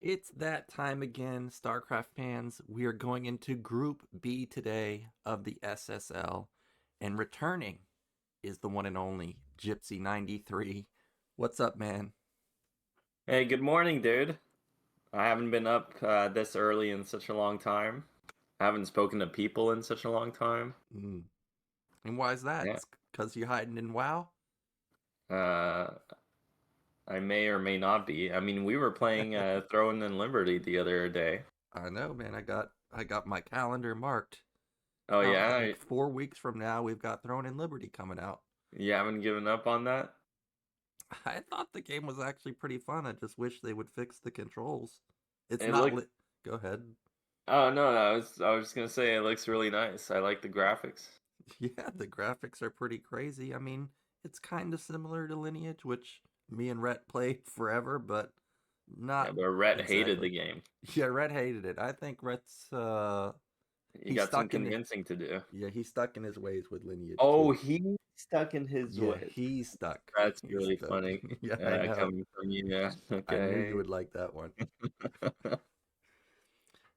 It's that time again, StarCraft fans. We are going into Group B today of the SSL, and returning is the one and only Gypsy 93. What's up, man? Hey, good morning, dude. I haven't been up this early in such a long time. I haven't spoken to people in such a long time. Mm. And why is that? Yeah. It's because you hiding in WoW? Uh, I may or may not be. I mean, we were playing Throne and Liberty the other day. I know, man. I got my calendar marked. Oh I yeah, think 4 weeks from now we've got Throne and Liberty coming out. you haven't given up on that? I thought the game was actually pretty fun. I just wish they would fix the controls. It's It not looked. lit. Go ahead. Oh no, I was just gonna say it looks really nice. I like the graphics. Yeah, the graphics are pretty crazy. I mean, it's kind of similar to Lineage, which me and Rhett played forever, but Yeah, not but Rhett hated exactly. the game. Yeah, Rhett hated it. I think Rhett's You he's got some stuck in convincing to do. he's stuck in his ways with Lineage Oh, too. he's stuck in his Yeah, ways. he's stuck. That's He's really stuck. funny. Yeah, I know. Coming from you, yeah. I knew you Okay. would like that one.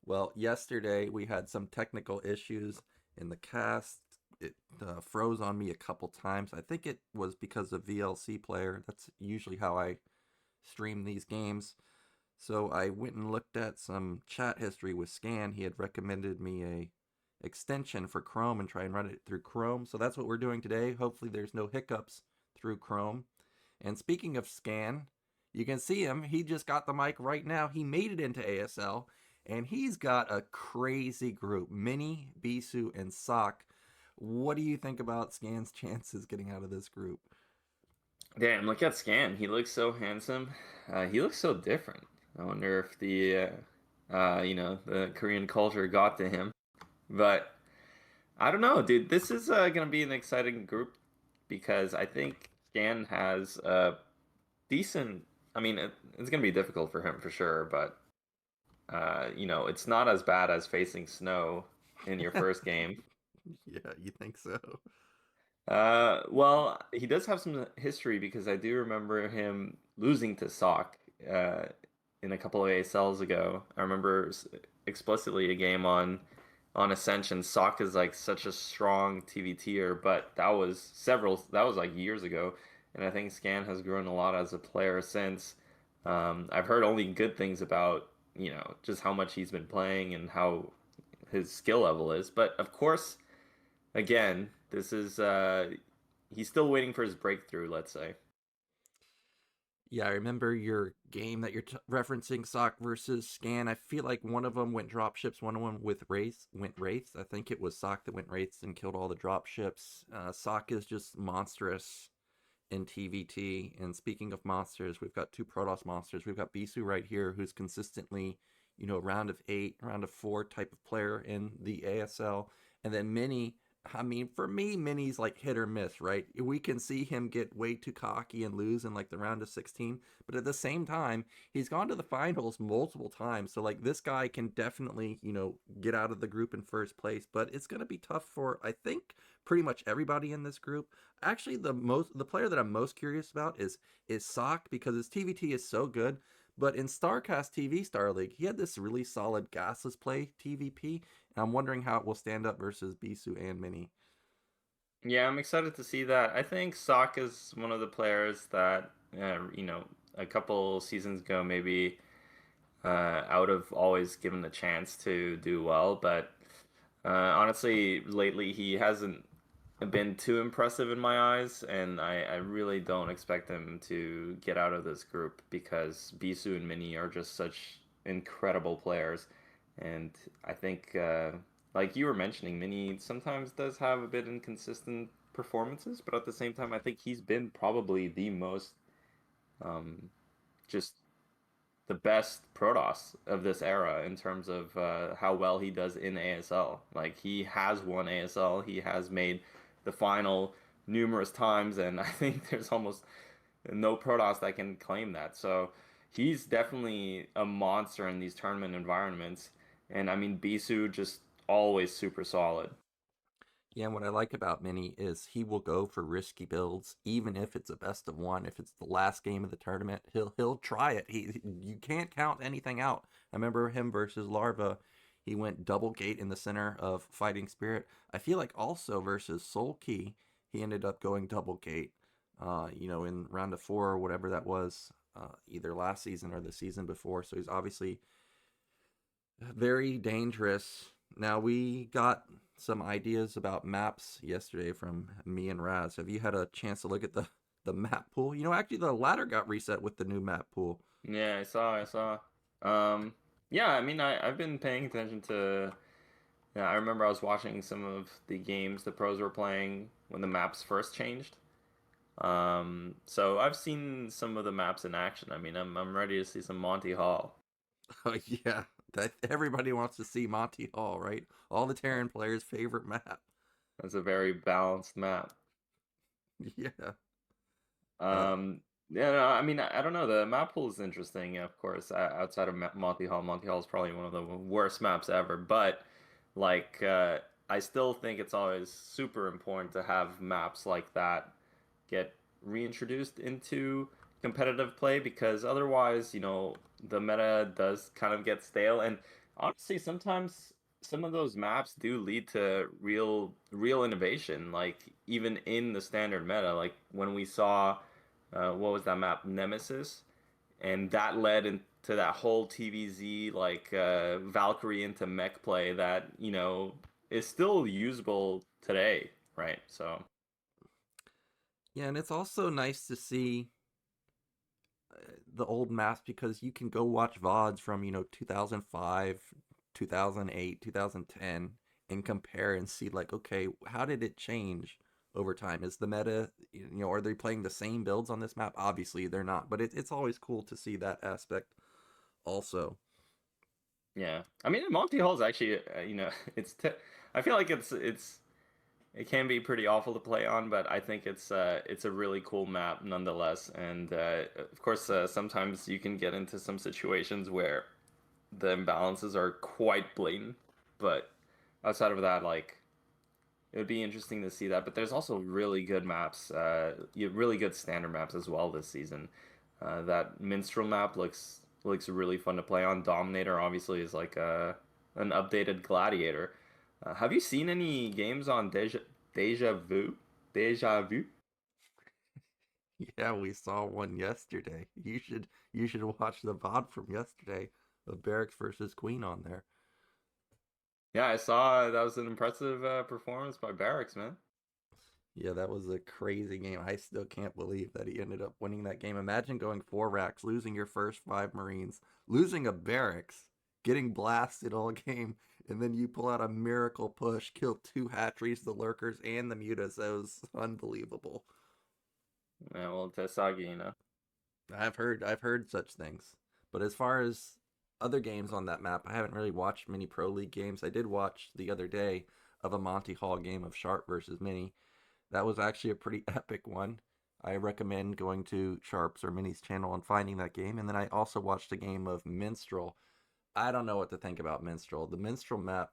Well, yesterday we had some technical issues in the cast. It froze on me a couple times. I think it was because of VLC player. That's usually how I stream these games. So I went and looked at some chat history with Scan. He had recommended me a extension for Chrome and try and run it through Chrome. So that's what we're doing today. Hopefully there's no hiccups through Chrome. And speaking of Scan, you can see him. He just got the mic right now. He made it into ASL, and he's got a crazy group: Mini, Bisu, and Ssak. What do you think about Scan's chances getting out of this group? Damn, look at Scan. He looks so handsome. He looks so different. I wonder if the Korean culture got to him. But I don't know, dude. This is gonna be an exciting group because I think Scan has a decent. I mean, it's gonna be difficult for him for sure, but it's not as bad as facing Snow in your first game. Yeah, you think so? Well, he does have some history because I do remember him losing to Ssak uh, in a couple of ASLs ago. I remember explicitly a game on Ascension. Ssak is like such a strong TVTer, but that was like years ago, and I think Scan has grown a lot as a player since. I've heard only good things about just how much he's been playing and how his skill level is, but of course. Again, this is he's still waiting for his breakthrough, let's say. Yeah, I remember your game that you're referencing, Sock versus Scan. I feel like one of them went dropships, one of them with Wraiths went Wraiths. I think it was Sock that went Wraiths and killed all the dropships. Sock is just monstrous in TVT. And speaking of monsters, we've got two Protoss monsters. We've got Bisu right here, who's consistently, round of 8, round of 4 type of player in the ASL. And then Mini, I mean, for me, Mini's like hit or miss, right? We can see him get way too cocky and lose in like the round of 16, but at the same time, he's gone to the finals multiple times. So like this guy can definitely, get out of the group in first place, but it's going to be tough for I think pretty much everybody in this group. Actually, the player that I'm most curious about is Ssak because his TVT is so good. But in StarCastTV Star League, he had this really solid gasless play TVP, and I'm wondering how it will stand up versus Bisu and Mini. Yeah, I'm excited to see that. I think Sokka is one of the players that a couple seasons ago maybe I would have always given a chance to do well, but honestly, lately he hasn't been too impressive in my eyes, and I really don't expect him to get out of this group because Bisu and Mini are just such incredible players, and I think like you were mentioning, Mini sometimes does have a bit inconsistent performances, but at the same time, I think he's been probably the most um, just the best Protoss of this era in terms of how well he does in ASL. Like he has won ASL, he has made the final numerous times, and I think there's almost no Protoss that can claim that. So he's definitely a monster in these tournament environments. And I mean, Bisu just always super solid. Yeah, and what I like about Mini is he will go for risky builds, even if it's a best of one. If it's the last game of the tournament, he'll try it. You can't count anything out. I remember him versus Larva. He went double gate in the center of Fighting Spirit. I feel like also versus Soul Key, he ended up going double gate. In round of 4 or whatever that was, either last season or the season before. So he's obviously very dangerous. Now, we got some ideas about maps yesterday from me and Raz. Have you had a chance to look at the map pool? Actually, the ladder got reset with the new map pool. Yeah, I saw. Um, yeah, I mean, I've been paying attention to. Yeah, I remember I was watching some of the games the pros were playing when the maps first changed. So I've seen some of the maps in action. I mean, I'm ready to see some Monty Hall. Oh, yeah. Everybody wants to see Monty Hall, right? All the Terran players' favorite map. That's a very balanced map. Yeah. Uh, Um, yeah, no, I mean, I don't know. The map pool is interesting, of course. Outside of Monty Hall is probably one of the worst maps ever. But like, I still think it's always super important to have maps like that get reintroduced into competitive play because otherwise, the meta does kind of get stale. And honestly, sometimes some of those maps do lead to real innovation, like even in the standard meta. Like when we saw what was that map, Nemesis, and that led into that whole TVZ like Valkyrie into mech play that is still usable today, right? So yeah, and it's also nice to see the old maps because you can go watch VODs from 2005, 2008, 2010 and compare and see like, okay, how did it change over time? Is the meta, are they playing the same builds on this map? Obviously they're not, but it's always cool to see that aspect also. yeah, I mean Monty Hall's actually I feel like it can be pretty awful to play on, but I think it's a really cool map nonetheless. And of course, sometimes you can get into some situations where the imbalances are quite blatant. But outside of that, like it would be interesting to see that. But there's also really good maps, really good standard maps as well this season. That Minstrel map looks really fun to play on. Dominator obviously is like an updated Gladiator. Have you seen any games on Deja Vu? Deja Vu? Yeah, we saw one yesterday. You should watch the VOD from yesterday of Barracks versus Queen on there. Yeah, I saw that was an impressive performance by Barracks, man. Yeah, that was a crazy game. I still can't believe that he ended up winning that game. Imagine going 4 racks, losing your first 5 Marines, losing a barracks, getting blasted all game, and then you pull out a miracle push, kill 2 hatcheries, the lurkers, and the mutas. That was unbelievable. Yeah, well, Tesagi, I've heard such things. But as far as other games on that map, I haven't really watched many Pro League games. I did watch the other day of a Monty Hall game of Sharp versus Mini. That was actually a pretty epic one. I recommend going to Sharp's or Mini's channel and finding that game. And then I also watched a game of Minstrel. I don't know what to think about Minstrel. The Minstrel map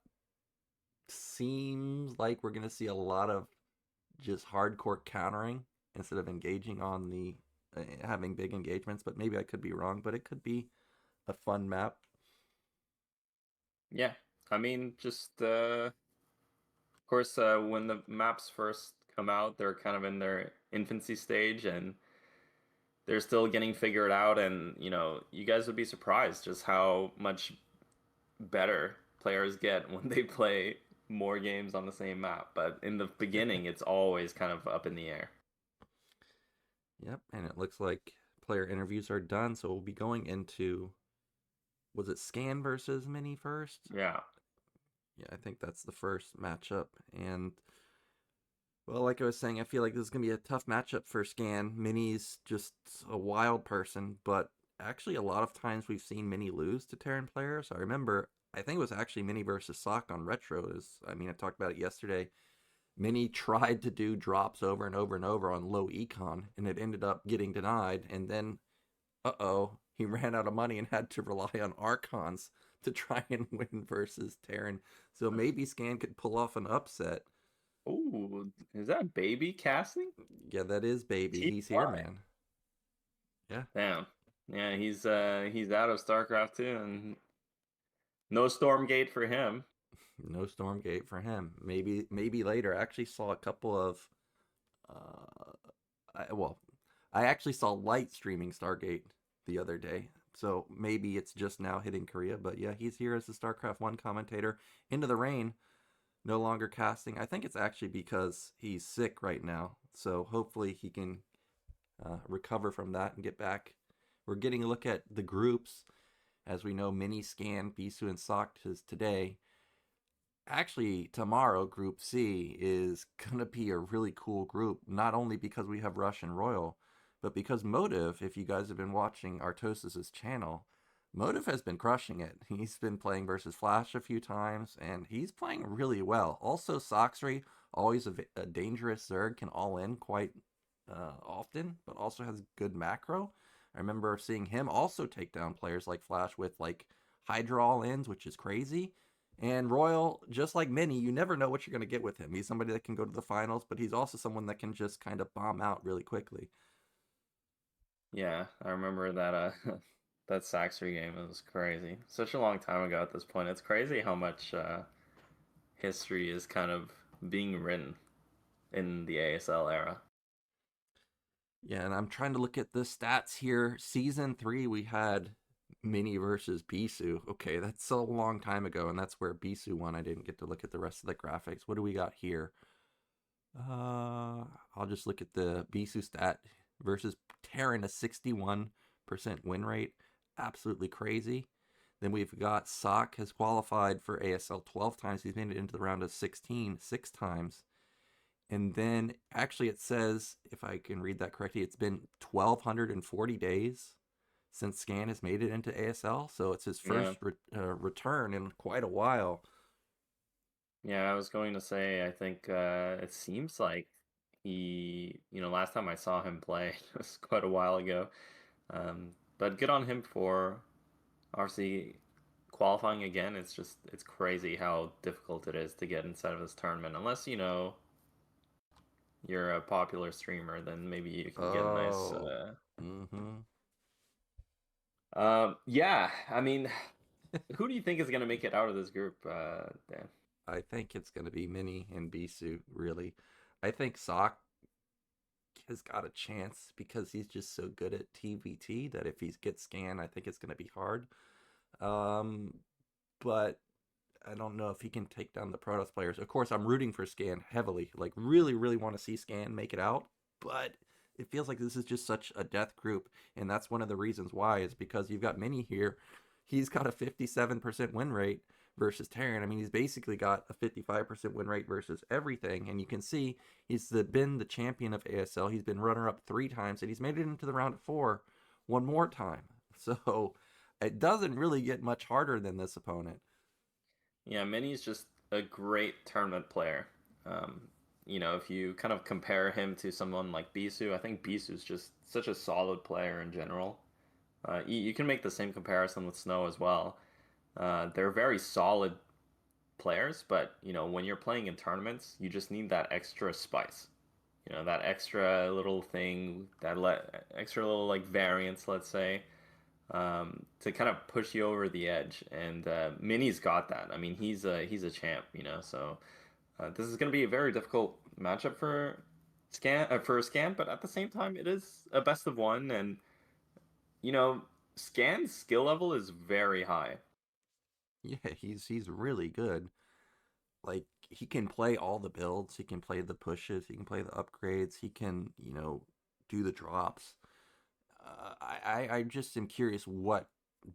seems like we're going to see a lot of just hardcore countering instead of engaging on the having big engagements. But maybe I could be wrong. But it could be a fun map. Yeah, I mean, just of course, when the maps first come out, they're kind of in their infancy stage and they're still getting figured out. And you guys would be surprised just how much better players get when they play more games on the same map. But in the beginning, it's always kind of up in the air. Yep, and it looks like player interviews are done, so we'll be going into, was it Scan versus Mini first? Yeah. Yeah, I think that's the first matchup. And well, like I was saying, I feel like this is gonna be a tough matchup for Scan. Mini's just a wild person, but actually a lot of times we've seen Mini lose to Terran players. I remember, I think it was actually Mini versus Ssak on Retro. I talked about it yesterday. Mini tried to do drops over and over and over on low econ, and it ended up getting denied. And then, he ran out of money and had to rely on Archons to try and win versus Terran. So maybe Scan could pull off an upset. Ooh, is that baby casting? Yeah, that is baby. He's here, TY. man. Yeah. Damn. Yeah, he's out of StarCraft too, and no Stormgate for him. No Stormgate for him. Maybe later. I actually saw a couple of uh well, I actually saw Light streaming Stargate the other day. So maybe it's just now hitting Korea, but yeah, he's here as the StarCraft 1 commentator. Into the Rain, no longer casting. I think it's actually because he's sick right now. So hopefully he can recover from that and get back. We're getting a look at the groups. As we know, Mini Scan, Bisu, and Ssak is today. Actually, tomorrow, Group C is going to be a really cool group, not only because we have Rush and Royal, but because Motive, if you guys have been watching Artosis' channel, Motive has been crushing it. He's been playing versus Flash a few times, and he's playing really well. Also, Soxry, always a dangerous Zerg, can all in quite often, but also has good macro. I remember seeing him also take down players like Flash with like Hydra all ins, which is crazy. And Royal, just like Mini, you never know what you're going to get with him. He's somebody that can go to the finals, but he's also someone that can just kind of bomb out really quickly. Yeah, I remember that that Saxry game. It was crazy. Such a long time ago at this point. It's crazy how much history is kind of being written in the ASL era. Yeah, and I'm trying to look at the stats here. Season 3, we had Mini versus Bisu. Okay, that's a long time ago, and that's where Bisu won. I didn't get to look at the rest of the graphics. What do we got here? I'll just look at the Bisu stat versus Terran, a 61% win rate. Absolutely crazy. Then we've got Ssak has qualified for ASL 12 times. He's made it into the round of 16 6 times. And then actually it says, if I can read that correctly, it's been 1,240 days since Scan has made it into ASL. So it's his Yeah. first return in quite a while. Yeah, I was going to say, I think it seems like last time I saw him play was quite a while ago. But good on him for obviously qualifying again. It's crazy how difficult it is to get inside of this tournament. Unless, you're a popular streamer, then maybe you can get a nice Oh. Mm-hmm. yeah, I mean, who do you think is gonna make it out of this group, Dan? I think it's going to be Mini and Bisu, really. I think Ssak has got a chance because he's just so good at TVT that if he gets scanned, I think it's going to be hard. Um, but I don't know if he can take down the Protoss players. Of course, I'm rooting for Scan heavily. Like, really, really want to see Scan make it out. But it feels like this is just such a death group. And that's one of the reasons why, is because you've got Mini here. He's got a 57% win rate versus Terran. I mean, he's basically got a 55% win rate versus everything. And you can see been the champion of ASL. He's been runner up 3 times, and he's made it into the round of 4 one more time. So it doesn't really get much harder than this opponent. Yeah, Minnie's just a great tournament player. If you kind of compare him to someone like Bisu, I think Bisu's just such a solid player in general. You can make the same comparison with Snow as well. They're very solid players, but when you're playing in tournaments, you just need that extra spice. That extra little thing, extra little like variance, let's say, to kind of push you over the edge. And Minnie's got that. I mean, he's a champ, So this is going to be a very difficult matchup for Scan, but at the same time, it is a best of one, and you know, Scan's skill level is very high. Yeah, he's really good. Like, he can play all the builds, he can play the pushes, he can play the upgrades, he can, do the drops. I just am curious what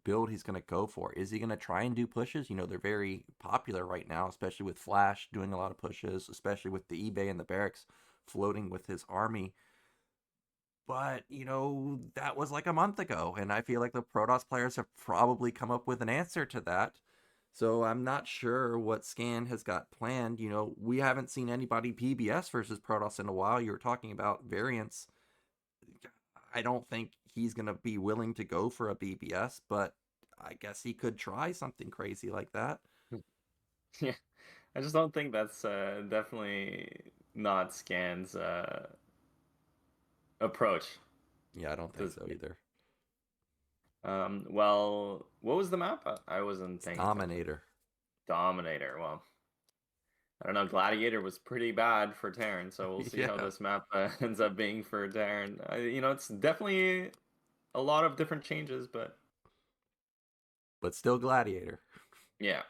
build he's going to go for. Is he going to try and do pushes? They're very popular right now, especially with Flash doing a lot of pushes, especially with the eBay and the barracks floating with his army. But, that was like a month ago, and I feel like the Protoss players have probably come up with an answer to that. So I'm not sure what Scan has got planned. We haven't seen anybody PBS versus Protoss in a while. You were talking about variants. I don't think he's going to be willing to go for a BBS, but I guess he could try something crazy like that. Yeah. I just don't think that's definitely not Scan's approach. Yeah, I don't think so either. Well, what was the map? I wasn't It's paying Dominator. Dominator. Well, I don't know. Gladiator was pretty bad for Terran, so we'll see how Yeah. this map ends up being for Terran. You know, it's definitely a lot of different changes, but still Gladiator. yeah.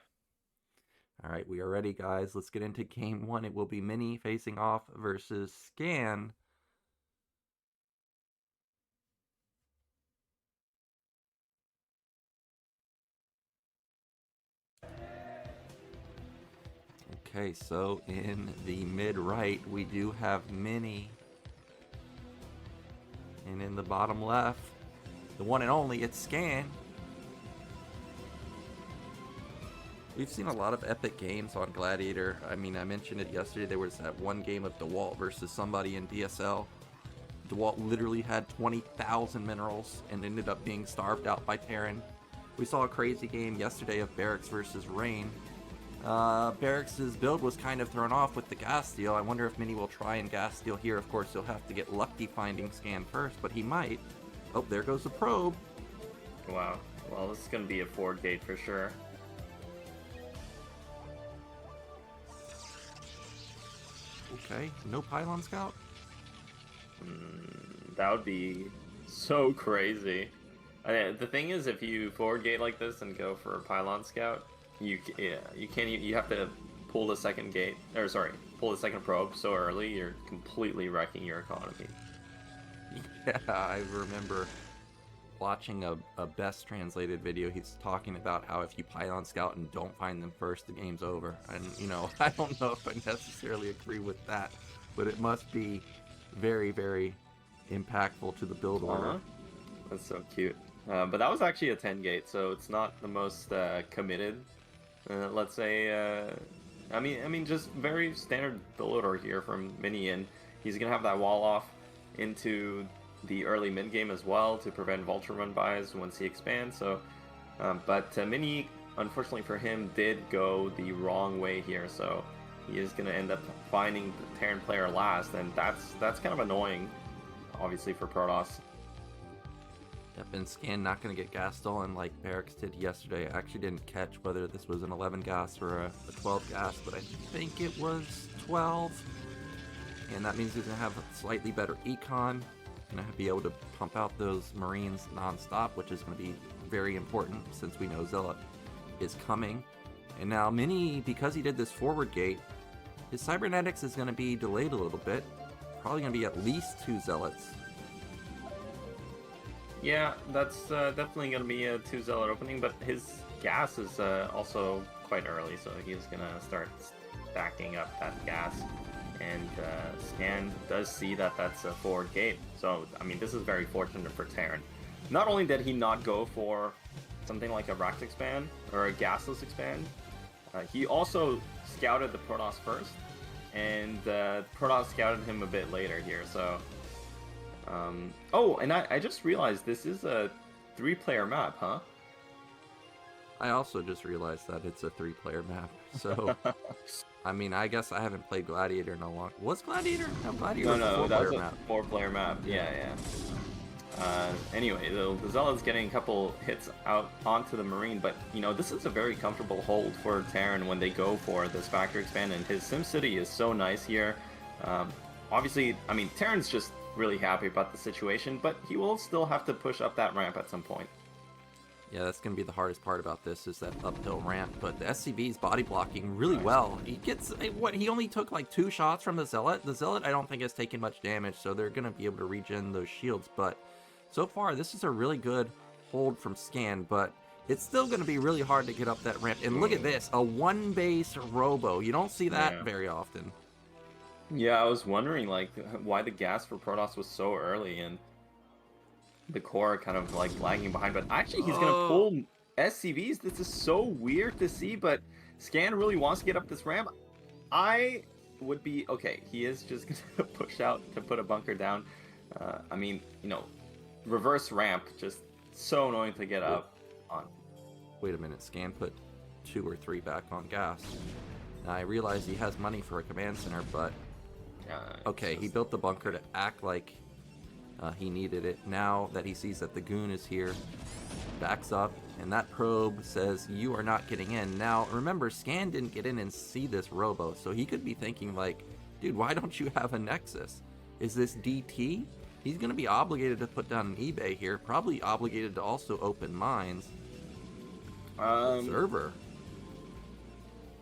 All right, we are ready, guys. Let's get into game one. It will be Mini facing off versus Scan. Okay, so in the mid-right, we do have Mini. And in the bottom left, the one and only, it's Scan. We've seen a lot of epic games on Gladiator. I mean, I mentioned it yesterday. There was that one game of DeWalt versus somebody in DSL. DeWalt literally had 20,000 minerals and ended up being starved out by Terran. We saw a crazy game yesterday of Barracks versus Rain. Barracks' build was kind of thrown off with the gas steal. I wonder if Mini will try and gas steal here. Of course, he'll have to get lucky finding Scan first, but he might. Oh, there goes the probe. Wow. Well, this is going to be a forward gate for sure. Okay, no pylon scout? That would be so crazy. The thing is, if you forward gate like this and go for a pylon scout, you can't. You have to pull the second gate, or sorry, pull the second probe so early. You're completely wrecking your economy. Yeah, I remember watching a best translated video. He's talking about how if you pylon scout and don't find them first, the game's over. And you know, I don't know if I necessarily agree with that, but it must be very, very impactful to the build order. That's so cute. But that was actually a 10 gate, so it's not the most committed. Let's say, I mean, just very standard build order here from Mini, and he's gonna have that wall off into the early mid game as well to prevent Vulture run buys once he expands. So, but Mini, unfortunately for him, did go the wrong way here. So he is gonna end up finding the Terran player last, and that's kind of annoying, obviously for Protoss. Yep, and Scan not going to get gas stolen like Barracks did yesterday. I actually didn't catch whether this was an 11 gas or a 12 gas, but I think it was 12. And that means he's going to have a slightly better econ. Going to be able to pump out those Marines non-stop, which is going to be very important since we know Zealot is coming. And now Mini, because he did this forward gate, his cybernetics is going to be delayed a little bit. Probably going to be at least 2 Zealots. Yeah, that's definitely going to be a 2 Zealot opening, but his gas is also quite early, so he's going to start stacking up that gas. And Scan does see that that's a forward gate. So, I mean, this is very fortunate for Terran. Not only did he not go for something like a racked expand or a gasless expand, he also scouted the Protoss first, and Protoss scouted him a bit later here, so... oh, and I just realized this is a 3-player map, huh? I also just realized that it's a 3-player map, so... I mean, I guess I haven't played Gladiator in a long... Was Gladiator? No, Gladiator was a 4-player map. 4-player map, yeah. Anyway, the Zealot's getting a couple hits out onto the Marine, but, you know, this is a very comfortable hold for Terran when they go for this factory expand, and his SimCity is so nice here. Obviously, I mean, Terran's just really happy about the situation, but he will still have to push up that ramp at some point. Yeah, that's going to be the hardest part about this, is that uphill ramp, but the SCV is body blocking really well. He gets, he only took like 2 shots from the Zealot. The Zealot I don't think has taken much damage, so they're going to be able to regen those shields, but so far this is a really good hold from Scan, but it's still going to be really hard to get up that ramp. And look at this, a 1-base Robo. You don't see that very often. Yeah, I was wondering like why the gas for Protoss was so early and the core kind of like lagging behind, but actually he's gonna pull SCVs. This is so weird to see, but Scan really wants to get up this ramp. I would be okay. He is just gonna push out to put a bunker down. I mean, you know, reverse ramp, just so annoying to get up on. Wait a minute, Scan put 2 or 3 back on gas. Now, I realize he has money for a command center, but okay, he built the bunker to act like he needed it. Now that he sees that the goon is here, backs up, and that probe says, you are not getting in. Now, remember, Scan didn't get in and see this robo, so he could be thinking like, dude, why don't you have a Nexus? Is this DT? He's going to be obligated to put down an eBay here, probably obligated to also open mines. Observer.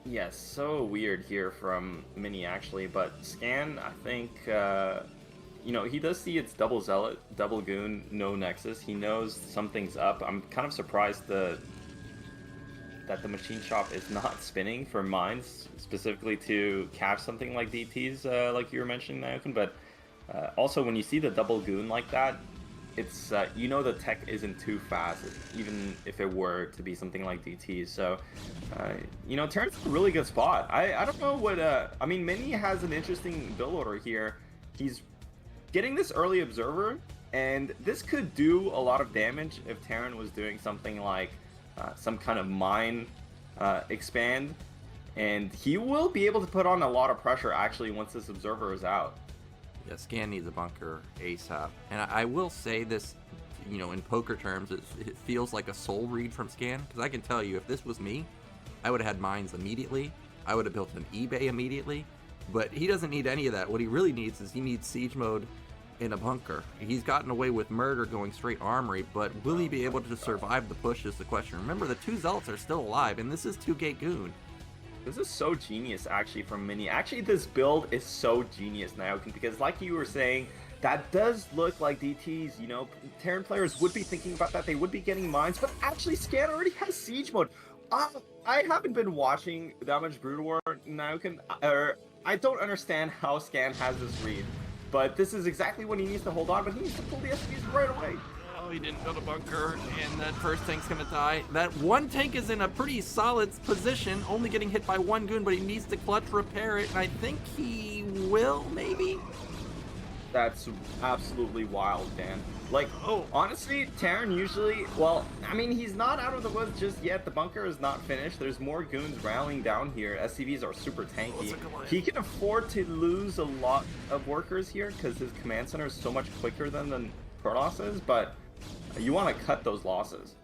Yes, so weird here from Mini actually, but Scan, I think, you know, he does see it's double Zealot, double Goon, no Nexus. He knows something's up. I'm kind of surprised that the machine shop is not spinning for mines, specifically to catch something like DTs, like you were mentioning, Nyoken, but also when you see the double Goon like that, it's you know the tech isn't too fast, even if it were to be something like DT. So you know, Terran's a really good spot. I don't know what I mean, Mini has an interesting build order here. He's getting this early observer, and this could do a lot of damage if Terran was doing something like some kind of mine expand, and he will be able to put on a lot of pressure actually once this observer is out. Yeah, Scan needs a bunker ASAP. And I will say this, you know, in poker terms, it feels like a soul read from Scan. Because I can tell you, if this was me, I would have had mines immediately. I would have built an eBay immediately. But he doesn't need any of that. What he really needs is he needs siege mode in a bunker. He's gotten away with murder going straight armory, but will he be able to survive the push is the question. Remember, the 2 Zealots are still alive, and this is 2-gate Goon. This is so genius, actually, from Mini. Actually, this build is so genius now, because like you were saying, that does look like DTs, you know, Terran players would be thinking about that, they would be getting mines, but actually Scan already has siege mode. I haven't been watching that much Brood War now, I don't understand how Scan has this read, but this is exactly what he needs to hold on, but he needs to pull the SPs right away. Oh, he didn't build a bunker, and that first tank's gonna die. That one tank is in a pretty solid position, only getting hit by 1 goon, but he needs to clutch repair it, and I think he will, maybe? That's absolutely wild, Dan. Like, honestly, Terran usually, well, I mean, he's not out of the woods just yet. The bunker is not finished. There's more goons rallying down here. SCVs are super tanky. He can afford to lose a lot of workers here because his command center is so much quicker than Protoss is, but you want to cut those losses.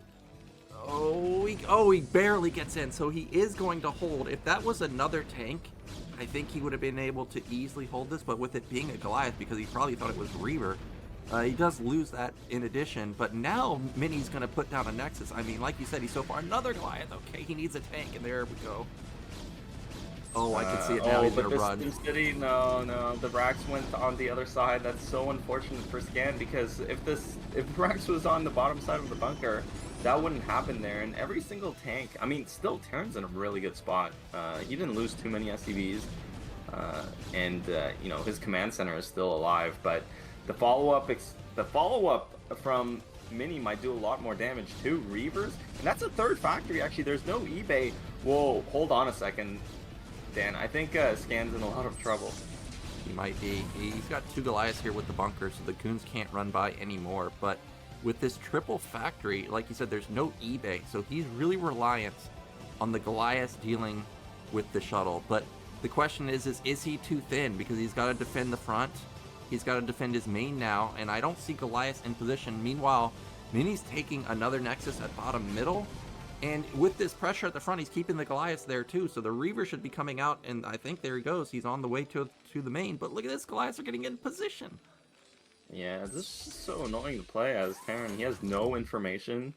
He barely gets in, so he is going to hold. If that was another tank, I think he would have been able to easily hold this, but with it being a Goliath, because he probably thought it was Reaver, he does lose that in addition. But now Mini's going to put down a Nexus. I mean, like you said, he's so far another Goliath. Okay, he needs a tank, and there we go. Oh, I can see it now. He's going to run. City, no, the Rax went on the other side. That's so unfortunate for Scan, because if Rax was on the bottom side of the bunker, that wouldn't happen there. And every single tank, I mean, still Terran's in a really good spot. He didn't lose too many SCVs, and you know, his command center is still alive. But the follow-up from Mini might do a lot more damage too. Reavers, and that's a third factory actually. There's no eBay. Whoa, hold on a second, Dan. I think Scan's in a lot of trouble. He might be. He's got 2 Goliaths here with the bunker, so the goons can't run by anymore. But with this triple factory, like you said, there's no eBay, so he's really reliant on the Goliaths dealing with the shuttle. But the question is he too thin? Because he's got to defend the front, he's got to defend his main now, and I don't see Goliaths in position. Meanwhile, Mini's taking another Nexus at bottom middle, and with this pressure at the front, he's keeping the Goliaths there too, so the Reaver should be coming out, and I think there he goes. He's on the way to the main, but look at this, Goliaths are getting in position. Yeah, this is so annoying to play as Terran. He has no information.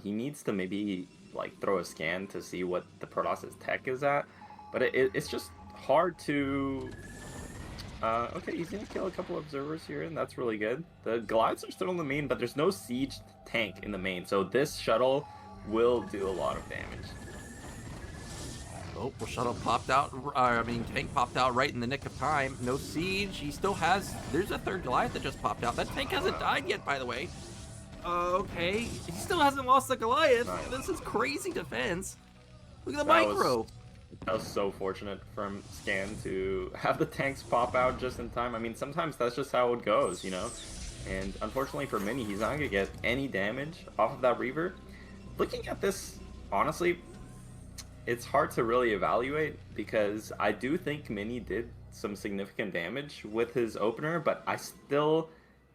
He needs to maybe like throw a scan to see what the Protoss' tech is at, but it's just hard to... okay, he's gonna kill a couple observers here, and that's really good. The Goliaths are still in the main, but there's no siege tank in the main, so this shuttle will do a lot of damage. Oh, well, shuttle popped out, tank popped out right in the nick of time. No siege, he still has, there's a third Goliath that just popped out. That tank hasn't died yet, by the way. Okay, he still hasn't lost the Goliath. Nice. This is crazy defense. Look at the micro. That was so fortunate from Scan to have the tanks pop out just in time. I mean, sometimes that's just how it goes, you know? And unfortunately for Mini, he's not going to get any damage off of that Reaver. Looking at this, honestly, it's hard to really evaluate because I do think Mini did some significant damage with his opener, but I still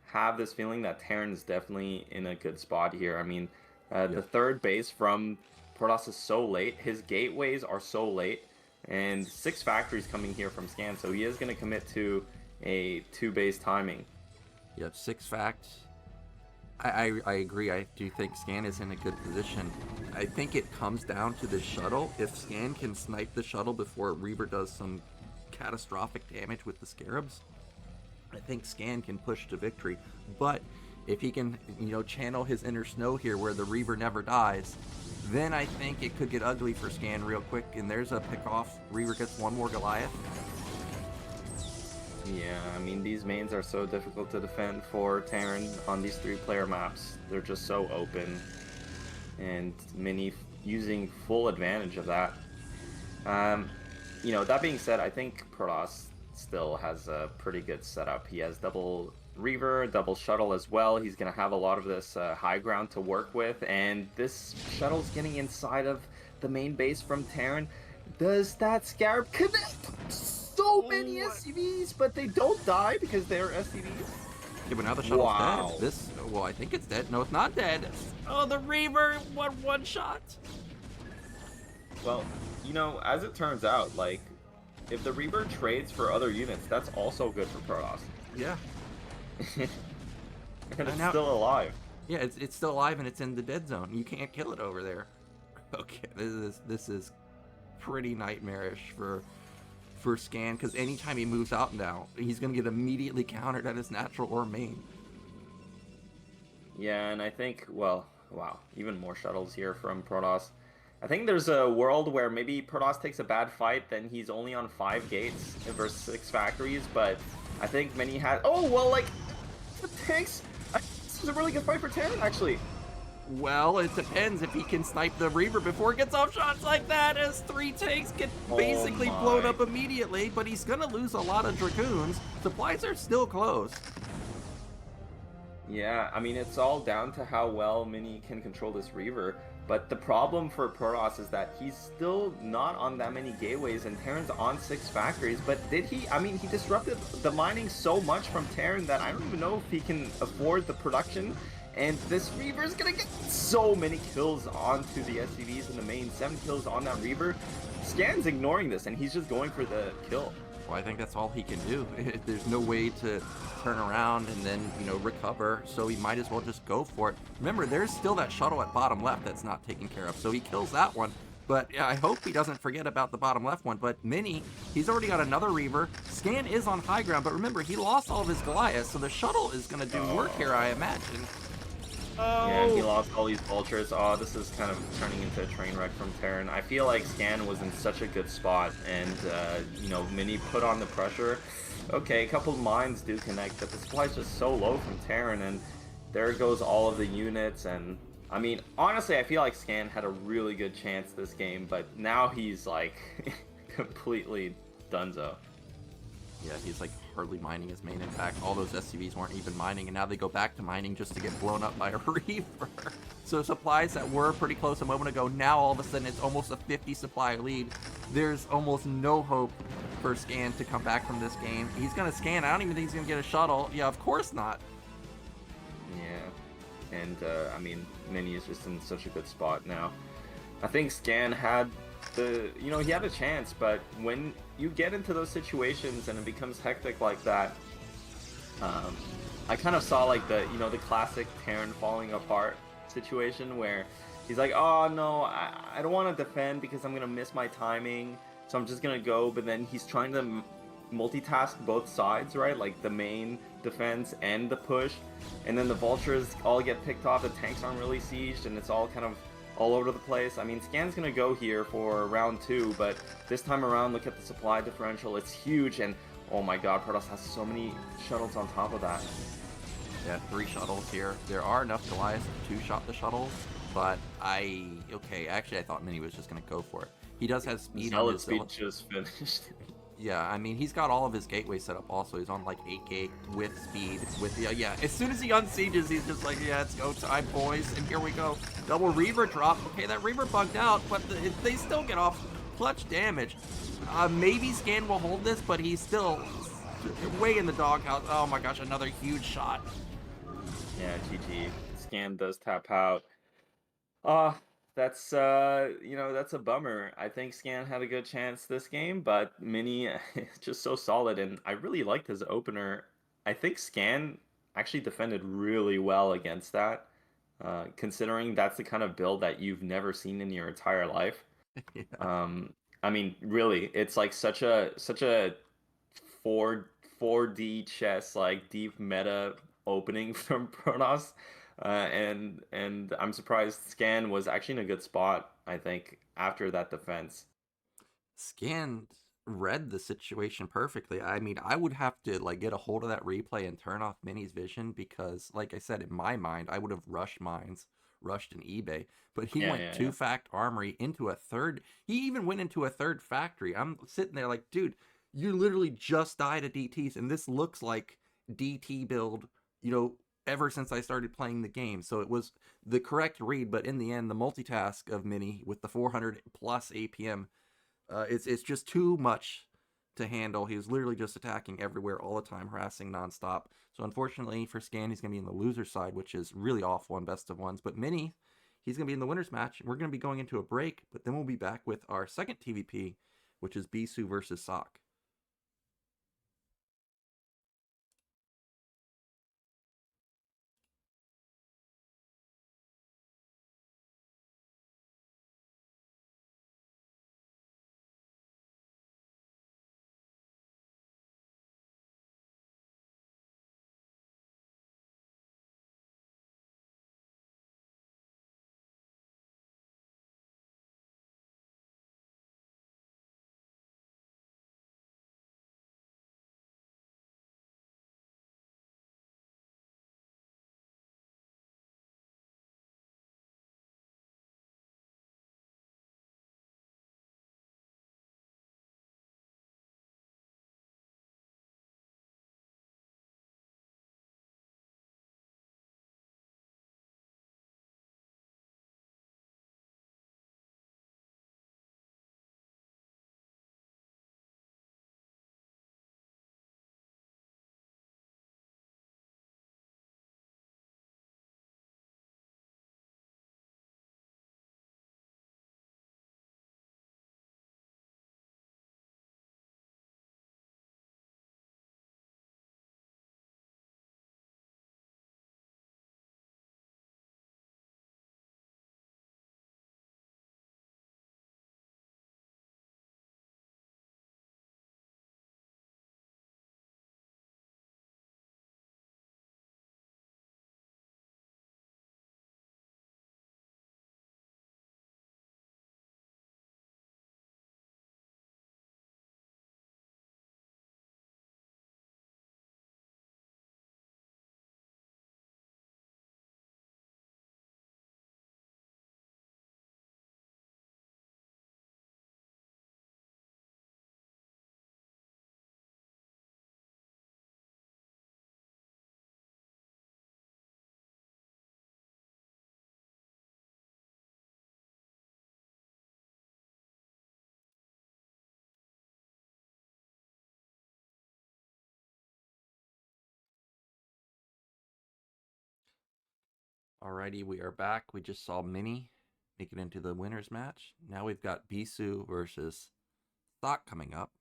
have this feeling that Terran's definitely in a good spot here. I mean, the third base from Protoss is so late. His gateways are so late, and 6 factories coming here from Scan, so he is going to commit to a 2-base timing. Yep, 6 facts. I agree. I do think Scan is in a good position. I think it comes down to the shuttle. If Scan can snipe the shuttle before Reaver does some catastrophic damage with the Scarabs, I think Scan can push to victory. But if he can, channel his inner snow here where the Reaver never dies, then I think it could get ugly for Scan real quick. And there's a pick off. Reaver gets one more Goliath. Yeah, I mean, these mains are so difficult to defend for Terran on these 3-player maps. They're just so open, and Mini using full advantage of that. That being said, I think Protoss still has a pretty good setup. He has double Reaver, double shuttle as well. He's going to have a lot of this high ground to work with, and this shuttle's getting inside of the main base from Terran. Does that Scarab connect? So many SCVs, but they don't die because they're SCVs. Yeah, but now the shuttle's dead. I think it's dead. No, it's not dead. Oh, the Reaver one shot. Well, as it turns out, like, if the Reaver trades for other units, that's also good for Protoss. Yeah. And it's still alive. Yeah, it's still alive and it's in the dead zone. You can't kill it over there. Okay, this is pretty nightmarish for Scan, because anytime he moves out now, he's going to get immediately countered at his natural or main. Yeah, and I think, wow, even more shuttles here from Protoss. I think there's a world where maybe Protoss takes a bad fight, then he's only on 5 gates versus 6 factories, but I think Mini had... Oh, well, like, the tanks... This is a really good fight for Terran, actually. Well, it depends if he can snipe the Reaver before it gets off shots like that, as 3 tanks get basically blown up immediately, but he's gonna lose a lot of Dragoons. Supplies are still close. Yeah, I mean, it's all down to how well Mini can control this Reaver, but the problem for Protoss is that he's still not on that many gateways, and Terran's on 6 factories, but did he... I mean, he disrupted the mining so much from Terran that I don't even know if he can afford the production. And this Reaver's gonna get so many kills onto the SCVs in the main. 7 kills on that Reaver. Scan's ignoring this, and he's just going for the kill. Well, I think that's all he can do. There's no way to turn around and then, recover, so he might as well just go for it. Remember, there's still that shuttle at bottom left that's not taken care of, so he kills that one. But yeah, I hope he doesn't forget about the bottom left one. But Mini, he's already got another Reaver. Scan is on high ground, but remember, he lost all of his Goliaths, so the shuttle is going to do work here, I imagine. Oh. Yeah, he lost all these vultures. Oh, this is kind of turning into a train wreck from Terran. I feel like Scan was in such a good spot, and, Mini put on the pressure. Okay, a couple of mines do connect, but the supply's just so low from Terran, and there goes all of the units, and, I mean, honestly, I feel like Scan had a really good chance this game, but now he's, like, completely donezo. Yeah, he's like hardly mining his main. In fact, all those SCVs weren't even mining, and now they go back to mining just to get blown up by a Reaver. So supplies that were pretty close a moment ago, now all of a sudden it's almost a 50 supply lead. There's almost no hope for Scan to come back from this game. He's going to scan. I don't even think he's going to get a shuttle. Yeah, of course not. Yeah, and I mean, Mini is just in such a good spot now. I think Scan had he had a chance, but when you get into those situations and it becomes hectic like that, I kind of saw like the classic Terran falling apart situation where he's like, oh no, I don't want to defend because I'm gonna miss my timing, so I'm just gonna go. But then he's trying to multitask both sides, right? Like the main defense and the push, and then the vultures all get picked off. The tanks aren't really sieged, and it's all kind of all over the place. I mean, Scan's gonna go here for round 2, but this time around, look at the supply differential. It's huge, and oh my god, Protoss has so many shuttles on top of that. Yeah, 3 shuttles here. There are enough Goliaths to 2-shot the shuttles, but actually I thought Mini was just gonna go for it. He does have speed on his speed just finished. Yeah, I mean, he's got all of his gateway set up also. He's on like 8 gate with speed. With the, yeah, as soon as he unsieges, he's just like, yeah, it's go time, boys. And here we go. Double Reaver drop. Okay, that Reaver bugged out, but they still get off clutch damage. Maybe Scan will hold this, but he's still way in the doghouse. Oh my gosh, another huge shot. Yeah, GG. Scan does tap out. That's that's a bummer. I think Scan had a good chance this game, but Mini is just so solid, and I really liked his opener. I think Scan actually defended really well against that, considering that's the kind of build that you've never seen in your entire life. Yeah. I mean, really, it's like such a four 4D chess like deep meta opening from Protoss. And I'm surprised Scan was actually in a good spot, I think, after that defense. Scan read the situation perfectly. I mean, I would have to like get a hold of that replay and turn off Mini's vision because, like I said, in my mind, I would have rushed mines, rushed an eBay, but he Yeah, went yeah, two yeah. fact armory into a third. He even went into a third factory. I'm sitting there like, dude, you literally just died at DTs, and this looks like DT build, you know, ever since I started playing the game. So it was the correct read, but in the end, the multitask of Mini with the 400 plus APM, it's just too much to handle. He was literally just attacking everywhere all the time, harassing nonstop. So unfortunately for Scan, he's going to be in the loser side, which is really awful on best of ones. But Mini, he's going to be in the winners match. We're going to be going into a break, but then we'll be back with our second TVP, which is Bisu versus Ssak. Alrighty, we are back. We just saw Mini make it into the winners match. Now we've got Bisu versus Ssak coming up.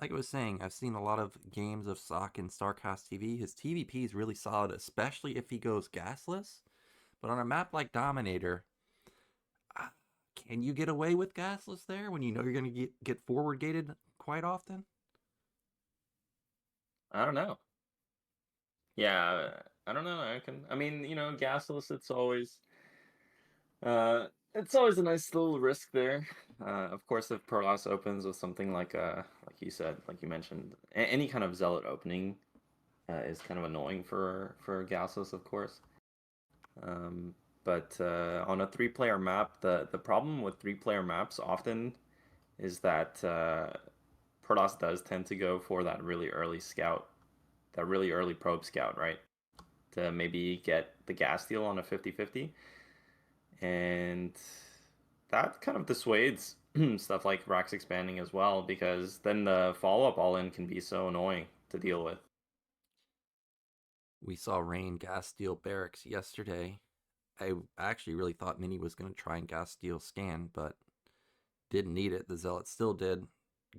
Like I was saying, I've seen a lot of games of Ssak in StarCast TV. His TVP is really solid, especially if he goes gasless. But on a map like Dominator, uh, can you get away with gasless there when you know you're going to get forward gated quite often? I don't know. Yeah, I don't know. I mean, gasless, it's always a nice little risk there. Of course, if Protoss opens with something like you said, like you mentioned, any kind of zealot opening is kind of annoying for gasless, of course. Um, but on a three-player map, the problem with three-player maps often is that Protoss does tend to go for that really early scout, that really early probe scout, right? To maybe get the gas steal on a 50-50. And that kind of dissuades stuff like Rax expanding as well, because then the follow-up all-in can be so annoying to deal with. We saw Rain gas steal barracks yesterday. I actually really thought Mini was going to try and gas steal scan, but didn't need it. The Zealot still did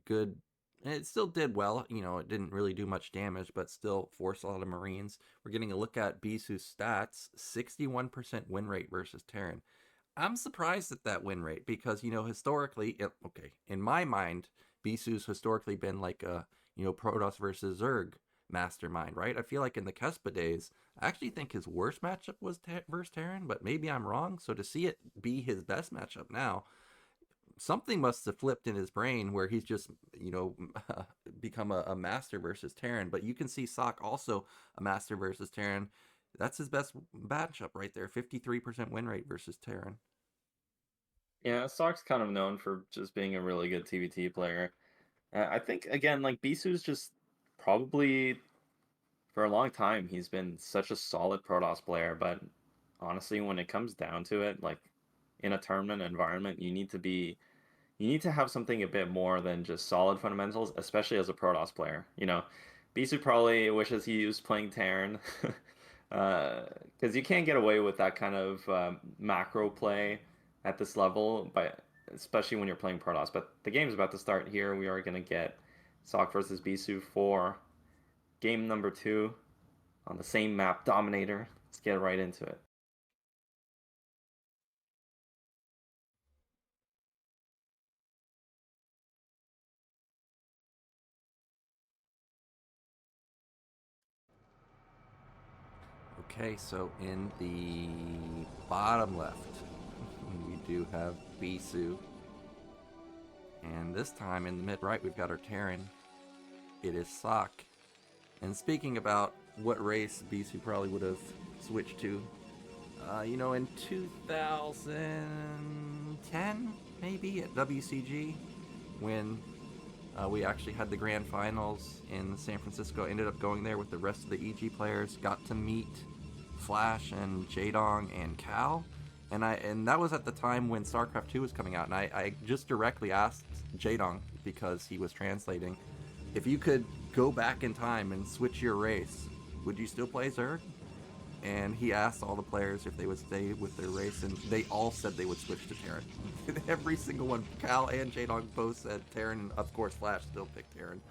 good. And it still did well. You know, it didn't really do much damage, but still forced a lot of Marines. We're getting a look at Bisu's stats. 61% win rate versus Terran. I'm surprised at that win rate because, you know, historically, in my mind, Bisu's historically been like a, you know, Protoss versus Zerg mastermind, right? I feel like in the Kespa days, I actually think his worst matchup was versus Terran, but maybe I'm wrong. So to see it be his best matchup now, something must have flipped in his brain where he's just, you know, become a master versus Terran. But you can see Ssak also a master versus Terran. That's his best matchup right there. 53% win rate versus Terran. Yeah, Stock's kind of known for just being a really good TVT player. I think, again, like, Bisu's just probably, for a long time, he's been such a solid Protoss player, but honestly, when it comes down to it, like, in a tournament environment, you need to have something a bit more than just solid fundamentals, especially as a Protoss player. You know, Bisu probably wishes he was playing Terran, because you can't get away with that kind of macro play at this level, but especially when you're playing Protoss. But the game's about to start here. We are going to get Ssak versus Bisu for game number 2 on the same map, Dominator. Let's get right into it. Okay, so in the bottom left, we do have Bisu. And this time in the mid right, we've got our Terran. It is Ssak. And speaking about what race Bisu probably would have switched to, you know, in 2010, maybe at WCG, when we actually had the grand finals in San Francisco, ended up going there with the rest of the EG players, got to meet Flash and Jaedong and Cal, and that was at the time when StarCraft 2 was coming out, and I just directly asked Jaedong, because he was translating, if you could go back in time and switch your race, would you still play Zerg? And he asked all the players if they would stay with their race, and they all said they would switch to Terran. Every single one. Cal and Jaedong both said Terran, and of course Flash still picked Terran.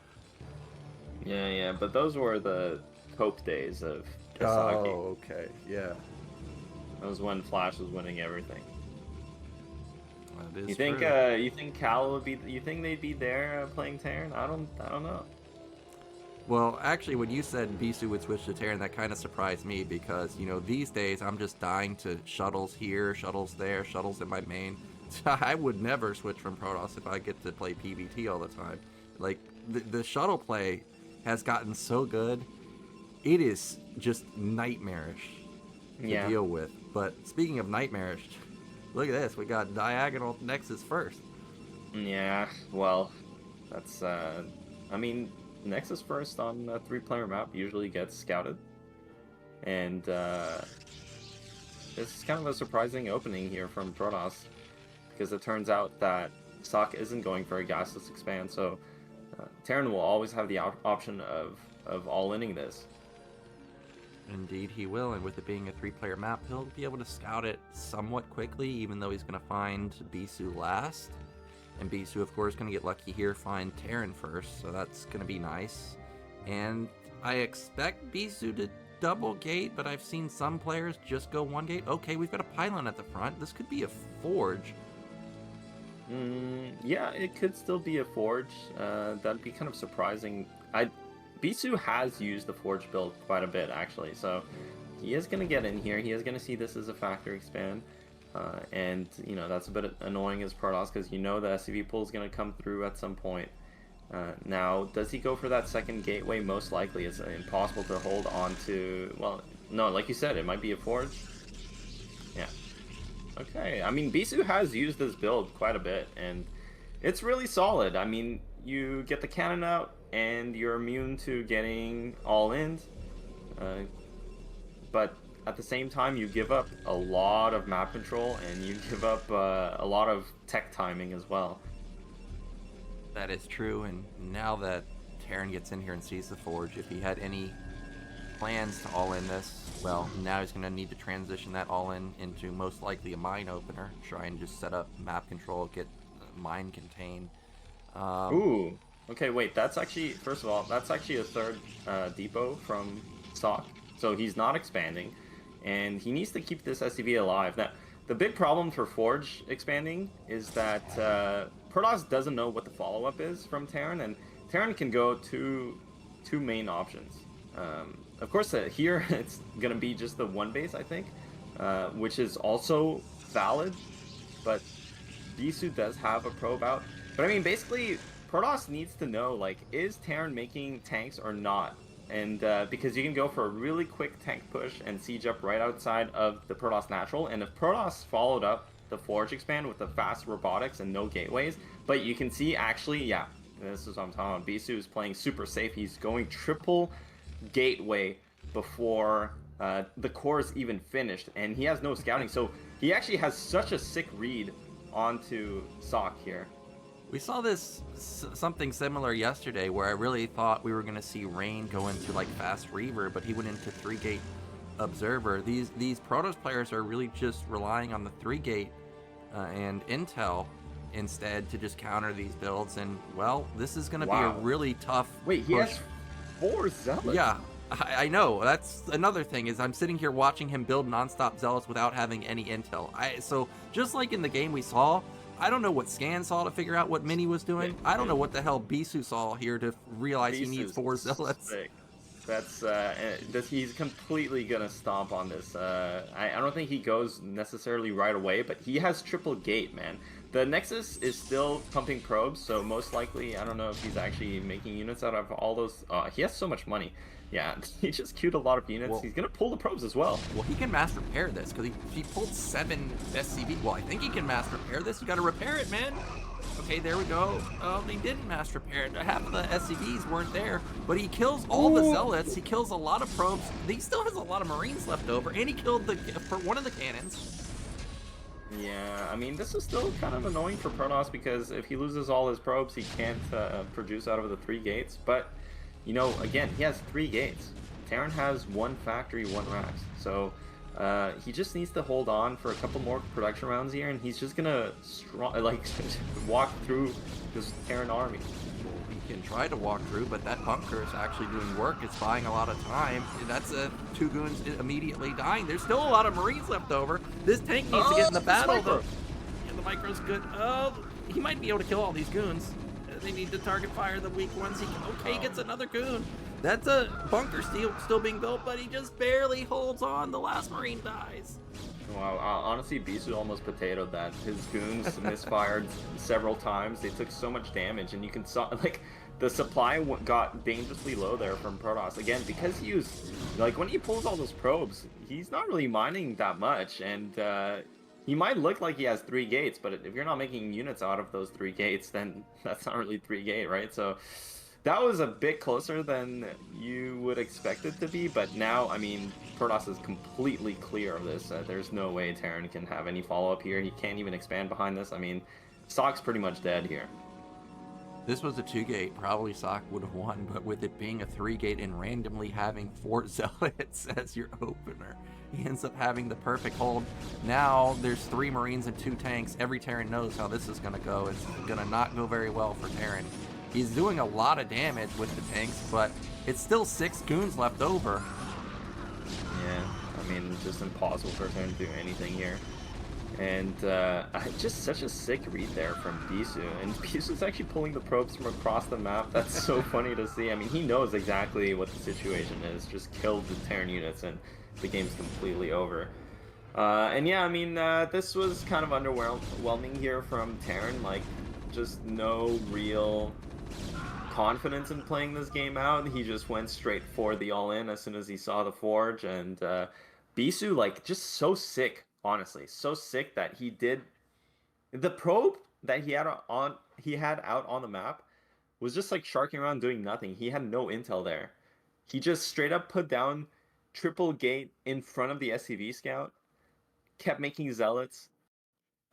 Yeah, but those were the Cope days of Saki. Oh, okay, yeah. That was when Flash was winning everything. That is you think true. you think Cal would be? You think they'd be there playing Terran? I don't know. Well, actually, when you said Bisu would switch to Terran, that kind of surprised me because, you know, these days I'm just dying to shuttles here, shuttles there, shuttles in my main. I would never switch from Protoss if I get to play PvT all the time. Like, the shuttle play has gotten so good, it is just nightmarish to deal with. But speaking of nightmarish, look at this. We got diagonal Nexus first. Yeah, well, that's, I mean, Nexus first on a 3-player map usually gets scouted. And this is kind of a surprising opening here from Protoss, because it turns out that Ssak isn't going for a gasless expand, so Terran will always have the option of all-inning this. Indeed he will, and with it being a 3-player map, he'll be able to scout it somewhat quickly, even though he's going to find Bisu last. And Bisu, of course, going to get lucky here, find Terran first, so that's going to be nice. And I expect Bisu to double gate, but I've seen some players just go 1 gate. Okay, we've got a pylon at the front. This could be a forge. Yeah, it could still be a forge. That'd be kind of surprising. Bisu has used the forge build quite a bit, actually, so he is going to get in here. He is going to see this as a factory expand. And, you know, that's a bit annoying as Protoss, because you know the SCV pull is going to come through at some point. Now, does he go for that second gateway? Most likely. It's impossible to hold on to. Well, no, like you said, it might be a forge. Yeah. Okay, I mean, Bisu has used this build quite a bit, and it's really solid. I mean, you get the cannon out, and you're immune to getting all-ins. But at the same time, you give up a lot of map control, and you give up a lot of tech timing as well. That is true, and now that Terran gets in here and sees the Forge, if he had any plans to all-in this, well, now he's going to need to transition that all-in into most likely a mine opener, try and just set up map control, get mine contained. Ooh, okay, wait, that's actually, first of all, that's actually a third depot from Ssak, so he's not expanding, and he needs to keep this SCV alive. Now, the big problem for Forge expanding is that Protoss doesn't know what the follow-up is from Terran, and Terran can go two main options. Of course, here it's going to be just the one base, I think, which is also valid, but Bisu does have a probe out. But I mean, basically, Protoss needs to know, like, is Terran making tanks or not? And because you can go for a really quick tank push and siege up right outside of the Protoss natural, and if Protoss followed up the Forge expand with the fast robotics and no gateways, but you can see actually, yeah, this is what I'm talking about. Bisu is playing super safe. He's going triple gateway before the core is even finished, and he has no scouting, so he actually has such a sick read onto Ssak here. We saw this something similar yesterday, where I really thought we were going to see Rain go into like fast Reaver, but he went into 3-gate Observer. These Protoss players are really just relying on the 3-gate and intel instead to just counter these builds, and well, this is going to be a really tough Wait, he push. has 4 Zealots? Yeah, I know. That's another thing, is I'm sitting here watching him build nonstop Zealots without having any intel. So just like in the game we saw, I don't know what Scan saw to figure out what Mini was doing. I don't know what the hell Bisu saw here to realize he needs 4 Zealots. Sick. That's he's completely gonna stomp on this. I don't think he goes necessarily right away, but he has triple gate, man. The Nexus is still pumping probes, so most likely, I don't know if he's actually making units out of all those. He has so much money. Yeah, he just queued a lot of units. Well, he's gonna pull the probes as well. Well, he can mass repair this, because he pulled 7 SCV. Well, I think he can mass repair this. You gotta repair it, man. Okay, there we go. Oh, he didn't mass repair it. Half of the SCVs weren't there, but he kills all the Zealots. He kills a lot of probes. He still has a lot of Marines left over, and he killed for one of the cannons. Yeah, I mean, this is still kind of annoying for Protoss, because if he loses all his probes, he can't produce out of the 3 gates. But, you know, again, he has 3 gates. Terran has 1 factory, 1 racks. So he just needs to hold on for a couple more production rounds here, and he's just gonna walk through this Terran army. He can try to walk through, but that bunker is actually doing work. It's buying a lot of time. That's 2 goons immediately dying. There's still a lot of Marines left over. This tank needs to get in the battle, though. Yeah, the micro's good. Oh, he might be able to kill all these goons. They need to target fire the weak ones. He gets another goon. That's a bunker still being built, but he just barely holds on. The last Marine dies. Wow, honestly, Bisu almost potatoed that. His goons misfired several times. They took so much damage, and you can saw like the supply got dangerously low there from Protoss. Again, because he used, like, when he pulls all those probes, he's not really mining that much, and he might look like he has 3 gates, but if you're not making units out of those 3 gates, then that's not really 3 gate, right? So that was a bit closer than you would expect it to be, but now, I mean, Protoss is completely clear of this. There's no way Terran can have any follow-up here. He can't even expand behind this. I mean, Sakk's pretty much dead here. This was a 2-gate. Probably Ssak would have won, but with it being a 3-gate and randomly having 4 Zealots as your opener, he ends up having the perfect hold. Now there's 3 Marines and 2 tanks. Every Terran knows how this is going to go. It's going to not go very well for Terran. He's doing a lot of damage with the tanks, but it's still 6 goons left over. Yeah, I mean, it's just impossible for Terran to do anything here. And just such a sick read there from Bisu. And Bisu's actually pulling the probes from across the map. That's so funny to see. I mean, he knows exactly what the situation is. Just killed the Terran units, and the game's completely over. And yeah, I mean, this was kind of underwhelming here from Terran. Like, just no real confidence in playing this game out. He just went straight for the all-in as soon as he saw the Forge. And Bisu, like, just so sick. Honestly, so sick that he did the probe that he had out on the map was just like sharking around doing nothing. He had no intel there. He just straight up put down triple gate in front of the SCV scout, kept making zealots,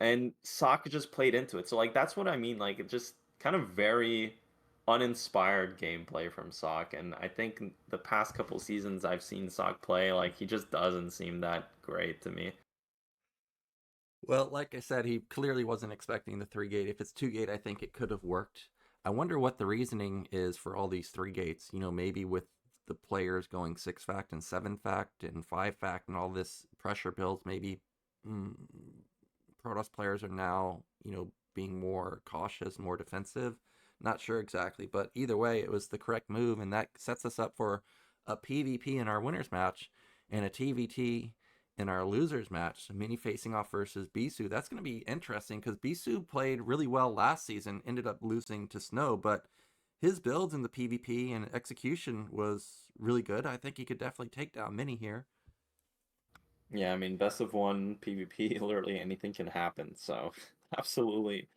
and Ssak just played into it. So like that's what I mean. Like it just kind of very uninspired gameplay from Ssak. And I think the past couple seasons I've seen Ssak play, like he just doesn't seem that great to me. Well, like I said, he clearly wasn't expecting the three gate. If it's two gate, I think it could have worked. I wonder what the reasoning is for all these three gates. Maybe with the players going six fact and seven fact and five fact and all this pressure builds, maybe mm, Protoss players are now, being more cautious, more defensive. Not sure exactly, but either way, it was the correct move, and that sets us up for a PvP in our winners match and a TVT in our losers match, mini facing off versus Bisu. That's going to be interesting because Bisu played really well last season, ended up losing to Snow, but his builds in the PvP and execution was really good. I think he could definitely take down Mini here. Yeah, I mean, best of one PvP, literally anything can happen. So, absolutely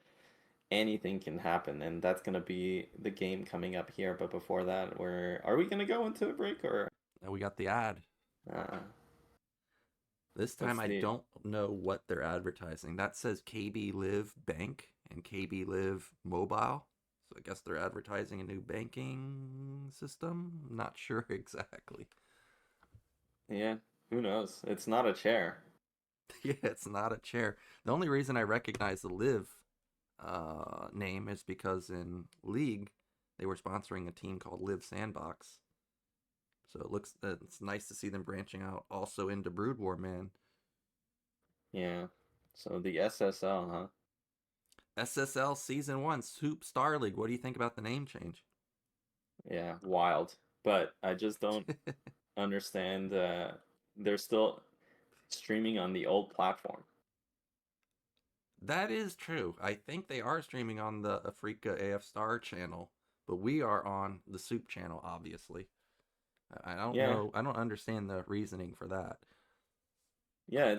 anything can happen, and that's gonna be the game coming up here. But before that, are we gonna go into a break or? And we got the ad. Uh, This time what's I the? don't know what they're advertising. That says KB Live Bank and KB Live Mobile. So I guess they're advertising a new banking system. Not sure exactly. Yeah, who knows? It's not a chair. Yeah, it's not a chair. The only reason I recognize the Live name is because in League they were sponsoring a team called Live Sandbox. So it's nice to see them branching out also into Brood War, man. Yeah. So the SSL, huh? SSL Season 1 Soup Star League. What do you think about the name change? Yeah, wild. But I just don't understand. They're still streaming on the old platform. That is true. I think they are streaming on the Afrika AF Star channel, but we are on the Soup channel, obviously. I don't Yeah, know. I don't understand the reasoning for that. yeah.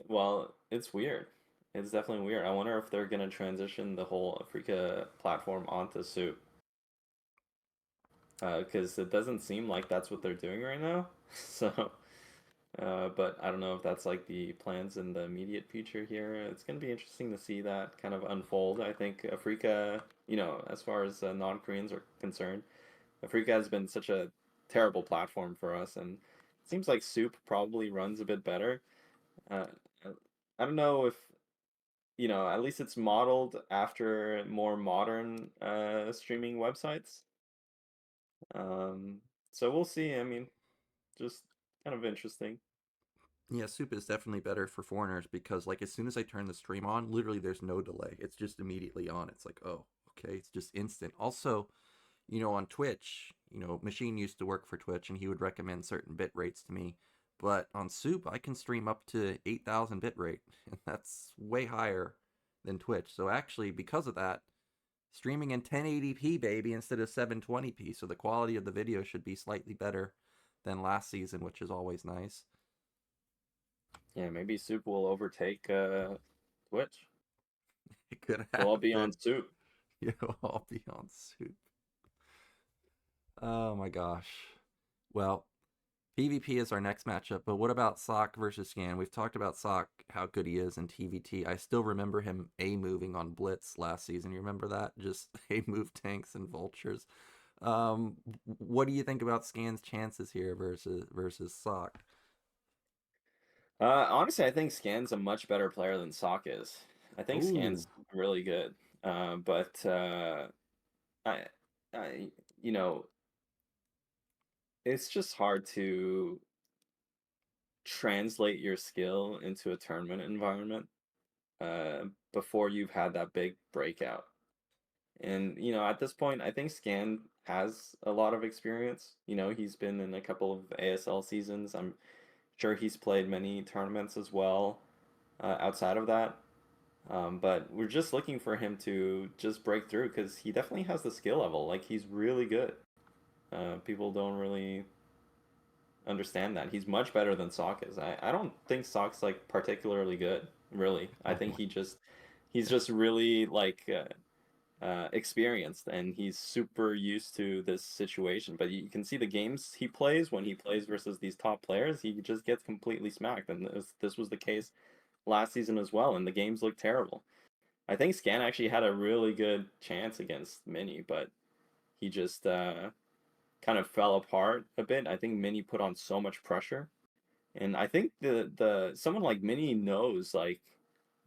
Well, it's weird. It's definitely weird. I wonder if they're gonna transition the whole Afrika platform onto Soup. Because it doesn't seem like that's what they're doing right now. So, but I don't know if that's like the plans in the immediate future here. It's going to be interesting to see that kind of unfold. I think Afrika, as far as non-Koreans are concerned, Afrika has been such a terrible platform for us, and it seems like Soup probably runs a bit better. Uh, I don't know if, at least it's modeled after more modern streaming websites. Um, so we'll see. I mean, just kind of interesting. Yeah, Soup is definitely better for foreigners because, like, as soon as I turn the stream on, literally there's no delay. It's just immediately on. It's like, oh, okay, it's just instant. Also, on Twitch, Machine used to work for Twitch and he would recommend certain bit rates to me. But on Soup, I can stream up to 8,000 bit rate, and that's way higher than Twitch. So actually, because of that, streaming in 1080p, baby, instead of 720p. So the quality of the video should be slightly better than last season, which is always nice. Yeah, maybe Soup will overtake Twitch. It could We'll all be on happen. Soup. You'll all be on Soup. Oh my gosh. Well, PvP is our next matchup, but what about Ssak versus Scan? We've talked about Ssak, how good he is in TVT. I still remember him A-moving on Blitz last season. You remember that? Just A-move tanks and vultures. What do you think about Scan's chances here versus Ssak? Honestly, I think Scan's a much better player than Ssak is. I think Ooh, Scan's really good. But I, I, you know, it's just hard to translate your skill into a tournament environment uh, before you've had that big breakout. And, at this point, I think Scan has a lot of experience. He's been in a couple of ASL seasons. I'm sure he's played many tournaments as well outside of that. But we're just looking for him to just break through because he definitely has the skill level. Like, he's really good. People don't really understand that. He's much better than Ssak is. I don't think Sak's like particularly good, really. I oh think my, he's just really like experienced, and he's super used to this situation. But you can see the games he plays when he plays versus these top players, he just gets completely smacked. And this was the case last season as well, and the games look terrible. I think Scan actually had a really good chance against Mini, but he just kind of fell apart a bit. I think Mini put on so much pressure, and I think the someone like Mini knows, like,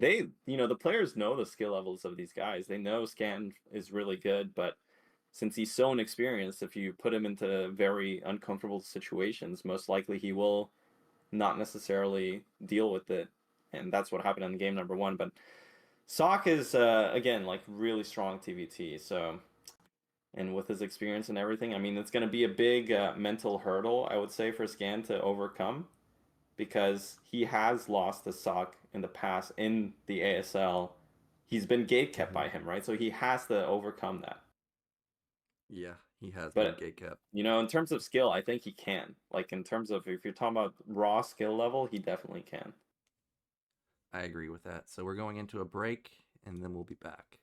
they, the players know the skill levels of these guys. They know Scan is really good, but since he's so inexperienced, if you put him into very uncomfortable situations, most likely he will not necessarily deal with it, and that's what happened in game number 1. But Ssak is again, like, really strong TVT, so, and with his experience and everything, I mean, it's going to be a big mental hurdle, I would say, for Scan to overcome, because he has lost to Ssak in the past in the ASL. He's been gatekept by him, right? So he has to overcome that. Yeah, he has been But, gatekept. in terms of skill, I think he can. Like, in terms of, if you're talking about raw skill level, he definitely can. I agree with that. So we're going into a break, and then we'll be back.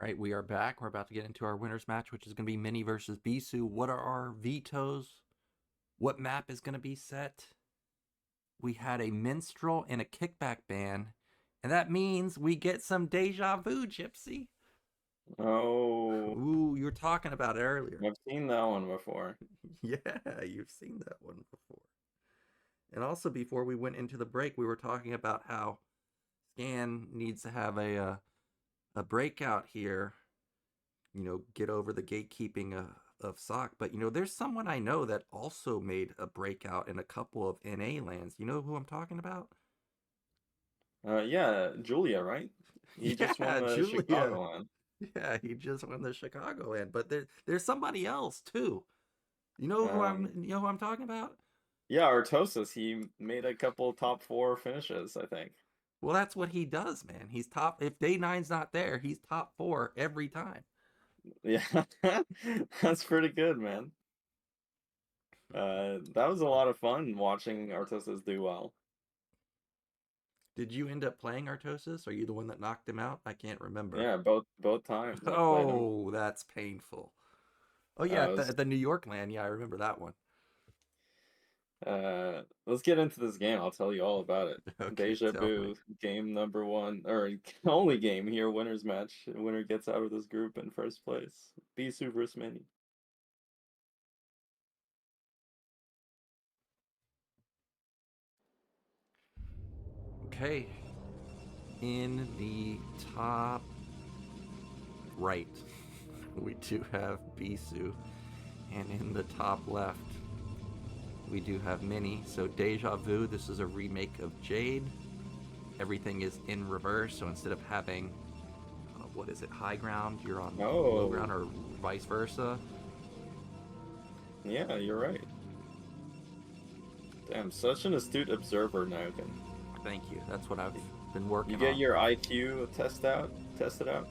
right, we are back. We're about to get into our winners match, which is going to be Mini versus Bisu. What are our vetoes? What map is going to be set? We had a minstrel and a kickback ban, and that means we get some deja vu, Gypsy. Oh. Ooh, you were talking about it earlier. I've seen that one before. Yeah, you've seen that one before. And also, before we went into the break, we were talking about how Scan needs to have a breakout here, get over the gatekeeping of Ssak. But, there's someone I know that also made a breakout in a couple of NA lands. You know who I'm talking about? Yeah, Julia, right? He just won the Julia. Chicago one. Yeah, he just won the Chicago land. But there's somebody else, too. You know who I'm talking about? Yeah, Artosis, he made a couple top 4 finishes, I think. Well, that's what he does, man. He's top. If Day 9's not there, he's top 4 every time. Yeah, that's pretty good, man. That was a lot of fun watching Artosis do well. Did you end up playing Artosis? Are you the one that knocked him out? I can't remember. Yeah, both times. Oh, that's painful. Oh yeah, at the New York land. Yeah, I remember that one. Let's get into this game. I'll tell you all about it. Okay, Deja vu, game number 1, or only game here, winners match. Winner gets out of this group in first place. Bisu versus Mini. Okay. In the top right, we do have Bisu. And in the top left, we do have Mini. So Deja Vu, this is a remake of Jade. Everything is in reverse, so instead of having, what is it, high ground, you're on low ground, or vice versa. Yeah, you're right. Damn, such an astute observer, Nyoken. Thank you. That's what I've been working on. You get your IQ tested out?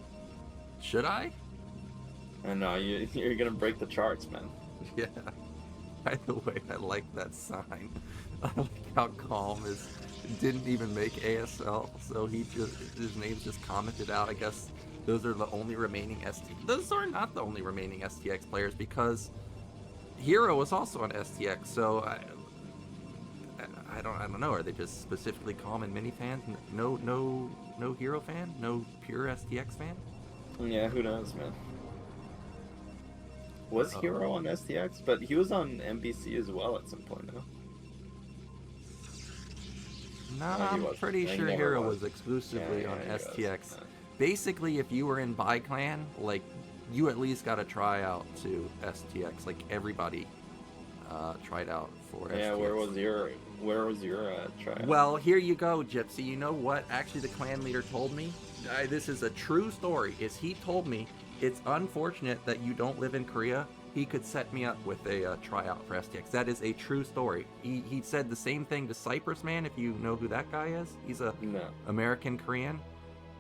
Should I? I know, you're gonna break the charts, man. Yeah. By the way, I like that sign. I like how Calm didn't even make ASL, so his name's just commented out. I guess those are the only remaining Those are not the only remaining STX players, because Hero was also on STX, so I don't know. Are they just specifically Calm and Mini fans? No Hero fan? No pure STX fan? Yeah, who knows, man. Was Hero on STX? But he was on MBC as well at some point, no? No, I'm pretty sure Hero was exclusively on STX. Basically, if you were in ByClan, like, you at least got to try out to STX. Like, everybody tried out for STX. Yeah, where was your tryout? Well, here you go, Gypsy. You know what? Actually, the clan leader told me. This is a true story. He told me it's unfortunate that you don't live in Korea. He could set me up with a tryout for STX. That is a true story. He said the same thing to Cypress Man, if you know who that guy is. He's a American Korean.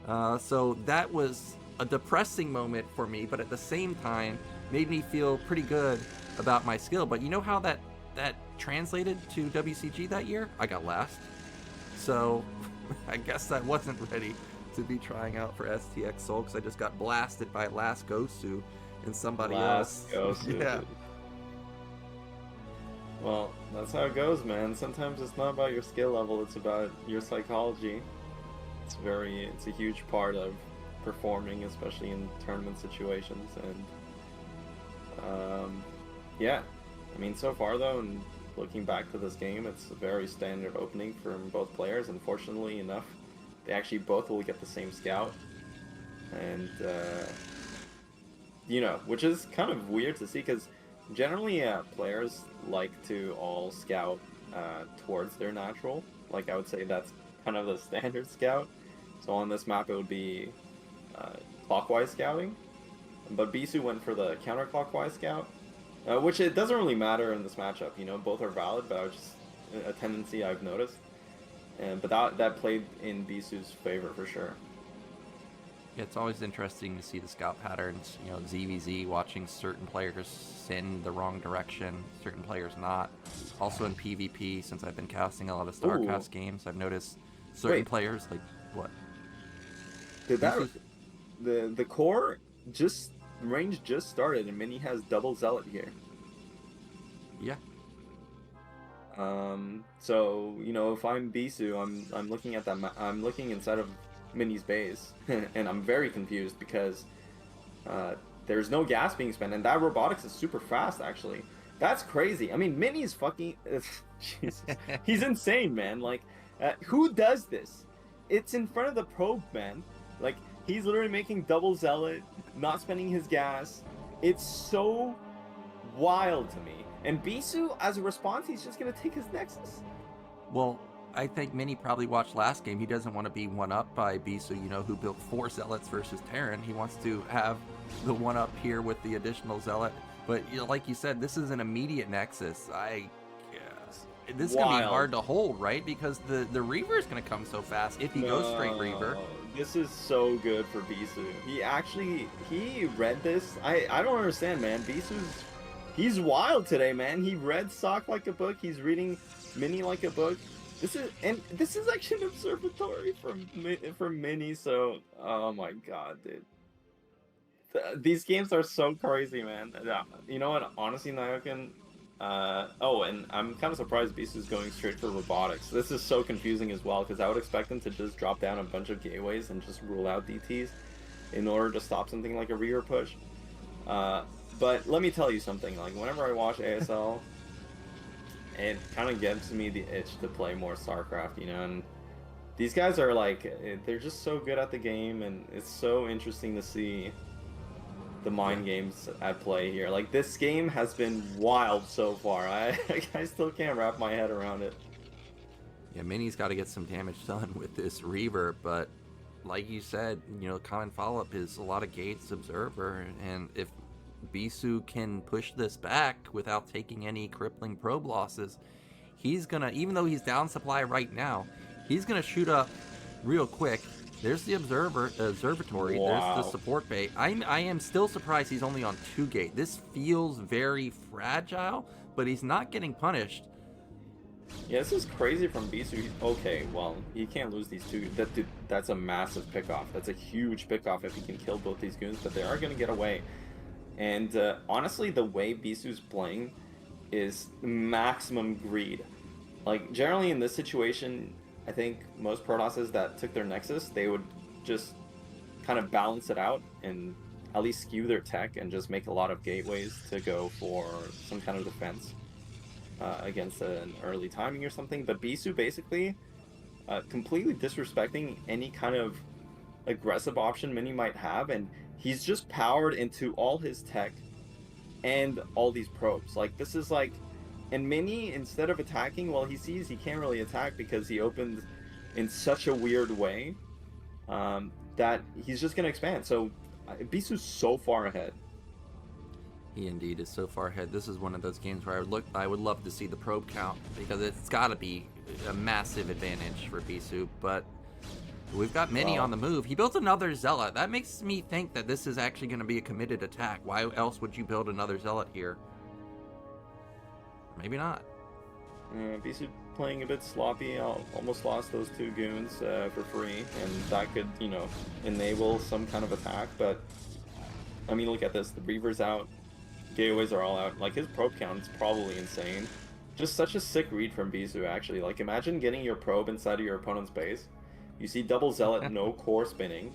So that was a depressing moment for me, but at the same time made me feel pretty good about my skill. But you know how that translated to WCG that year? I got last. So I guess I wasn't ready to be trying out for STX Seoul, because I just got blasted by last Gosu and somebody else. Gosu. Yeah. Well, that's how it goes, man. Sometimes it's not about your skill level, it's about your psychology. It's a huge part of performing, especially in tournament situations. And yeah, I mean, so far though, and looking back to this game, it's a very standard opening from both players. Unfortunately enough, they actually both will get the same scout, and which is kind of weird to see, because generally players like to all scout towards their natural. Like, I would say that's kind of the standard scout. So on this map it would be clockwise scouting, but Bisu went for the counterclockwise scout, which it doesn't really matter in this matchup. Both are valid, but I was just a tendency I've noticed. But that played in Bisu's favor for sure. Yeah, it's always interesting to see the scout patterns. ZVZ, watching certain players send the wrong direction, certain players not. Also in PvP, since I've been casting a lot of StarCast games, I've noticed certain players, like, what? Did that the core just range just started, and Mini has double zealot here. Yeah. So you know, if I'm Bisu, I'm looking at that. I'm looking inside of Mini's base, and I'm very confused because there's no gas being spent, and that robotics is super fast. Actually, that's crazy. I mean, Mini's fucking. Jesus, he's insane, man. Like, who does this? It's in front of the probe, man. Like, he's literally making double zealot, not spending his gas. It's so wild to me. And Bisu, as a response, he's just gonna take his Nexus. Well, I think Mini probably watched last game. He doesn't want to be one up by Bisu, you know, who built 4 zealots versus Terran. He wants to have the one up here with the additional zealot. But you know, like you said, this is an immediate Nexus. This is gonna be hard to hold, right? Because the Reaver is gonna come so fast if he goes straight Reaver. This is so good for Bisu. He read this. I don't understand, man. He's wild today, man. He read Ssak like a book. He's reading Mini like a book. This is actually an observatory from Mini. So, oh my god, dude. These games are so crazy, man. You know what? Honestly, Nyoken. Oh, and I'm kind of surprised Bisu's going straight for robotics. This is so confusing as well, because I would expect him to just drop down a bunch of gateways and just rule out DTs in order to stop something like a rear push. But let me tell you something, like, whenever I watch ASL, it kind of gives me the itch to play more StarCraft, you know, and these guys are, like, they're just so good at the game, and it's so interesting to see the mind games at play here. Like, this game has been wild so far. I still can't wrap my head around it. Yeah, Mini's got to get some damage done with this Reaver, but like you said, you know, common follow-up is a lot of gates observer, and if Bisu can push this back without taking any crippling probe losses, he's gonna, even though he's down supply right now, he's gonna shoot up real quick. There's the observatory. Wow. There's the support bay. I am still surprised he's only on 2 gate. This feels very fragile, but he's not getting punished. Yeah, this is crazy from Bisu. Okay, well, he can't lose these 2. That's a massive pick-off. That's a huge pick-off if he can kill both these goons, but they are going to get away. And honestly, the way Bisu's playing is maximum greed. Like, generally in this situation, I think most Protosses that took their Nexus, they would just kind of balance it out and at least skew their tech and just make a lot of gateways to go for some kind of defense against an early timing or something. But Bisu basically completely disrespecting any kind of aggressive option Mini might have, and he's just powered into all his tech and all these probes. Like, this is like, and Mini, instead of attacking, well, he sees he can't really attack because he opened in such a weird way that he's just going to expand. So Bisu's so far ahead. He indeed is so far ahead. This is one of those games where I would love to see the probe count, because it's got to be a massive advantage for Bisu, but we've got Mini on the move. He built another Zealot. That makes me think that this is actually going to be a committed attack. Why else would you build another Zealot here? Maybe not. Bisu playing a bit sloppy. Almost lost those 2 goons for free, and that could, you know, enable some kind of attack. But I mean, look at this. The Reaver's out. Gateways are all out. Like, his probe count is probably insane. Just such a sick read from Bisu, actually. Like, imagine getting your probe inside of your opponent's base. You see double Zealot, no core spinning,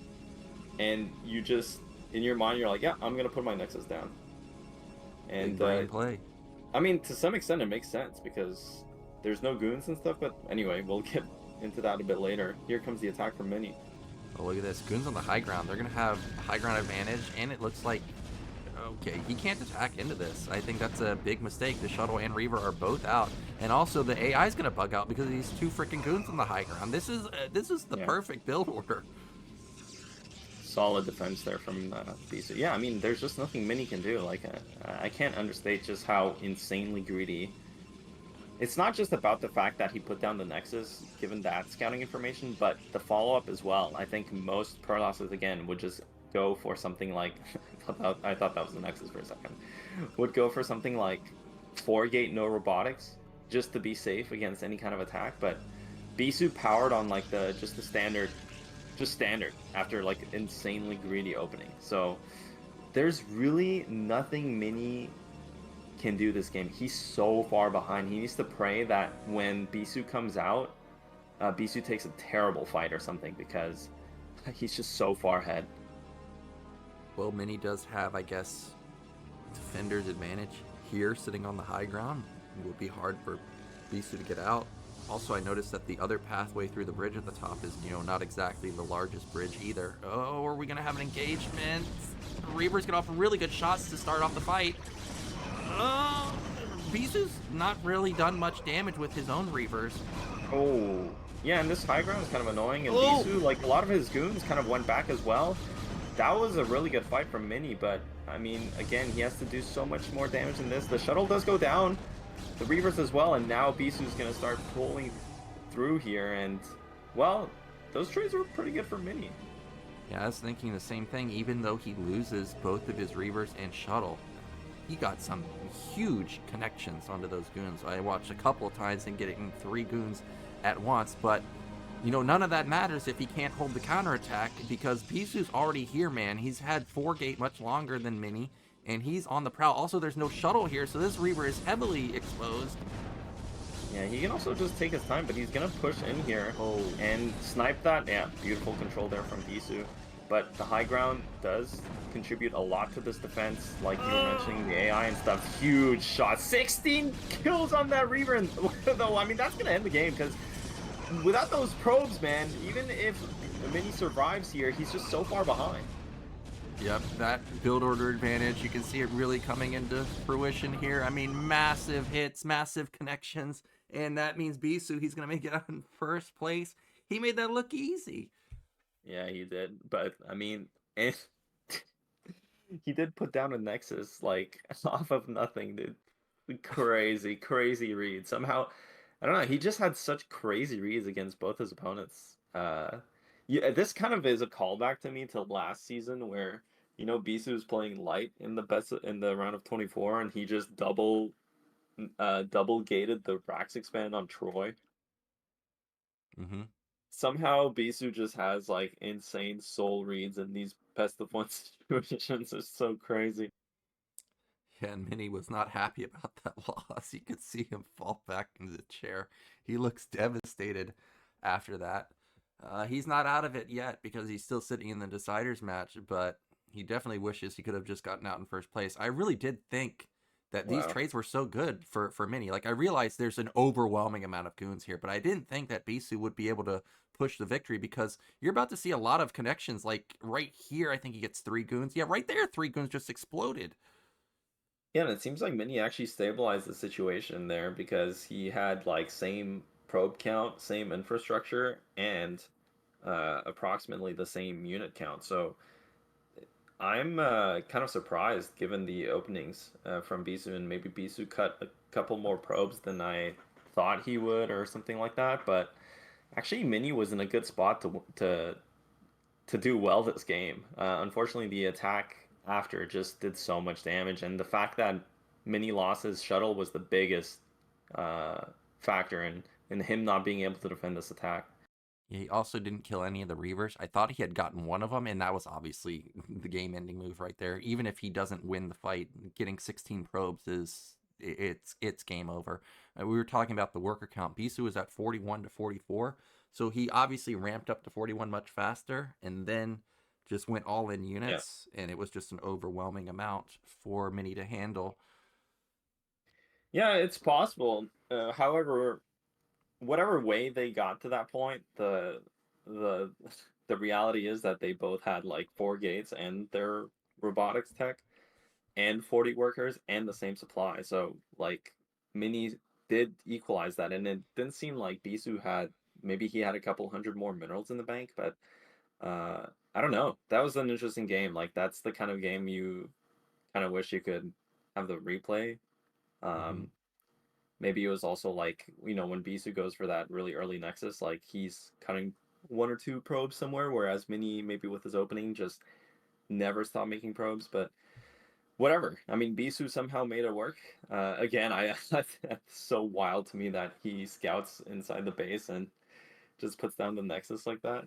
and you just, in your mind, you're like, yeah, I'm going to put my Nexus down. And play. I mean, to some extent, it makes sense because there's no goons and stuff, but anyway, we'll get into that a bit later. Here comes the attack from Mini. Oh, look at this. Goons on the high ground. They're going to have high ground advantage, and it looks like, okay, he can't attack into this. I think that's a big mistake. The Shuttle and Reaver are both out, and also the AI is going to bug out because of these 2 freaking goons on the high ground. This is the perfect build order. Solid defense there from Bisu. Yeah, I mean, there's just nothing Mini can do. Like, I can't understate just how insanely greedy. It's not just about the fact that he put down the Nexus, given that scouting information, but the follow-up as well. I think most Protosses, again, would just go for something like, I thought that was the Nexus for a second, would go for something like 4-gate no robotics, just to be safe against any kind of attack. But Bisu powered on like just the standard just standard after like insanely greedy opening. So there's really nothing Mini can do this game. He's so far behind. He needs to pray that when Bisu comes out, Bisu takes a terrible fight or something, because he's just so far ahead. Well, Mini does have, I guess, defender's advantage here, sitting on the high ground. It would be hard for Bisu to get out. Also, I noticed that the other pathway through the bridge at the top is, not exactly the largest bridge either. Oh, are we going to have an engagement? Reaver's going to offer really good shots to start off the fight. Bisu's not really done much damage with his own Reavers. Oh, yeah, and this high ground is kind of annoying, and Bisu, like, a lot of his goons kind of went back as well. That was a really good fight from Mini, but, I mean, again, he has to do so much more damage than this. The shuttle does go down, the Reavers as well, and now Bisu's going to start pulling through here, and, well, those trades were pretty good for Mini. Yeah, I was thinking the same thing. Even though he loses both of his Reavers and shuttle, he got some huge connections onto those goons. I watched a couple of times and getting 3 goons at once, but none of that matters if he can't hold the counterattack, because Bisu's already here, man. He's had 4-gate much longer than Mini, and he's on the prowl. Also, there's no shuttle here, so this Reaver is heavily exposed. Yeah, he can also just take his time, but he's going to push in here and snipe that. Yeah, beautiful control there from Bisu. But the high ground does contribute a lot to this defense, like you were mentioning, the AI and stuff. Huge shot. 16 kills on that Reaver, though. I mean, that's going to end the game, because without those probes, man, even if Mini survives here, he's just so far behind. Yep, that build order advantage, you can see it really coming into fruition here. I mean, massive hits, massive connections, and that means Bisu, he's going to make it out in first place. He made that look easy. Yeah, he did, but, I mean, he did put down a Nexus, like, off of nothing, dude. Crazy, crazy read. Somehow, I don't know, he just had such crazy reads against both his opponents. Yeah, this kind of is a callback to me to last season, where Bisu was playing light in the round of 24, and he just double gated the Rax expand on Troy. Mm-hmm. Somehow Bisu just has like insane soul reads in these best of 1 situations. It's so crazy. Yeah, and Mini was not happy about that loss. You could see him fall back into the chair. He looks devastated after that. He's not out of it yet, because he's still sitting in the deciders match, but he definitely wishes he could have just gotten out in first place. I really did think that these trades were so good for Mini. Like, I realized there's an overwhelming amount of goons here, but I didn't think that Bisu would be able to push the victory, because you're about to see a lot of connections. Like, right here, I think he gets 3 goons. Yeah, right there, 3 goons just exploded. Yeah, and it seems like Mini actually stabilized the situation there, because he had like same probe count, same infrastructure, and approximately the same unit count. So I'm kind of surprised, given the openings from Bisu, and maybe Bisu cut a couple more probes than I thought he would, or something like that. But actually, Mini was in a good spot to do well this game. Unfortunately, the attack after just did so much damage, and the fact that Mini lost his shuttle was the biggest factor in him not being able to defend this attack. Yeah, he also didn't kill any of the Reavers. I thought he had gotten one of them, and that was obviously the game-ending move right there. Even if he doesn't win the fight, getting 16 probes it's game over. We were talking about the worker count. Bisu was at 41 to 44, so he obviously ramped up to 41 much faster, and then just went all in units, and it was just an overwhelming amount for Mini to handle. Yeah, it's possible. However, whatever way they got to that point, the reality is that they both had like 4 gates and their robotics tech and 40 workers and the same supply. So like Mini did equalize that, and it didn't seem like Bisu had, maybe he had a couple hundred more minerals in the bank, but I don't know. That was an interesting game. Like, that's the kind of game you kind of wish you could have the replay. Maybe it was also like, when Bisu goes for that really early Nexus, like he's cutting 1 or 2 probes somewhere, whereas Mini, maybe with his opening, just never stopped making probes. But whatever. I mean, Bisu somehow made it work. Again, that's so wild to me that he scouts inside the base and just puts down the Nexus like that.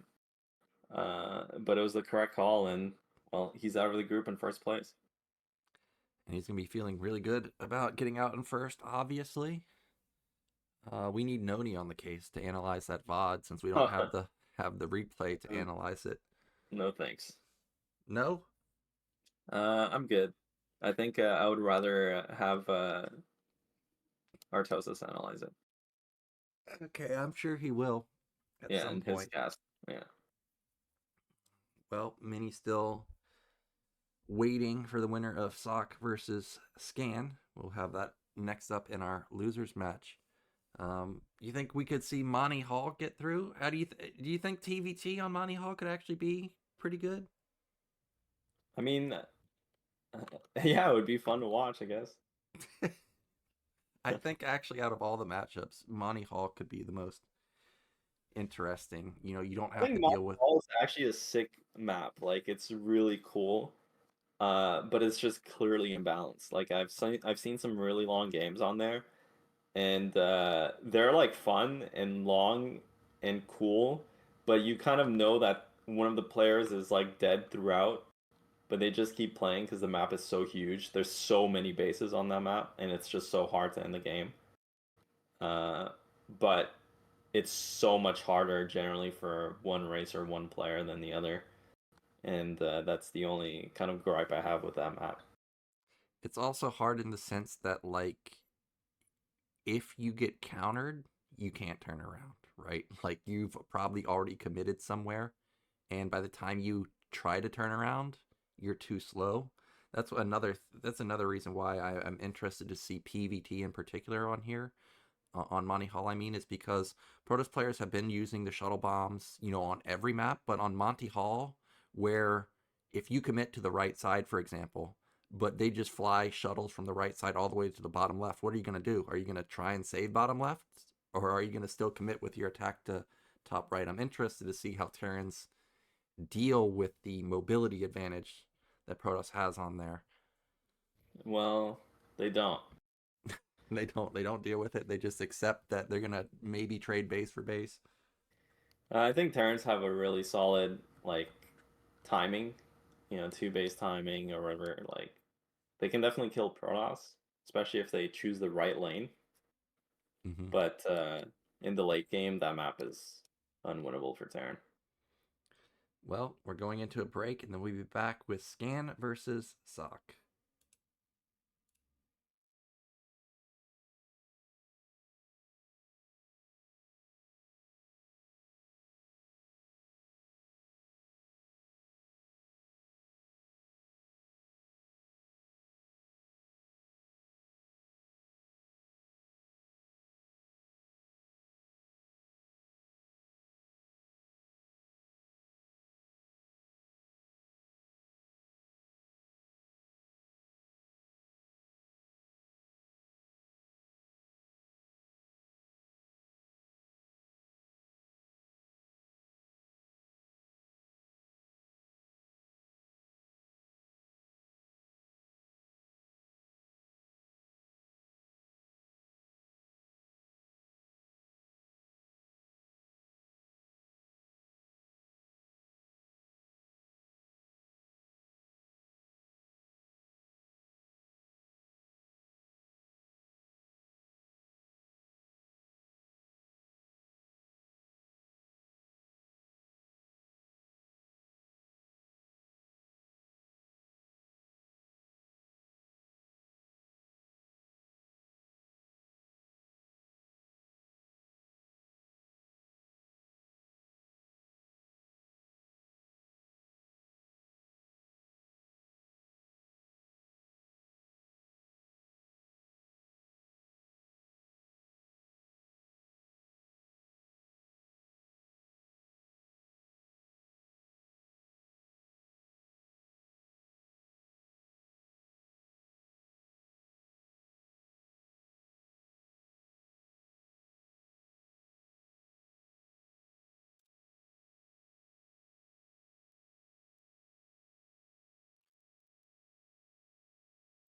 But it was the correct call, and well, he's out of the group in first place. And he's going to be feeling really good about getting out in first, obviously. We need Noni on the case to analyze that VOD since we don't have the replay to analyze it. No thanks. No? I'm good. I think I would rather have Artosis analyze it. Okay, I'm sure he will at some and point. his cast. Yeah. Well, Minnie's still waiting for the winner of Ssak versus Scan. We'll have that next up in our losers match. You think we could see Monty Hall get through? How do you do you think TVT on Monty Hall could actually be pretty good? I mean, yeah, it would be fun to watch, I guess. I think actually out of all the matchups, Monty Hall could be the most interesting. You know, you don't have to deal with. Hall is actually a sick map. Like, it's really cool. But it's just clearly imbalanced. Like, I've seen some really long games on there, and they're like fun and long and cool, but you kind of know that one of the players is like dead throughout, but they just keep playing because the map is so huge. There's so many bases on that map, and it's just so hard to end the game. But it's so much harder generally for one race or one player than the other, and that's the only kind of gripe I have with that map. It's also hard in the sense that, like, if you get countered, you can't turn around, right? Like, you've probably already committed somewhere, and by the time you try to turn around, you're too slow. That's another reason why I'm interested to see PVT in particular on here, on Monty Hall. I mean, is because Protoss players have been using the shuttle bombs, you know, on every map, but on Monty Hall, where if you commit to the right side, for example, but they just fly shuttles from the right side all the way to the bottom left, what are you going to do? Are you going to try and save bottom left, or are you going to still commit with your attack to top right? I'm interested to see how Terrans deal with the mobility advantage that Protoss has on there. Well, they don't. They don't deal with it. They just accept that they're gonna maybe trade base for base. I think Terrans have a really solid like timing, 2 base timing or whatever. Like, they can definitely kill Protoss, especially if they choose the right lane. Mm-hmm. But in the late game, that map is unwinnable for Terran. Well, we're going into a break, and then we'll be back with Scan versus Ssak.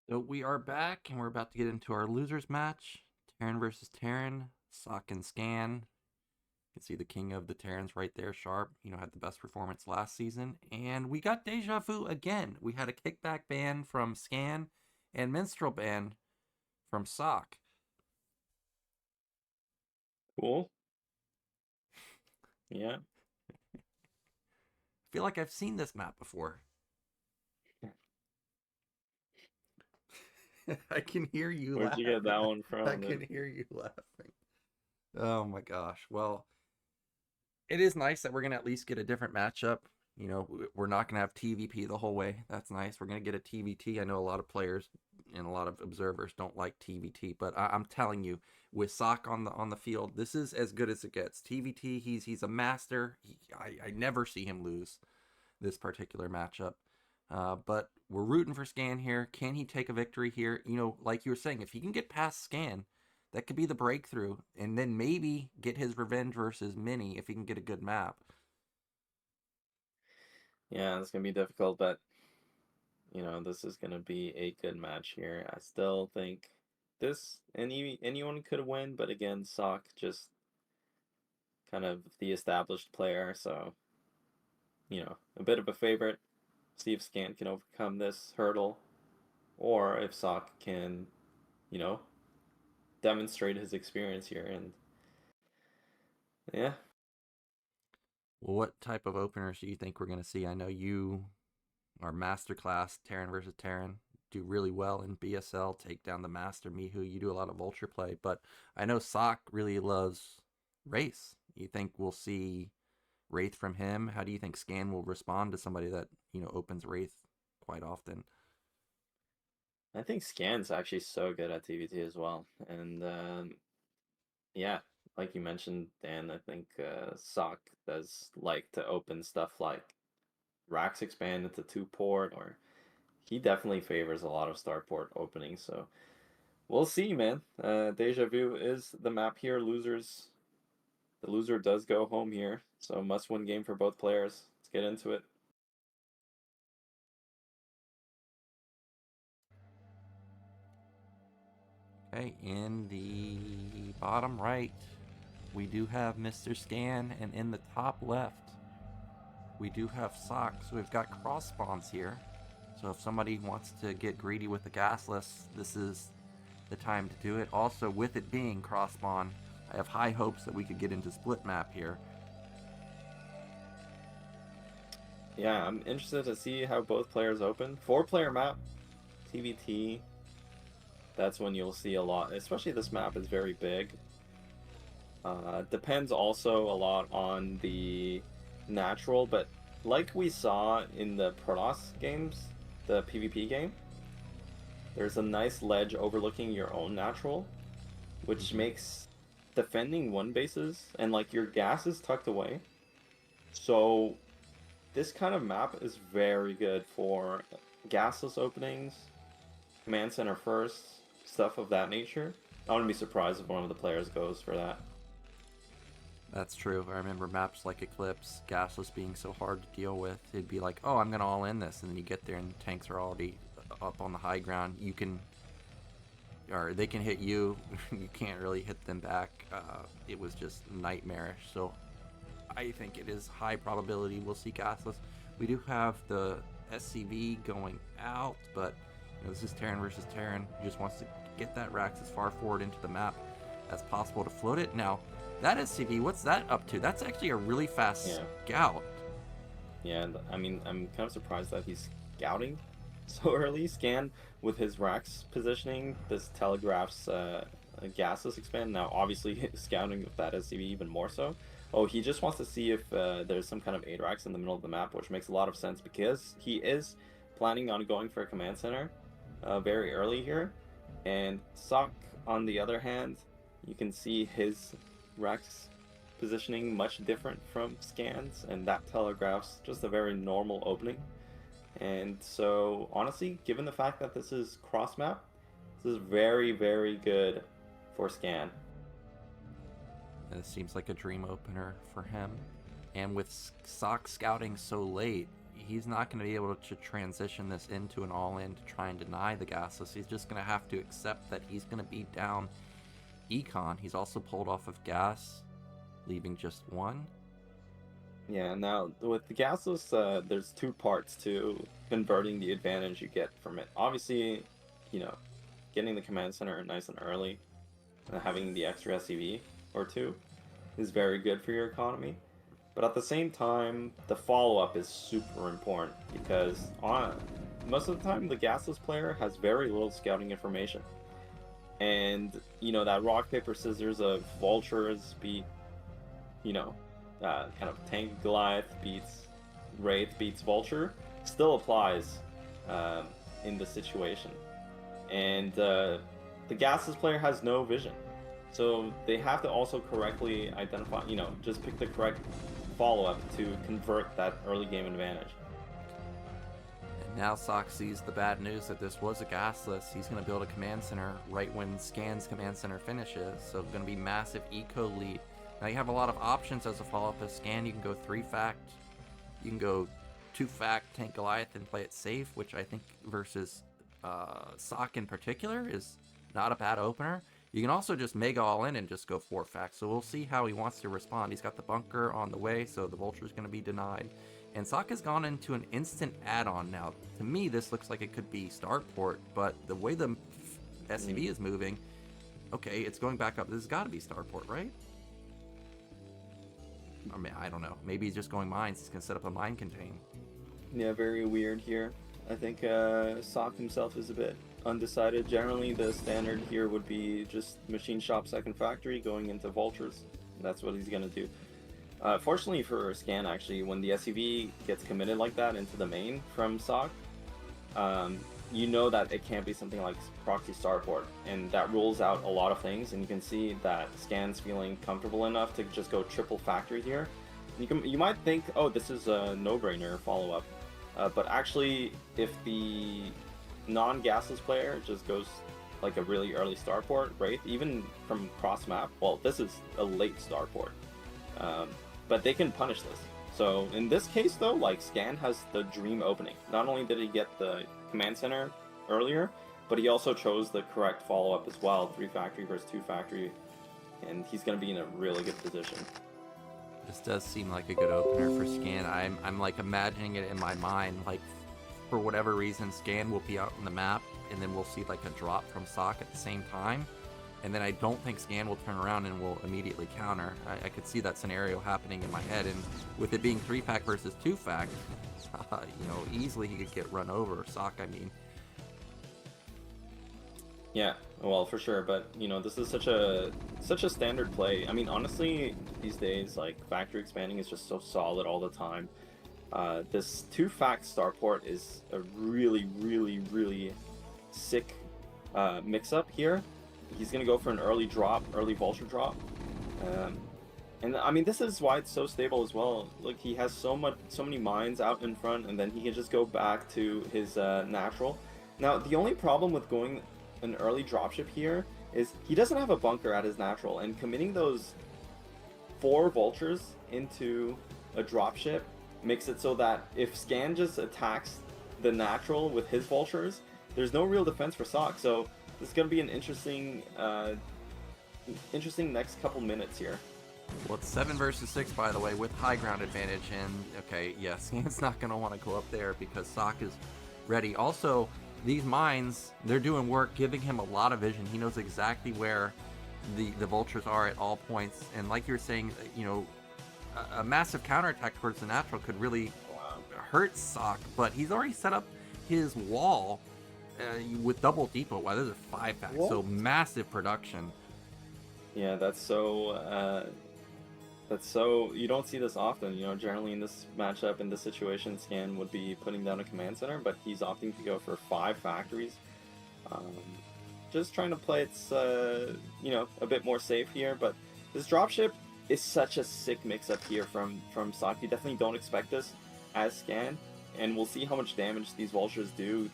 So we are back, and we're about to get into our losers match: Terran versus Terran, Ssak and Scan. You can see the king of the Terrans right there, Sharp, had the best performance last season. And we got deja vu again. We had a kickback ban from Scan and minstrel ban from Ssak. Cool. Yeah. I feel like I've seen this map before. I can hear you Where'd laughing. you get that one from? I can hear you laughing. Oh my gosh. Well, it is nice that we're going to at least get a different matchup. We're not going to have TVP the whole way. That's nice. We're going to get a TVT. I know a lot of players and a lot of observers don't like TVT, but I'm telling you, with Ssak on the field, this is as good as it gets. TVT, he's a master. I never see him lose this particular matchup. But we're rooting for Scan here. Can he take a victory here? Like you were saying, if he can get past Scan, that could be the breakthrough, and then maybe get his revenge versus Mini if he can get a good map. Yeah, it's gonna be difficult, but this is gonna be a good match here. I still think anyone could win, but again, Ssak just kind of the established player, so a bit of a favorite. See if Scan can overcome this hurdle, or if Ssak can, demonstrate his experience here. And yeah. Well, what type of openers do you think we're going to see? I know you are masterclass Terran versus Terran, do really well in BSL, take down the master Mihu. You do a lot of vulture play, but I know Ssak really loves Race. You think we'll see Wraith from him? How do you think Scan will respond to somebody that opens Wraith quite often? I think Scan's actually so good at TVT as well, and yeah, like you mentioned, Dan, I think Ssak does like to open stuff like Rax expand into 2-port, or he definitely favors a lot of starport openings. So we'll see, man. Deja Vu is the map here. The loser does go home here, so must-win game for both players. Let's get into it. Okay, in the bottom right, we do have Mr. Scan, and in the top left, we do have Ssak. So we've got cross spawns here. So if somebody wants to get greedy with the gasless, this is the time to do it. Also, with it being cross spawn, I have high hopes that we could get into split map here. Yeah, I'm interested to see how both players open. 4-player map, TVT. That's when you'll see a lot, especially this map is very big. Depends also a lot on the natural, but like we saw in the Preuss games, the PvP game, there's a nice ledge overlooking your own natural, which makes defending one bases, and like your gas is tucked away. So this kind of map is very good for gasless openings, command center first, stuff of that nature. I wouldn't be surprised if one of the players goes for that. That's true. I remember maps like Eclipse, gasless being so hard to deal with. It'd be like, oh, I'm going to all in this. And then you get there and the tanks are already up on the high ground. Or they can hit you. You can't really hit them back. It was just nightmarish. So I think it is high probability we'll see gasless. We do have the SCV going out, but this is Terran versus Terran. He just wants to get that Rax as far forward into the map as possible to float it. Now, that SCV, what's that up to? That's actually a really fast scout. Yeah, and I mean, I'm kind of surprised that he's scouting so early. Scan with his Rax positioning, this telegraphs gasless expand. Now, obviously, scouting with that SCV even more so. Oh, he just wants to see if there's some kind of ADRAX in the middle of the map, which makes a lot of sense because he is planning on going for a command center very early here. And Ssak, on the other hand, you can see his Rax positioning much different from Scan's, and that telegraphs just a very normal opening. And so, honestly, given the fact that this is cross map, this is very, very good for Scan. It seems like a dream opener for him. And with Ssak scouting so late, he's not going to be able to transition this into an all-in to try and deny the gasless. He's just going to have to accept that he's going to be down Econ. He's also pulled off of gas. leaving just one. Yeah, now with the gasless, there's two parts to converting the advantage you get from it. Obviously, you know, getting the command center nice and early, having the extra SCV or two is very good for your economy. But at the same time, the follow-up is super important because most of the time the gasless player has very little scouting information. And, you know, that rock, paper, scissors of vultures beat, you know, kind of tank Goliath beats Wraith beats Vulture still applies in the situation. And the gasless player has no vision. So they have to also correctly identify, you know, just pick the correct follow-up to convert that early game advantage. And now Ssak sees the bad news that this was a gasless. He's going to build a command center right when Scan's command center finishes. So going to be massive eco lead. Now you have a lot of options as a follow-up as Scan. You can go 3-fact, you can go 2-fact, tank Goliath and play it safe, which I think versus Ssak in particular is not a bad opener. You can also just mega all in and just go 4-fact. So we'll see how he wants to respond. He's got the bunker on the way, so the Vulture's going to be denied. And Ssak has gone into an instant add-on now. To me, this looks like it could be Starport, but the way the SCV is moving, okay, it's going back up. This has got to be Starport, right? I mean, I don't know. Maybe he's just going mines. He's going to set up a mine contain. Yeah, very weird here. I think Ssak himself is a bit undecided. Generally, the standard here would be just machine shop second factory going into vultures. That's what he's going to do. Fortunately for Scan, actually, when the SCV gets committed like that into the main from Ssak, you know that it can't be something like Proxy Starport, and that rules out a lot of things, and you can see that Scan's feeling comfortable enough to just go triple factory here. You might think, oh, this is a no-brainer follow-up, but actually, if the non-gasless player just goes like a really early Starport, Wraith, even from cross-map, well, this is a late Starport, but they can punish this. So in this case, though, like, Scan has the dream opening. Not only did he get the command center earlier, but he also chose the correct follow-up as well, 3-factory versus 2-factory, and he's going to be in a really good position. This does seem like a good opener for Scan. I'm like imagining it in my mind, like, for whatever reason, Scan will be out on the map, and then we'll see like a drop from Ssak at the same time, and then I don't think Scan will turn around and will immediately counter. I could see that scenario happening in my head, and with it being 3-fact versus 2-fact, you know, easily he could get run over, Ssak, I mean. Yeah, well, for sure, but, you know, this is such a standard play. I mean, honestly, these days, like, factory expanding is just so solid all the time. This 2-fact Starport is a really, really, really sick mix-up here. He's going to go for an early drop, early vulture drop. And I mean, this is why it's so stable as well. Look, he has so many mines out in front, and then he can just go back to his natural. Now, the only problem with going an early dropship here is he doesn't have a bunker at his natural, and committing those 4 vultures into a dropship makes it so that if Scan just attacks the natural with his vultures, there's no real defense for Ssak. So this is going to be an interesting next couple minutes here. Well, it's 7 versus 6, by the way, with high ground advantage, and okay, yes, Scan's not going to want to go up there because Ssak is ready. Also, these mines, they're doing work, giving him a lot of vision. He knows exactly where the vultures are at all points, and like you were saying, you know, a massive counterattack towards the natural could really hurt Ssak, but he's already set up his wall with double depot. Wow, those are 5-fact, so massive production. Yeah, that's so you don't see this often. You know, generally in this matchup, in this situation, Scan would be putting down a command center, but he's opting to go for 5 factories. Just trying to play it, you know, a bit more safe here. But this dropship is such a sick mix-up here from Ssak. You definitely don't expect this as Scan, and we'll see how much damage these vultures do.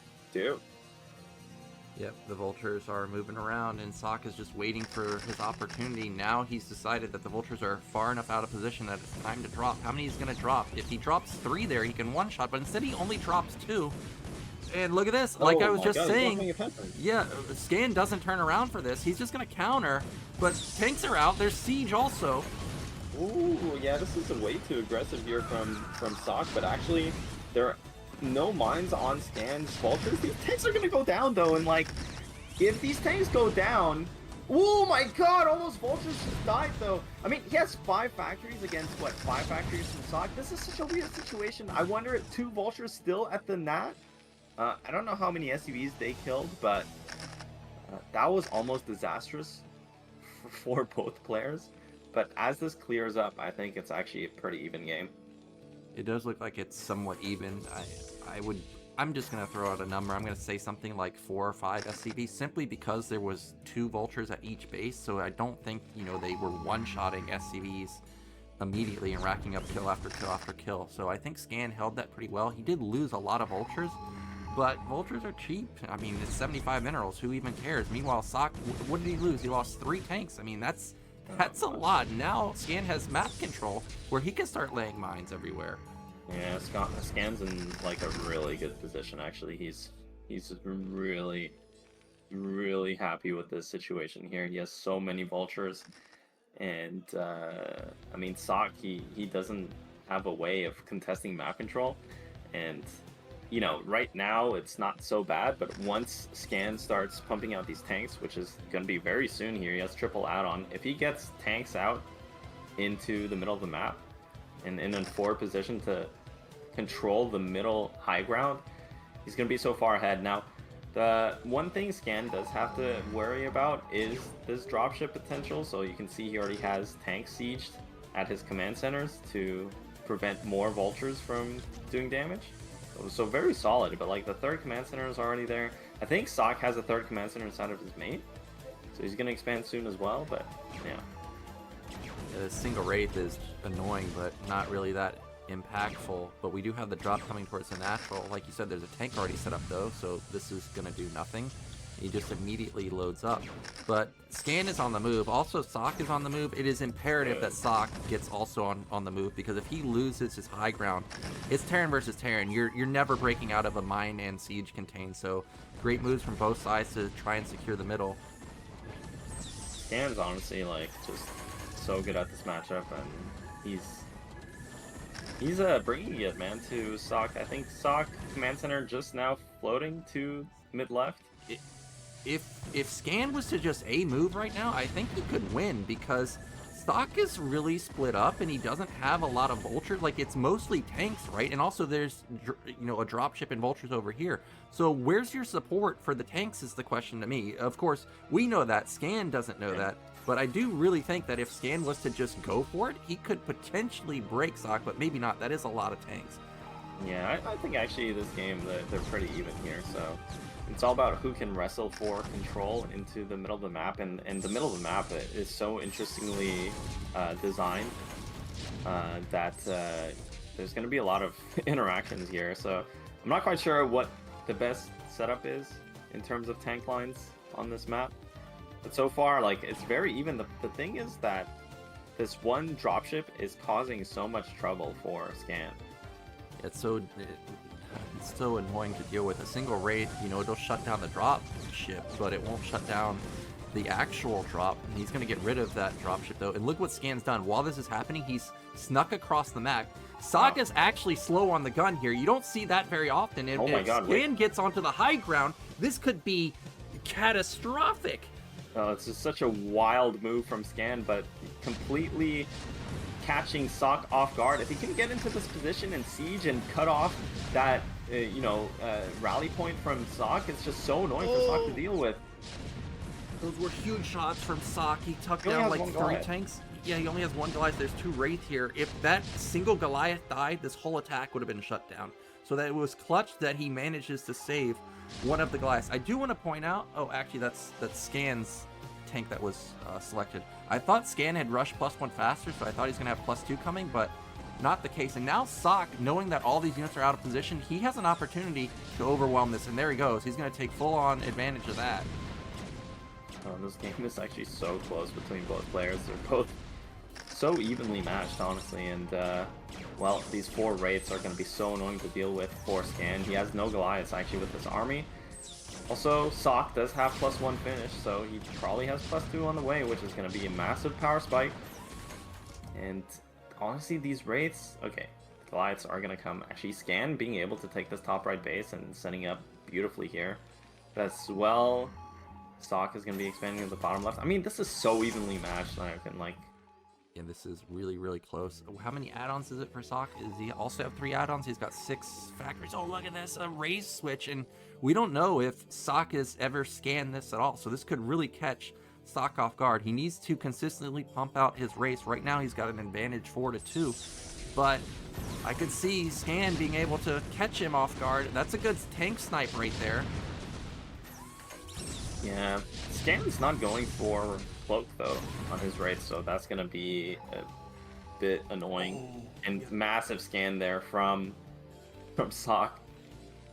Yep, the vultures are moving around, and Ssak is just waiting for his opportunity. Now he's decided that the vultures are far enough out of position that it's time to drop. How many he's going to drop? If he drops 3 there, he can one-shot, but instead he only drops 2. And look at this, like I was just saying, yeah, Scan doesn't turn around for this. He's just going to counter, but tanks are out. There's siege also. Ooh, yeah, this is way too aggressive here from Ssak, but actually, there are no mines on Scan's Vultures. These tanks are gonna go down though, and like, if these tanks go down, oh my god, all those Vultures just died though. I mean, he has 5 factories against what, 5 factories from Ssak? This is such a weird situation. I wonder if 2 Vultures still at the Nat. I don't know how many SCVs they killed, but that was almost disastrous for both players. But as this clears up, I think it's actually a pretty even game. It does look like it's somewhat even. I'm just gonna throw out a number. I'm gonna say something like 4 or 5 SCVs, simply because there was 2 Vultures at each base. So I don't think, you know, they were one-shotting SCVs immediately and racking up kill after kill after kill. So I think Scan held that pretty well. He did lose a lot of Vultures, but Vultures are cheap. I mean, it's 75 minerals. Who even cares? Meanwhile, Ssak, what did he lose? He lost 3 tanks. I mean, that's a lot. Now Scan has map control where he can start laying mines everywhere. Yeah, Scan's in like a really good position actually. He's really happy with this situation here. He has so many Vultures, and I mean, Ssak, he doesn't have a way of contesting map control, and you know, right now it's not so bad, but once Scan starts pumping out these tanks, which is going to be very soon here, he has triple add-on. If he gets tanks out into the middle of the map and in a forward position to control the middle high ground, he's going to be so far ahead. Now, the one thing Scan does have to worry about is this dropship potential. So you can see he already has tanks sieged at his command centers to prevent more Vultures from doing damage. So very solid, but like the 3rd command center is already there. I think Ssak has a 3rd command center inside of his mate, so he's going to expand soon as well, but yeah. The single Wraith is annoying, but not really that impactful. But we do have the drop coming towards the natural. Like you said, there's a tank already set up though, so this is going to do nothing. He just immediately loads up. But Scan is on the move. Also, Ssak is on the move. It is imperative that Ssak gets also on the move, because if he loses his high ground, it's Terran versus Terran. You're never breaking out of a mine and siege contain. So great moves from both sides to try and secure the middle. Scan's honestly like just so good at this matchup, and he's bringing it, man, to Ssak. I think Ssak command center just now floating to mid left. If Scan was to just A move right now, I think he could win, because Ssak is really split up and he doesn't have a lot of Vultures. Like, it's mostly tanks, right? And also there's, you know, a dropship and Vultures over here. So where's your support for the tanks is the question to me. Of course, we know that. Scan doesn't know that. But I do really think that if Scan was to just go for it, he could potentially break Ssak, but maybe not. That is a lot of tanks. Yeah, I think actually this game, they're pretty even here, so it's all about who can wrestle for control into the middle of the map, and the middle of the map is so interestingly designed that there's going to be a lot of interactions here, so I'm not quite sure what the best setup is in terms of tank lines on this map, but so far, like, it's very even. The thing is that this one dropship is causing so much trouble for Scan. It's so annoying to deal with. A single Wraith, you know, it'll shut down the drop ship, but it won't shut down the actual drop. And he's going to get rid of that drop ship though. And look what Scan's done. While this is happening, he's snuck across the map. Ssak is actually slow on the gun here. You don't see that very often. And if Scan gets onto the high ground, this could be catastrophic. It's just such a wild move from Scan, but completely catching Ssak off guard. If he can get into this position and siege and cut off that, rally point from Ssak, it's just so annoying for Ssak to deal with. Those were huge shots from Ssak. He took down like 3 tanks. Yeah, he only has 1 Goliath. There's 2 Wraith here. If that single Goliath died, this whole attack would have been shut down. So that it was clutch that he manages to save one of the Goliaths. I do want to point out, oh, actually, that's Scan's tank that was selected. I thought Scan had rushed +1 faster, so I thought he's going to have +2 coming, but not the case. And now Ssak, knowing that all these units are out of position, he has an opportunity to overwhelm this, and there he goes. He's going to take full-on advantage of that. This game is actually so close between both players. They're both so evenly matched, honestly, and well, these 4 Wraiths are going to be so annoying to deal with for Scan. He has no Goliaths actually with his army. Also, Ssak does have +1 finish, so he probably has +2 on the way, which is going to be a massive power spike. And honestly, these Wraiths, okay, the Goliaths are going to come. Actually, Scan being able to take this top right base and setting up beautifully here. As well, Ssak is going to be expanding to the bottom left. I mean, this is so evenly matched that I can, like... Yeah, this is really, really close. How many add-ons is it for Ssak? Does he also have 3 add-ons? He's got 6 factories. Oh, look at this, a raise switch. And we don't know if Ssak has ever scanned this at all. So this could really catch Ssak off guard. He needs to consistently pump out his race. Right now, he's got an advantage 4-2. But I could see Scan being able to catch him off guard. That's a good tank snipe right there. Yeah, Scan's not going for Cloak though on his Wraith, so that's gonna be a bit annoying. And massive scan there from Ssak.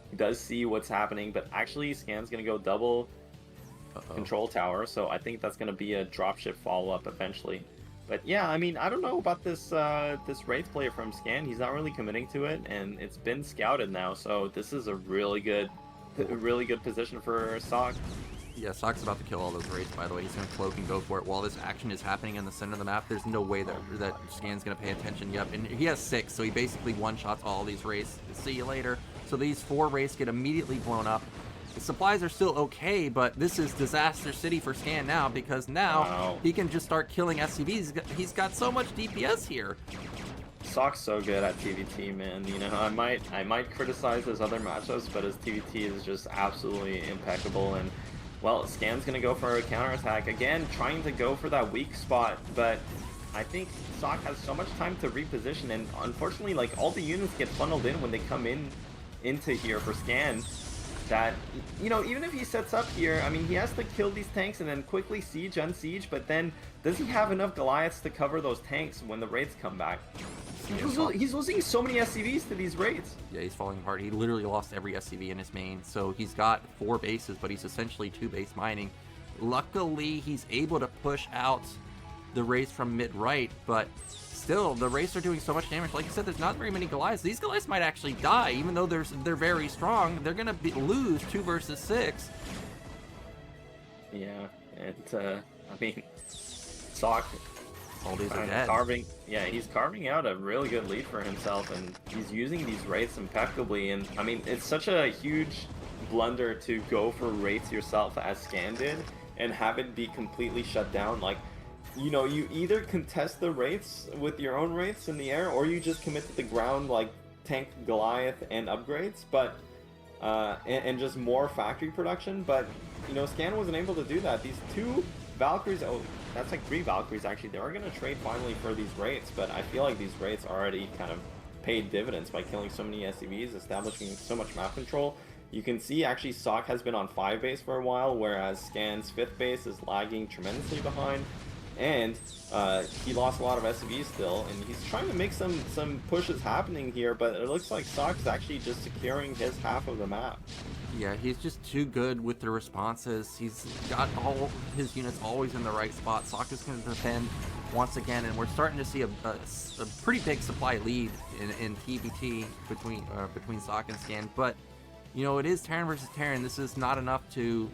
He does see what's happening, but actually Scan's gonna go double control tower, so I think that's gonna be a dropship follow-up eventually. But yeah, I mean, I don't know about this this Wraith player from Scan. He's not really committing to it, and it's been scouted now, so this is a really good position for Ssak. Yeah, Sakk's about to kill all those Wraiths, by the way. He's going to cloak and go for it. While this action is happening in the center of the map, there's no way that Scan's going to pay attention. Yep, and he has 6, so he basically one-shots all these Wraiths. See you later. So these 4 Wraiths get immediately blown up. The supplies are still okay, but this is disaster city for Scan now, because now he can just start killing SCVs. He's got so much DPS here. Sakk's so good at TVT, man. You know, I might criticize his other matchups, but his TVT is just absolutely impeccable. And well, Scan's gonna go for a counterattack again, trying to go for that weak spot, but I think Ssak has so much time to reposition, and unfortunately, like, all the units get funneled in when they come into here for Scan. That, you know, even if he sets up here, I mean, he has to kill these tanks and then quickly siege, unsiege, but then does he have enough Goliaths to cover those tanks when the Wraiths come back? He's losing so many SCVs to these Wraiths. Yeah, he's falling apart. He literally lost every SCV in his main, so he's got 4 bases, but he's essentially 2 base mining. Luckily, he's able to push out the Wraiths from mid-right, but still, the Wraiths are doing so much damage. Like you said, there's not very many Goliaths. These Goliaths might actually die, even though they're very strong. They're going to lose 2 versus 6. Yeah, and, I mean, Ssak... All these are dead. He's carving out a really good lead for himself, and he's using these Wraiths impeccably. And I mean, it's such a huge blunder to go for Wraiths yourself as Scan did and have it be completely shut down. Like, you know, you either contest the Wraiths with your own Wraiths in the air, or you just commit to the ground, like tank Goliath and upgrades, but and just more factory production. But you know, Scan wasn't able to do that. These 2 Valkyries, oh, that's like 3 Valkyries actually. They are going to trade finally for these Wraiths, but I feel like these Wraiths already kind of paid dividends by killing so many SCVs, establishing so much map control. You can see actually Ssak has been on 5 base for a while, whereas Scan's 5th base is lagging tremendously behind. And he lost a lot of SCVs still, and he's trying to make some pushes happening here, but it looks like Ssak is actually just securing his half of the map. Yeah, he's just too good with the responses. He's got all his units always in the right spot. Ssak is going to defend once again, and we're starting to see a pretty big supply lead in TVT between Ssak and Scan. But, you know, it is Terran versus Terran. This is not enough to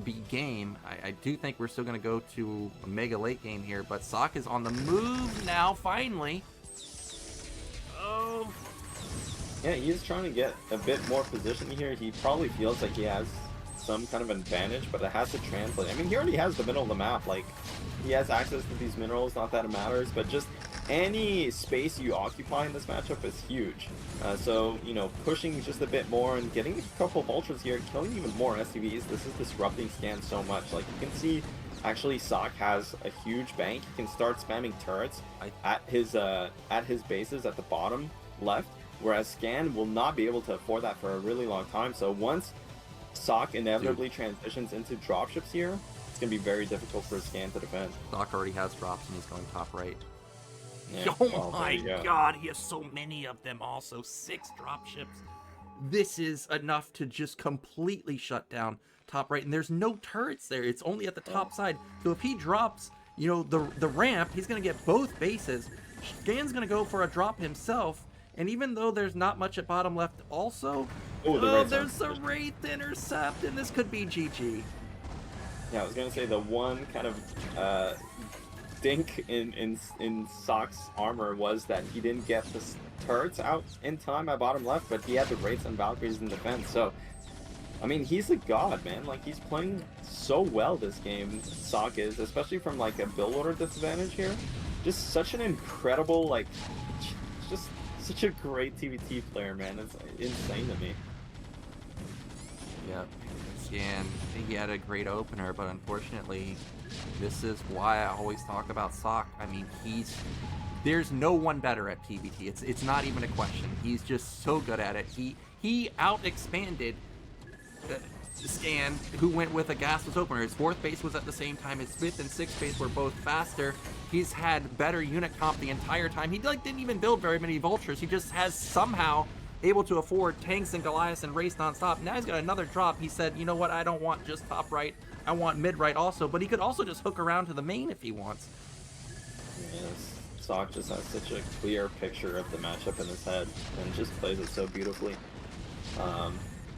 be game. I do think we're still going to go to a mega late game here, but Ssak is on the move now, finally. Oh. Yeah, he is trying to get a bit more position here. He probably feels like he has some kind of advantage, but it has to translate. I mean, he already has the middle of the map. Like, he has access to these minerals, not that it matters, but just any space you occupy in this matchup is huge. So, you know, pushing just a bit more and getting a couple of ultras here, killing even more SCVs, this is disrupting Scan so much. Like, you can see, actually, Ssak has a huge bank. He can start spamming turrets at his bases at the bottom left, whereas Scan will not be able to afford that for a really long time. So once Ssak inevitably transitions into dropships here, it's going to be very difficult for Scan to defend. Ssak already has drops and he's going top right. Yeah. Oh my god, he has so many of them also. 6 dropships. This is enough to just completely shut down top right. And there's no turrets there. It's only at the top side. So if he drops, you know, the ramp, he's going to get both bases. Scan's going to go for a drop himself. And even though there's not much at bottom left also, there's a Wraith intercept, and this could be GG. Yeah, I was going to say the one kind of dink in Ssakk's armor was that he didn't get the turrets out in time at bottom left, but he had the Wraiths and Valkyries in defense. So, I mean, he's a god, man. Like, he's playing so well this game, Ssak is, especially from, like, a build order disadvantage here. Just such an incredible, like, just such a great TvT player, man. It's insane to me. Yep. Scan, he had a great opener, but unfortunately, this is why I always talk about Ssak. I mean, there's no one better at TvT. It's not even a question. He's just so good at it. He out-expanded Scan, who went with a gasless opener. His 4th base was at the same time. His 5th and 6th base were both faster. He's had better unit comp the entire time. He didn't even build very many vultures. He just has somehow able to afford tanks and Goliaths and race nonstop. Now he's got another drop. He said, you know what, I don't want just top right. I want mid right also. But he could also just hook around to the main if he wants. Yes. Ssak just has such a clear picture of the matchup in his head and just plays it so beautifully.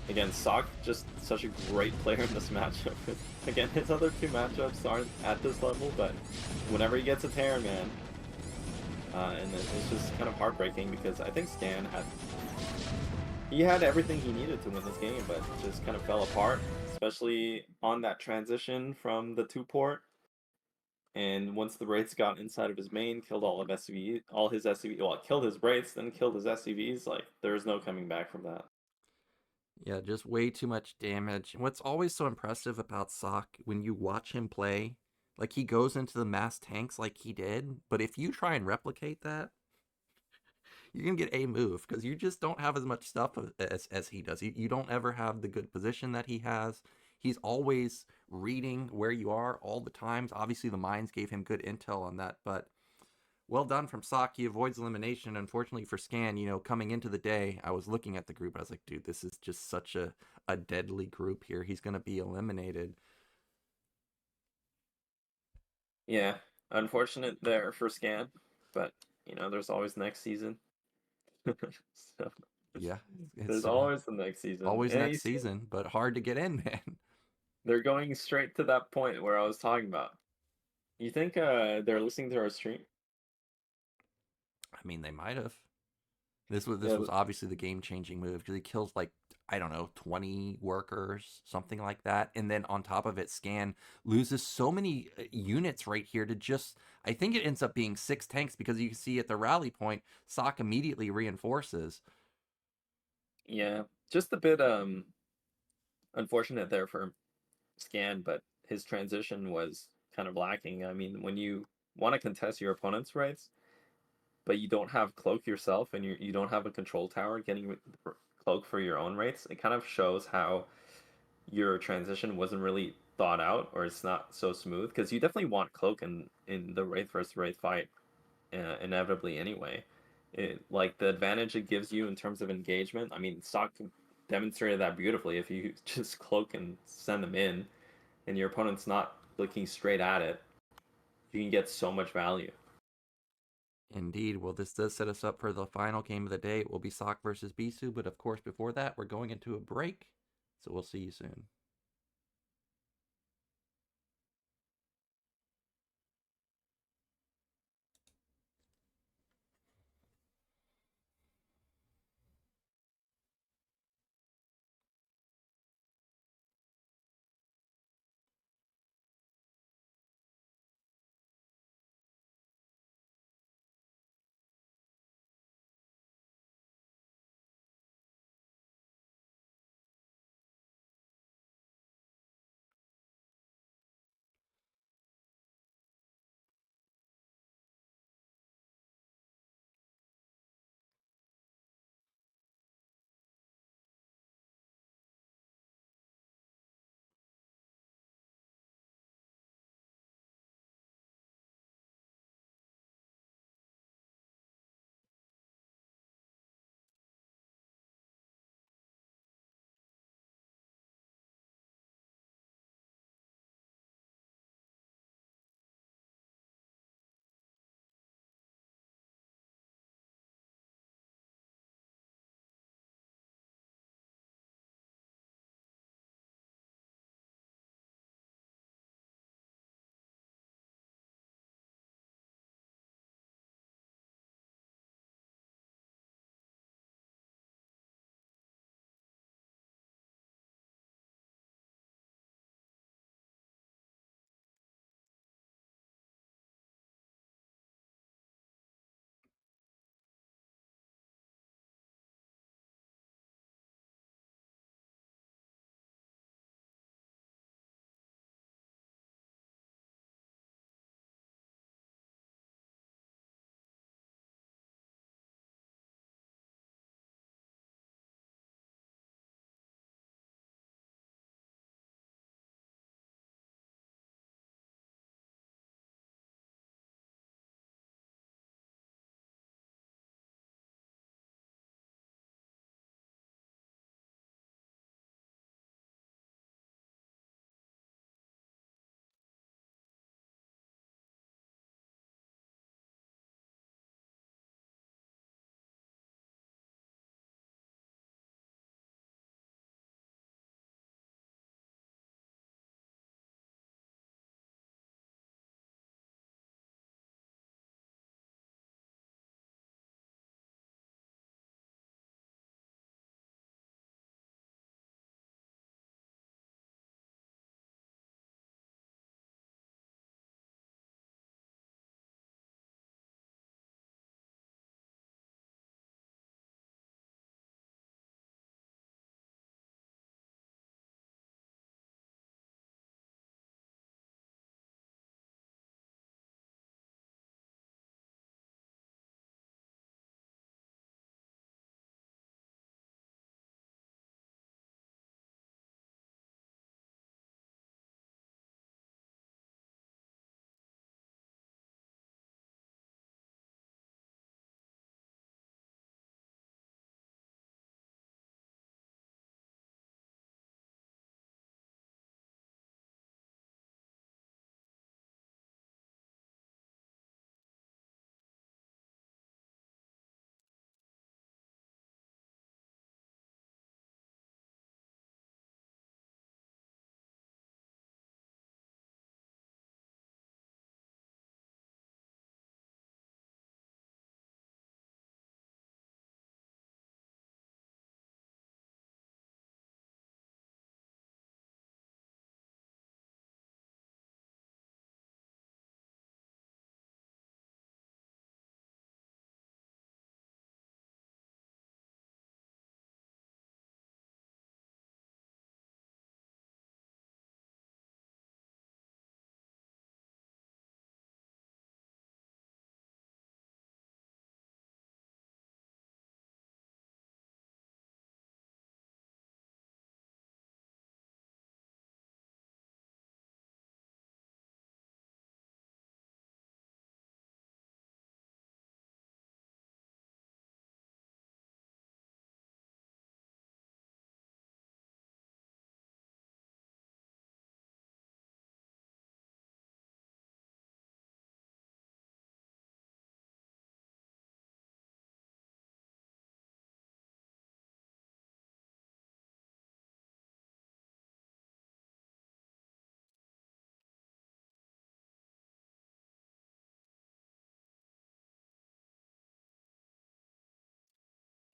Again, Ssak just such a great player in this matchup. Again, his other 2 matchups aren't at this level, but whenever he gets a Terran, man, and it's just kind of heartbreaking because I think Scan had everything he needed to win this game, but just kind of fell apart, especially on that transition from the 2-port. And once the Wraiths got inside of his main, killed all his SCVs, well, killed his Wraiths, then killed his SCVs, like, there's no coming back from that. Yeah, just way too much damage. What's always so impressive about Ssak, when you watch him play, like, he goes into the mass tanks like he did, but if you try and replicate that, you're going to get a move, because you just don't have as much stuff as he does. You don't ever have the good position that he has. He's always reading where you are all the times. Obviously, the mines gave him good intel on that, but well done from Ssak. He avoids elimination. Unfortunately for Scan, coming into the day, I was looking at the group. I was like, dude, this is just such a deadly group here. He's going to be eliminated. Yeah, unfortunate there for Scan, but, there's always next season. So, Yeah. there's always the next season. Always next season, but hard to get in, man. They're going straight to that point where I was talking about. You think they're listening to our stream? I mean, they might have. This was obviously the game-changing move, because he kills, like, I don't know, 20 workers, something like that. And then on top of it, Scan loses so many units right here to just, I think it ends up being 6 tanks, because you can see at the rally point, Ssak immediately reinforces. Yeah, just a bit unfortunate there for Scan, but his transition was kind of lacking. I mean, when you want to contest your opponent's rights, but you don't have cloak yourself, and you don't have a control tower getting cloak for your own rates, it kind of shows how your transition wasn't really thought out, or it's not so smooth, because you definitely want cloak in the Wraith versus Wraith fight, inevitably anyway. Like, the advantage it gives you in terms of engagement, I mean, Ssak demonstrated that beautifully. If you just cloak and send them in, and your opponent's not looking straight at it, you can get so much value. Indeed. Well, this does set us up for the final game of the day. It will be Ssak versus Bisu, but of course, before that, we're going into a break, so we'll see you soon.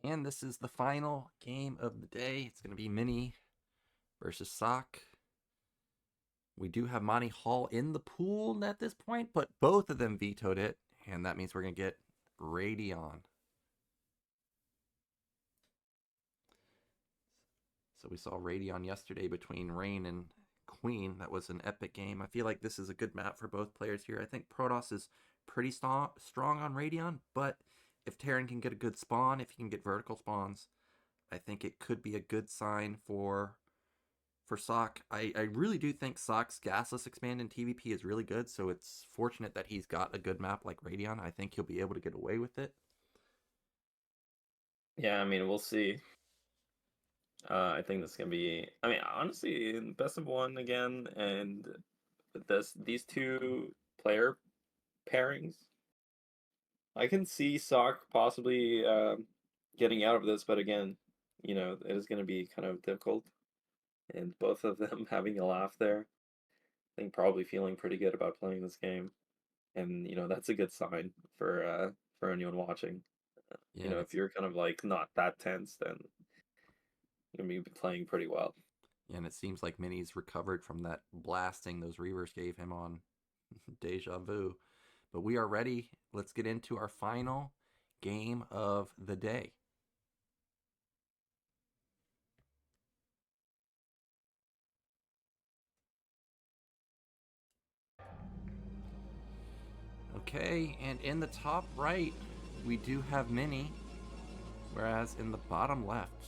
And this is the final game of the day. It's going to be Mini versus Ssak. We do have Monty Hall in the pool at this point, but both of them vetoed it, and that means we're going to get Radeon. So we saw Radeon yesterday between Rain and Queen. That was an epic game. I feel like this is a good map for both players here. I think Protoss is pretty strong on Radeon, but if Terran can get a good spawn, if he can get vertical spawns, I think it could be a good sign for Ssak. I really do think Sakk's gasless expand in TVP is really good, so it's fortunate that he's got a good map like Radeon. I think he'll be able to get away with it. Yeah, I mean, we'll see. I think this is gonna be. I mean, honestly, best of one again, and these two player pairings, I can see Ssak possibly getting out of this, but again, you know, it is gonna be kind of difficult, and both of them having a laugh there, I think probably feeling pretty good about playing this game, and you know that's a good sign for anyone watching. Yeah, you know, if you're kind of like not that tense, then you're gonna be playing pretty well. And it seems like Mini's recovered from that blasting those Reavers gave him on Deja Vu. But we are ready. Let's get into our final game of the day. Okay, and in the top right, we do have Mini, whereas in the bottom left,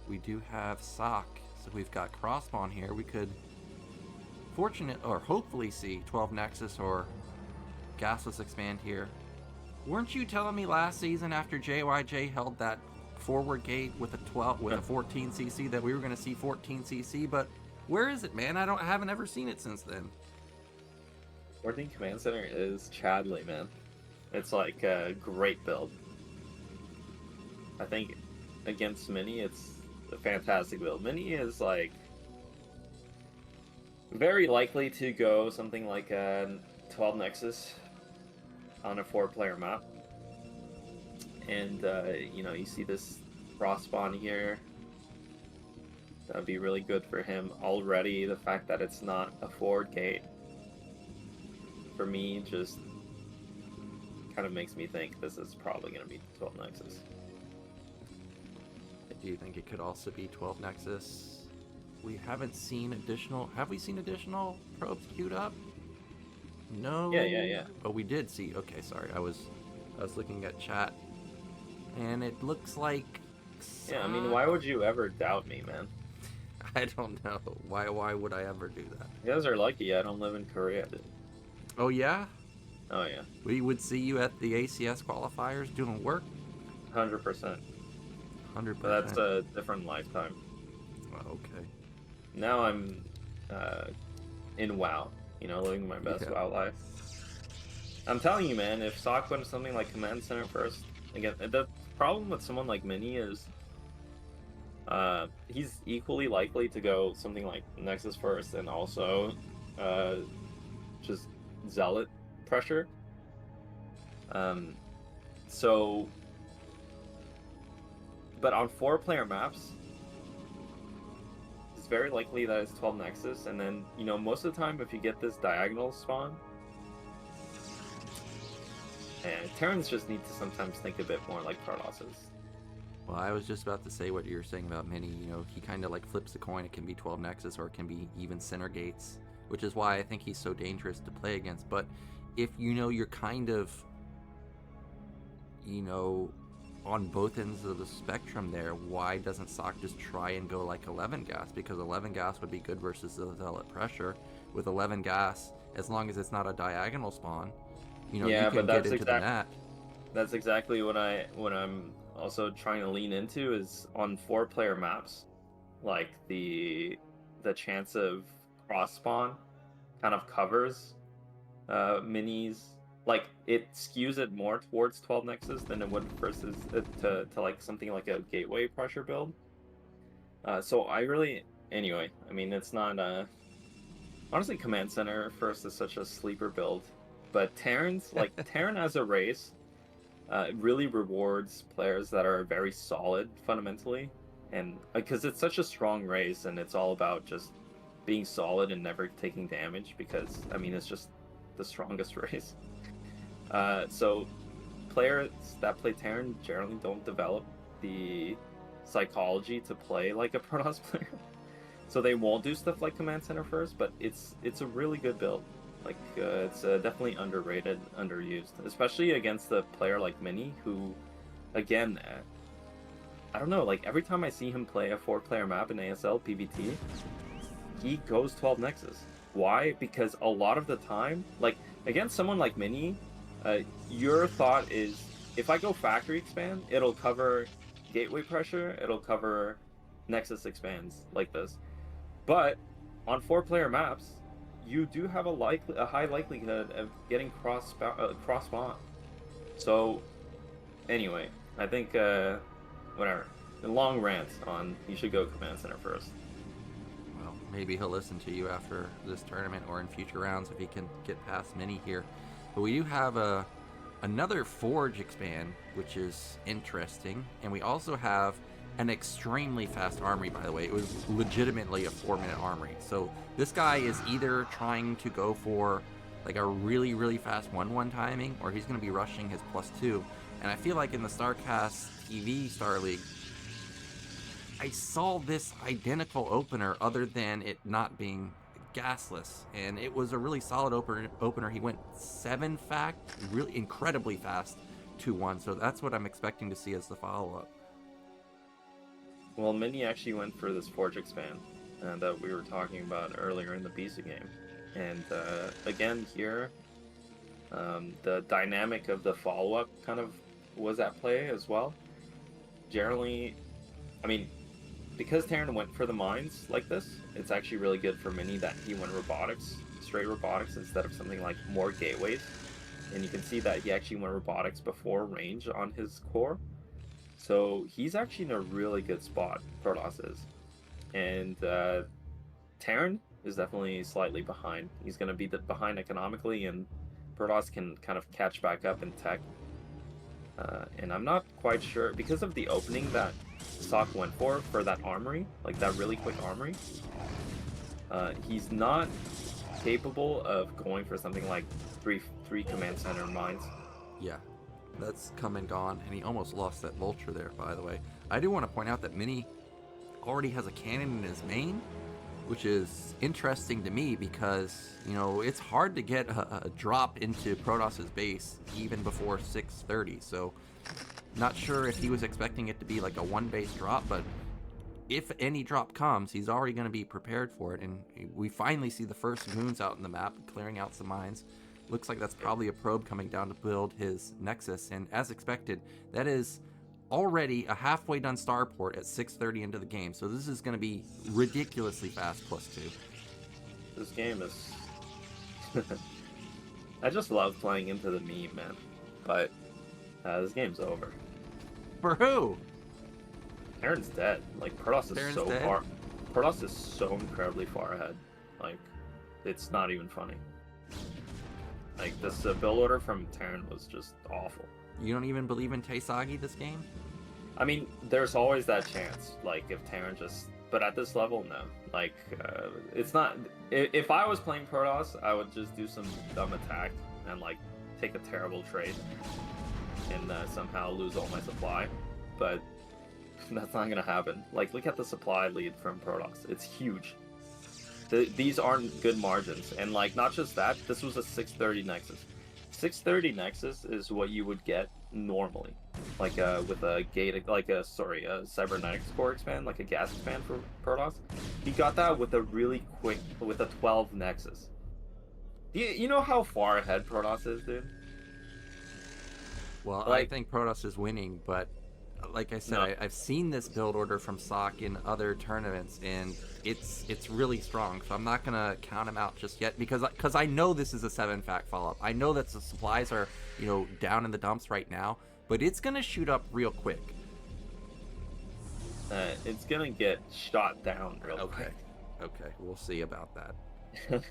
we do have Ssak. So we've got cross-spawn here. We could hopefully see 12 Nexus or gasless expand here. Weren't you telling me last season after JYJ held that forward gate with a 14 CC that we were going to see 14 CC? But where is it, man? I haven't ever seen it since then. 14 Command Center is Chadley, man. It's like a great build. I think against Mini, it's a fantastic build. Mini is like very likely to go something like a 12 Nexus on a 4-player map. And, you know, you see this cross spawn here. That'd be really good for him already. The fact that it's not a forward gate, for me, just kind of makes me think this is probably going to be 12 Nexus. Do you think it could also be 12 Nexus? We haven't seen additional... Have we seen additional probes queued up? No. Yeah. Oh, we did see... Okay, sorry. I was looking at chat. And it looks like... Yeah, I mean, why would you ever doubt me, man? I don't know. Why would I ever do that? You guys are lucky I don't live in Korea, dude. Oh, yeah? Oh, yeah. We would see you at the ACS qualifiers doing work? 100%. 100%. But that's a different lifetime. Oh, okay. Now I'm in WoW, you know, living my best WoW life. I'm telling you, man, if Ssak went to something like Command Center first, again, the problem with someone like Mini is he's equally likely to go something like Nexus first and also just Zealot pressure. So, but on 4-player maps, it's very likely that it's 12 Nexus, and then, you know, most of the time if you get this diagonal spawn, and Terrans just need to sometimes think a bit more like Protosses. Well, I was just about to say what you were saying about Mini. You know, he kind of like flips the coin. It can be 12 Nexus or it can be even center gates, which is why I think he's so dangerous to play against. But if, you know, you're kind of, you know, on both ends of the spectrum there, why doesn't Ssak just try and go like 11 gas? Because 11 gas would be good versus the Zealot pressure. With 11 gas, as long as it's not a diagonal spawn, you know, yeah, you can get into the net. That's exactly what I'm also trying to lean into is on 4-player maps, like the chance of cross spawn kind of covers Minis. Like, it skews it more towards 12 Nexus than it would versus to like something like a gateway pressure build. So I really, anyway, I mean, it's not honestly, Command Center first is such a sleeper build, but Terrans, like Terran as a race, It really rewards players that are very solid fundamentally, and because it's such a strong race, and it's all about just being solid and never taking damage. Because I mean, it's just the strongest race. So players that play Terran generally don't develop the psychology to play like a Protoss player. So they won't do stuff like Command Center first, but it's a really good build. Like, it's definitely underrated, underused, especially against a player like Mini, who, again, I don't know, like, every time I see him play a 4-player map in ASL PvT, he goes 12 Nexus. Why? Because a lot of the time, like, against someone like Mini, your thought is, if I go Factory Expand, it'll cover Gateway Pressure, it'll cover Nexus Expands, like this. But on 4-player maps, you do have a high likelihood of getting cross spawn. So, anyway, I think whatever. A long rant on you should go Command Center first. Well, maybe he'll listen to you after this tournament or in future rounds if he can get past Mini here. But we do have another Forge expand, which is interesting, and we also have an extremely fast armory, by the way. It was legitimately a 4-minute armory. So this guy is either trying to go for like a really, really fast 1-1 timing, or he's going to be rushing his +2. And I feel like in the StarCastTV Star League, I saw this identical opener other than it not being gasless. And it was a really solid opener. He went 7 fact, really incredibly fast, 2-1. So that's what I'm expecting to see as the follow-up. Well, Mini actually went for this Forge expand that we were talking about earlier in the Bisu game. And again here, the dynamic of the follow-up kind of was at play as well. Generally, I mean, because Terran went for the mines like this, it's actually really good for Mini that he went robotics, straight robotics, instead of something like more gateways. And you can see that he actually went robotics before range on his core. So he's actually in a really good spot, Protoss is. And Terran is definitely slightly behind. He's going to be behind economically, and Protoss can kind of catch back up in tech. And I'm not quite sure, because of the opening that Ssak went for that armory, like that really quick armory, he's not capable of going for something like three command center mines. Yeah. That's come and gone, and he almost lost that vulture there, by the way. I do want to point out that Mini already has a cannon in his main, which is interesting to me because, you know, it's hard to get a drop into Protoss's base even before 6:30, so not sure if he was expecting it to be like a 1-base drop, but if any drop comes, he's already going to be prepared for it, and we finally see the first moons out in the map, clearing out some mines. Looks like that's probably a probe coming down to build his Nexus, and as expected, that is already a halfway done starport at 6:30 into the game, so this is going to be ridiculously fast +2. This game is... I just love playing into the meme, man. But this game's over. For who? Terran's dead. Like, Protoss is Terran's so dead? far... Protoss is so incredibly far ahead. Like, it's not even funny. Like, this build order from Terran was just awful. You don't even believe in Taisagi this game? I mean, there's always that chance, like, if Terran just... But at this level, no. Like, it's not... If I was playing Protoss, I would just do some dumb attack and, like, take a terrible trade and somehow lose all my supply. But that's not gonna happen. Like, look at the supply lead from Protoss. It's huge. These aren't good margins, and like, not just that, this was a 630 Nexus. 630 Nexus is what you would get normally, like with a a cybernetics core expand, like a gas expand for Protoss. He got that with a really quick, with a 12 Nexus. You know how far ahead Protoss is, dude? Well, Like- I think Protoss is winning, but like I said, No. I've seen this build order from Ssak in other tournaments, and it's really strong. So I'm not gonna count him out just yet because I know this is a 7-fact follow-up. I know that the supplies are, you know, down in the dumps right now, but it's gonna shoot up real quick. It's gonna get shot down real quick. Okay, we'll see about that.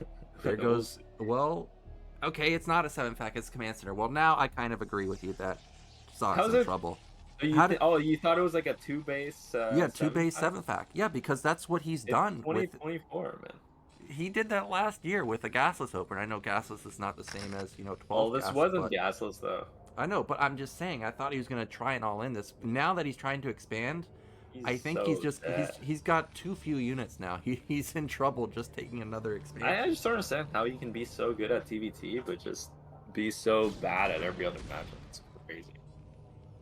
There goes. Well, okay, it's not a 7-fact, it's Command Center. Well, now I kind of agree with you that Sock's How's in it- trouble. You thought it was like a 2-base? Yeah, 2-base 7-fac. Yeah, because that's what he's done. 2024, man. He did that last year with a gasless opener. I know gasless is not the same as 12. Well, this gas, wasn't but... gasless though. I know, but I'm just saying. I thought he was gonna try and all in this. Now that he's trying to expand, I think he's got too few units now. He's in trouble just taking another expansion. I just don't understand how you can be so good at TVT, but just be so bad at every other matchup. It's crazy.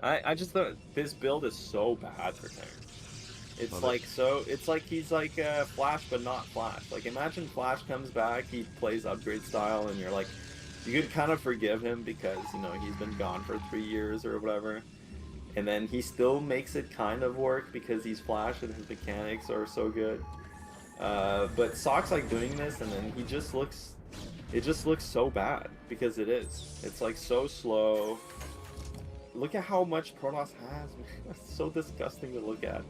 I just thought this build is so bad for Cheng. It's like he's like Flash but not Flash. Like imagine Flash comes back, he plays upgrade style, and you're like, you could kind of forgive him because he's been gone for 3 years or whatever, and then he still makes it kind of work because he's Flash and his mechanics are so good. But Ssakk's like doing this, and then it just looks so bad because it is. It's like so slow. Look at how much Protoss has, man. It's so disgusting to look at.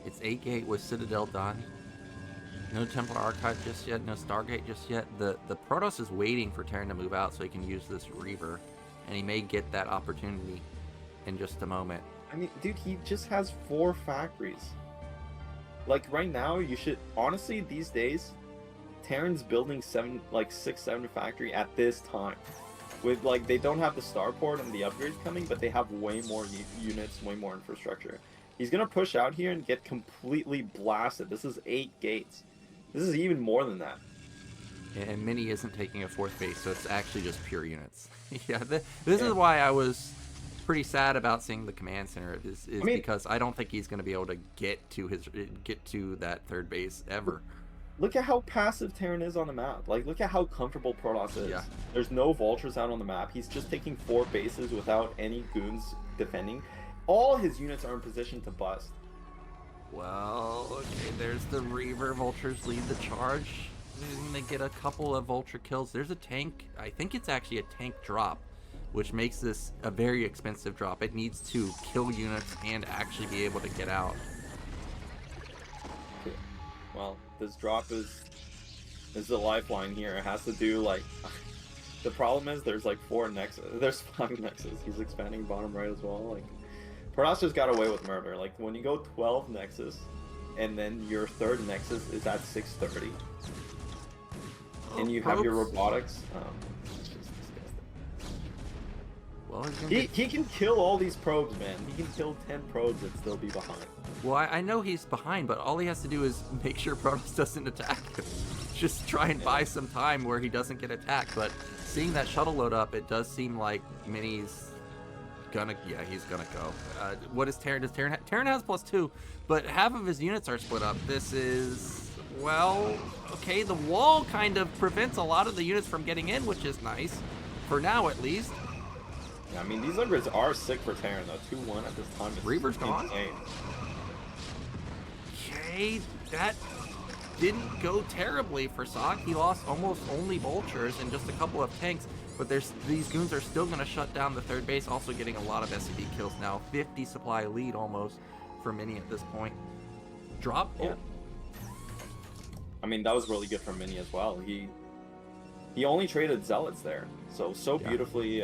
It's 8-gate with Citadel done. No Templar Archive just yet. No Stargate just yet. The Protoss is waiting for Terran to move out so he can use this Reaver, and he may get that opportunity in just a moment. I mean, dude, he just has 4 factories. Like right now, you should honestly these days, Terran's building 6-7 factory at this time. With they don't have the starport and the upgrades coming, but they have way more units, way more infrastructure. He's gonna push out here and get completely blasted. This is 8 gates. This is even more than that. And Mini isn't taking a 4th base, so it's actually just pure units. Yeah, this is why I was pretty sad about seeing the command center. Because I don't think he's gonna be able to get to that 3rd base ever. Look at how passive Terran is on the map. Like, look at how comfortable Protoss is. Yeah. There's no vultures out on the map. He's just taking 4 bases without any goons defending. All his units are in position to bust. Well, okay, there's the Reaver. Vultures lead the charge. They get a couple of vulture kills. There's a tank. I think it's actually a tank drop, which makes this a very expensive drop. It needs to kill units and actually be able to get out. Well, this drop is the lifeline here. It has to do the problem is there's 4 nexus. There's 5 nexus. He's expanding bottom right as well. Protoss just got away with murder. When you go 12 nexus, and then your 3rd nexus is at 630, and you have your robotics. It's just disgusting. Well, he can kill all these probes, man. He can kill 10 probes and still be behind. Well, I know he's behind, but all he has to do is make sure Protoss doesn't attack him. Just try and buy some time where he doesn't get attacked. But seeing that shuttle load up, it does seem like Mini's he's gonna go. What is Terran? Terran has +2, but half of his units are split up. This is, well, okay, the wall kind of prevents a lot of the units from getting in, which is nice. For now, at least. Yeah, I mean, these upgrades are sick for Terran, though. 2-1 at this time. Reaver's gone. Okay, that didn't go terribly for Ssak. He lost almost only vultures and just a couple of tanks, but these goons are still going to shut down the 3rd base, also getting a lot of SCV kills now. 50 supply lead almost for Mini at this point. Drop? Yeah. I mean, that was really good for Mini as well. He only traded Zealots there, so yeah. beautifully.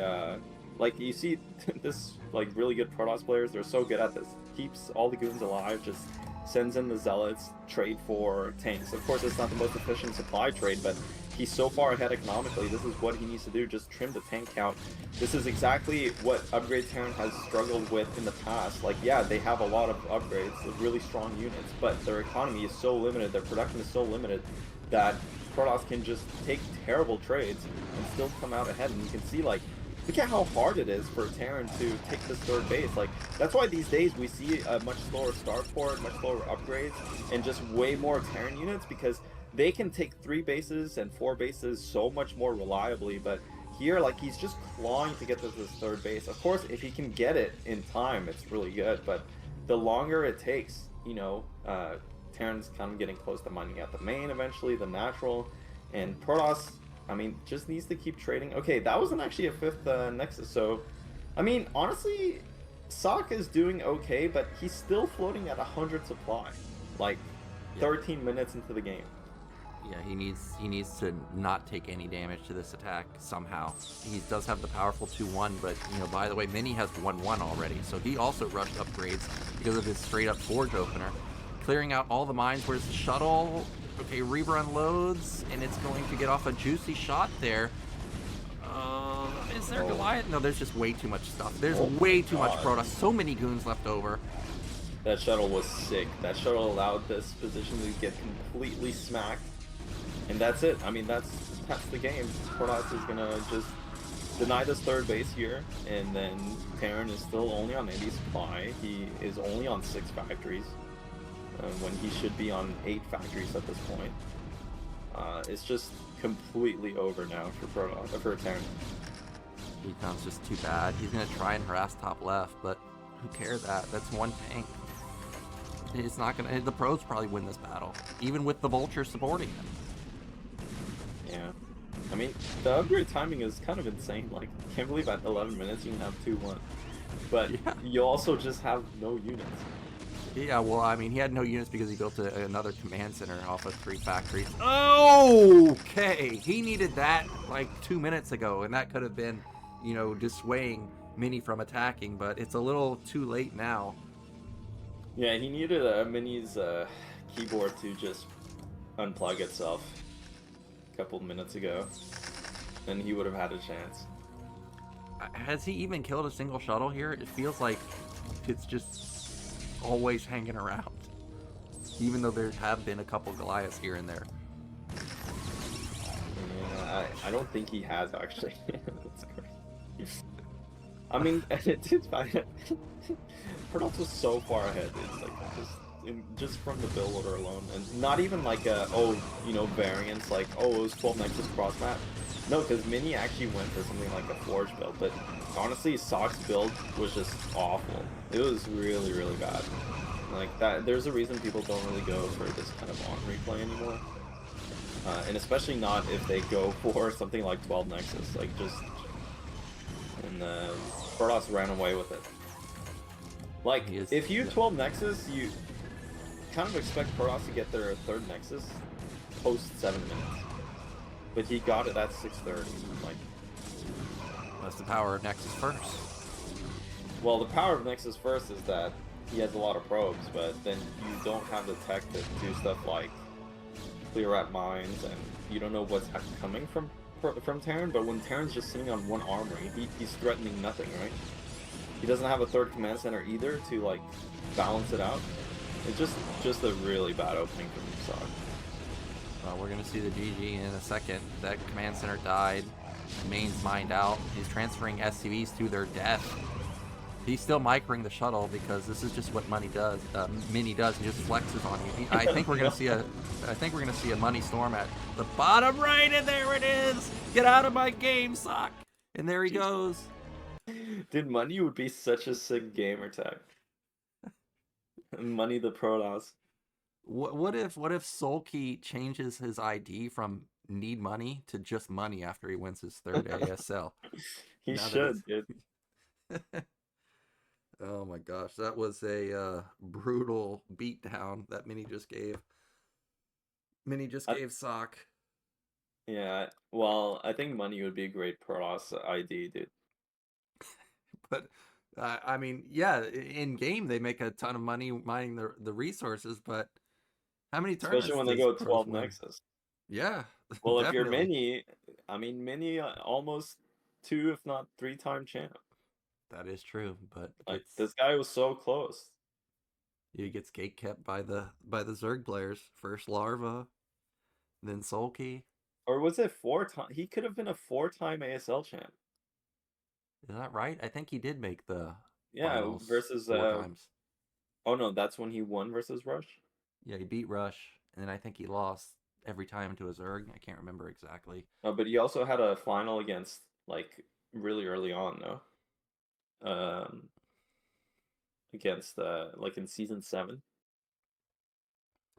You see this really good Protoss players, they're so good at this. Keeps all the goons alive, just sends in the Zealots, trade for tanks. Of course, it's not the most efficient supply trade, but he's so far ahead economically. This is what he needs to do, just trim the tank count. This is exactly what Upgrade Terran has struggled with in the past. Yeah, they have a lot of upgrades, really strong units, but their economy is so limited, their production is so limited, that Protoss can just take terrible trades and still come out ahead. And you can see, look at how hard it is for Terran to take this 3rd base. That's why these days we see a much slower starport, much slower upgrades, and just way more Terran units, because they can take 3 bases and 4 bases so much more reliably. But here, he's just clawing to get to this 3rd base. Of course, if he can get it in time, it's really good. But the longer it takes, Terran's kind of getting close to mining out the main eventually, the natural, and Protoss, I mean, just needs to keep trading. Okay, that wasn't actually a 5th nexus, so, I mean, honestly, Ssak is doing okay, but he's still floating at 100 supply, 13 minutes into the game. Yeah, he needs to not take any damage to this attack somehow. He does have the powerful 2-1, but by the way, Mini has 1-1 already, so he also rushed upgrades because of his straight up forge opener. Clearing out all the mines. Where's the shuttle? Okay, Reaver unloads, and it's going to get off a juicy shot there. Is there Goliath? No, there's just way too much stuff. There's way too much Protoss. So many goons left over. That shuttle was sick. That shuttle allowed this position to get completely smacked. And that's it. I mean, that's the game. Protoss is gonna just deny this third base here, and then Terran is still only on 80 supply. He is only on 6 factories, when he should be on 8 factories at this point. It's just completely over now for Terran. Econ's just too bad. He's gonna try and harass top left, but who cares that? That's one tank. It's not gonna. The pros probably win this battle, even with the vulture supporting him. Yeah, I mean, the upgrade timing is kind of insane. Like, can't believe at 11 minutes you can have 2-1, but yeah, you also just have no units. Yeah, well, I mean, he had no units because he built another command center off of 3 factories. Okay, he needed that like 2 minutes ago, and that could have been, dissuading Mini from attacking, but it's a little too late now. Yeah, he needed Mini's keyboard to just unplug itself a couple minutes ago, and he would have had a chance. Has he even killed a single shuttle here? It feels like it's just always hanging around, even though there have been a couple Goliaths here and there. Yeah, I don't think he has, actually. That's crazy. I mean, it's fine. Protoss was so far ahead. It's like just from the build order alone, and not even like variants like it was 12 Nexus cross map. No, because Mini actually went for something like a Forge build, but honestly, Sakk's build was just awful. It was really, really bad. Like that, there's a reason people don't really go for this kind of on replay anymore, and especially not if they go for something like 12 Nexus. Like and Protoss ran away with it. Like, if you 12 Nexus, you kind of expect Protoss to get their 3rd Nexus post 7 minutes. But he got it at 6:30. Like, that's the power of Nexus first. Well, the power of Nexus first is that he has a lot of probes, but then you don't have the tech to do stuff like clear out mines, and you don't know what's coming from Terran. But when Terran's just sitting on 1 armory, he's threatening nothing, right? He doesn't have a 3rd command center either to like balance it out. It's just a really bad opening from Ssak. Well, we're gonna see the GG in a second. That command center died. Main's mined out. He's transferring SCVs to their death. He's still microing the shuttle because this is just what Mini does. He just flexes on you. I think we're gonna see a money storm at the bottom right, and there it is. Get out of my game, Ssak. And there he goes. Dude, Money would be such a sick gamer tag. Money the Protoss. What if Sulky changes his ID from Need Money to just Money after he wins his 3rd ASL? He should, dude. Oh my gosh, that was a brutal beatdown that Mini just gave. Mini just gave Ssak. Yeah, well, I think Money would be a great Protoss ID, dude. But I mean, yeah, in game they make a ton of money mining the resources, but how many tournaments? Especially when they go 12 Nexus. Yeah. Well, if you're Mini, I mean, Mini almost 2, if not 3-time champ. That is true, but like, this guy was so close. He gets gate kept by the Zerg players. First Larva, then Sulky. Or was it 4 times? He could have been a 4-time ASL champ. Is that right? I think he did make the finals versus 4 times. Oh no, that's when he won versus Rush. Yeah, he beat Rush, and then I think he lost every time to a Zerg. I can't remember exactly. Oh, but he also had a final against like really early on, though. Against like in season 7.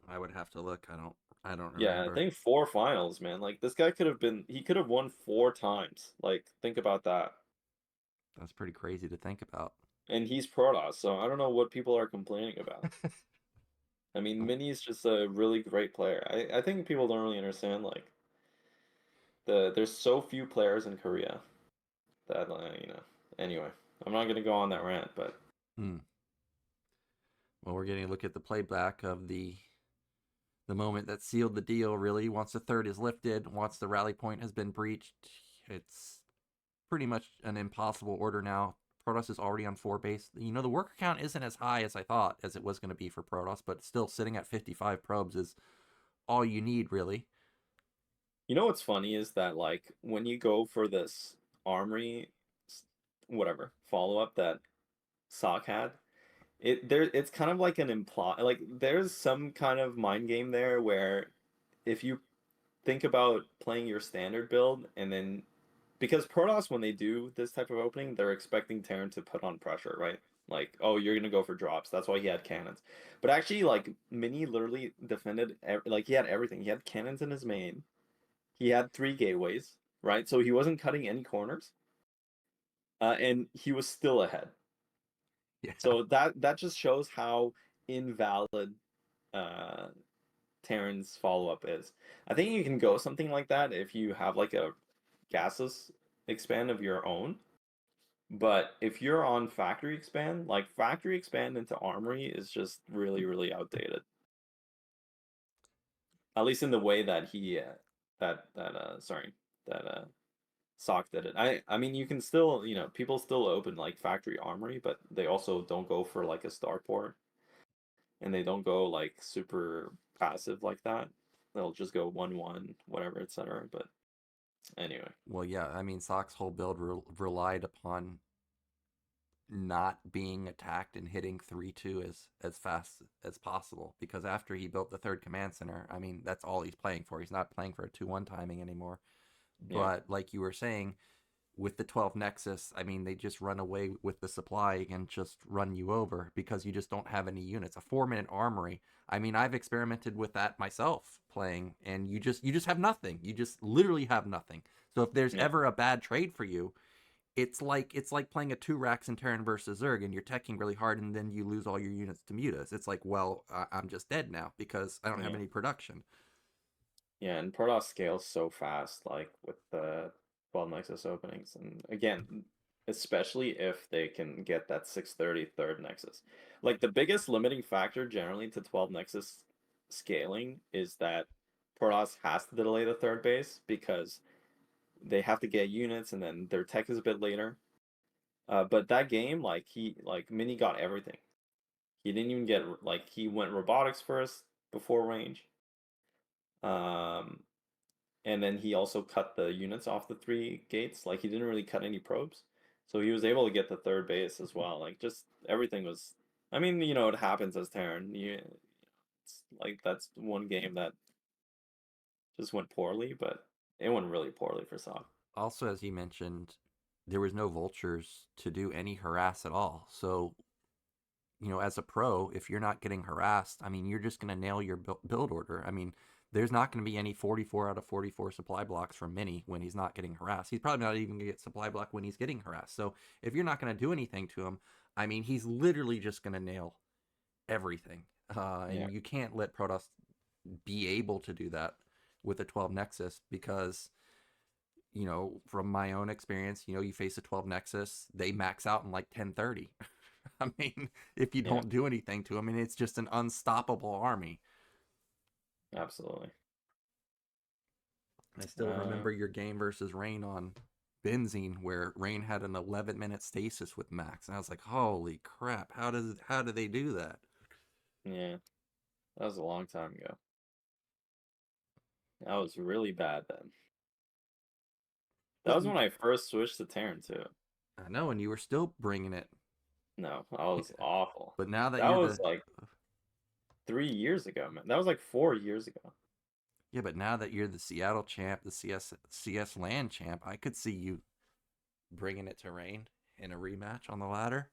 I would have to look. I don't remember. Yeah, I think 4 finals, man. Like this guy could have won 4 times. Like, think about that. That's pretty crazy to think about. And he's Protoss, so I don't know what people are complaining about. I mean, Mini is just a really great player. I think people don't really understand like there's so few players in Korea that Anyway, I'm not gonna go on that rant, but Hmm. Well, we're getting a look at the playback of the moment that sealed the deal. Really, once the third is lifted, once the rally point has been breached, it's pretty much an impossible order now. Protoss is already on 4 base. The worker count isn't as high as I thought as it was going to be for Protoss, but still sitting at 55 probes is all you need, really. you know what's funny is that like when you go for this armory, whatever follow up that Ssak had, it's kind of like an imply like there's some kind of mind game there where if you think about playing your standard build and then because Protoss when they do this type of opening they're expecting Terran to put on pressure, right? Like, oh, you're gonna go for drops, that's why he had cannons. But actually like Mini literally defended like he had everything. He had cannons in his main, he had 3 gateways, right? So he wasn't cutting any corners, and he was still ahead. Yeah. So that just shows how invalid uh, Terran's follow up is. I think you can go something like that if you have like a gases expand of your own. But if you're on factory expand, like factory expand into armory is just really, really outdated. At least in the way that he that Ssak did it. I mean you can still, people still open like factory armory, but they also don't go for like a starport. And they don't go like super passive like that. They'll just go 1-1, whatever, etc. But anyway. Well, yeah, I mean, Sock's whole build relied upon not being attacked and hitting 3-2 as fast as possible, because after he built the third command center, I mean, that's all he's playing for. He's not playing for a 2-1 timing anymore. Yeah. But like you were saying, with the 12 Nexus, I mean, they just run away with the supply and just run you over because you just don't have any units. A 4-minute armory. I mean, I've experimented with that myself playing, and you just have nothing. You just literally have nothing. So if there's ever a bad trade for you, it's like playing a 2 racks in Terran versus Zerg, and you're teching really hard, and then you lose all your units to mutas. It's like, well, I'm just dead now because I don't have any production. Yeah, and Protoss scales so fast, like with the 12 Nexus openings. And again, especially if they can get that 630 third Nexus. Like the biggest limiting factor generally to 12 Nexus scaling is that Protoss has to delay the third base because they have to get units and then their tech is a bit later. But that game, like Mini got everything. He didn't even get like he went robotics first before range. And then he also cut the units off the 3 gates. Like he didn't really cut any probes, so he was able to get the third base as well. Like just everything was. I mean, it happens as Terran. It's like that's one game that just went poorly, but it went really poorly for Ssak. Also, as you mentioned, there was no vultures to do any harass at all. So, as a pro, if you're not getting harassed, I mean, you're just going to nail your build order. I mean, there's not going to be any 44 out of 44 supply blocks from Mini when he's not getting harassed. He's probably not even going to get supply block when he's getting harassed. So if you're not going to do anything to him, I mean, he's literally just going to nail everything. And you can't let Protoss be able to do that with a 12 Nexus because, from my own experience, you face a 12 Nexus, they max out in like 1030. I mean, if you don't do anything to them, and it's just an unstoppable army. Absolutely. I still remember your game versus Rain on Benzene, where Rain had an 11-minute stasis with Max, and I was like, "Holy crap! How do they do that?" Yeah, that was a long time ago. That was really bad then. That was when I first switched to Terran too. I know, and you were still bringing it. No, that was awful. But now that was like 3 years ago, man. That was like 4 years ago. Yeah, but now that you're the Seattle champ, the CS LAN champ, I could see you bringing it to Rain in a rematch on the ladder.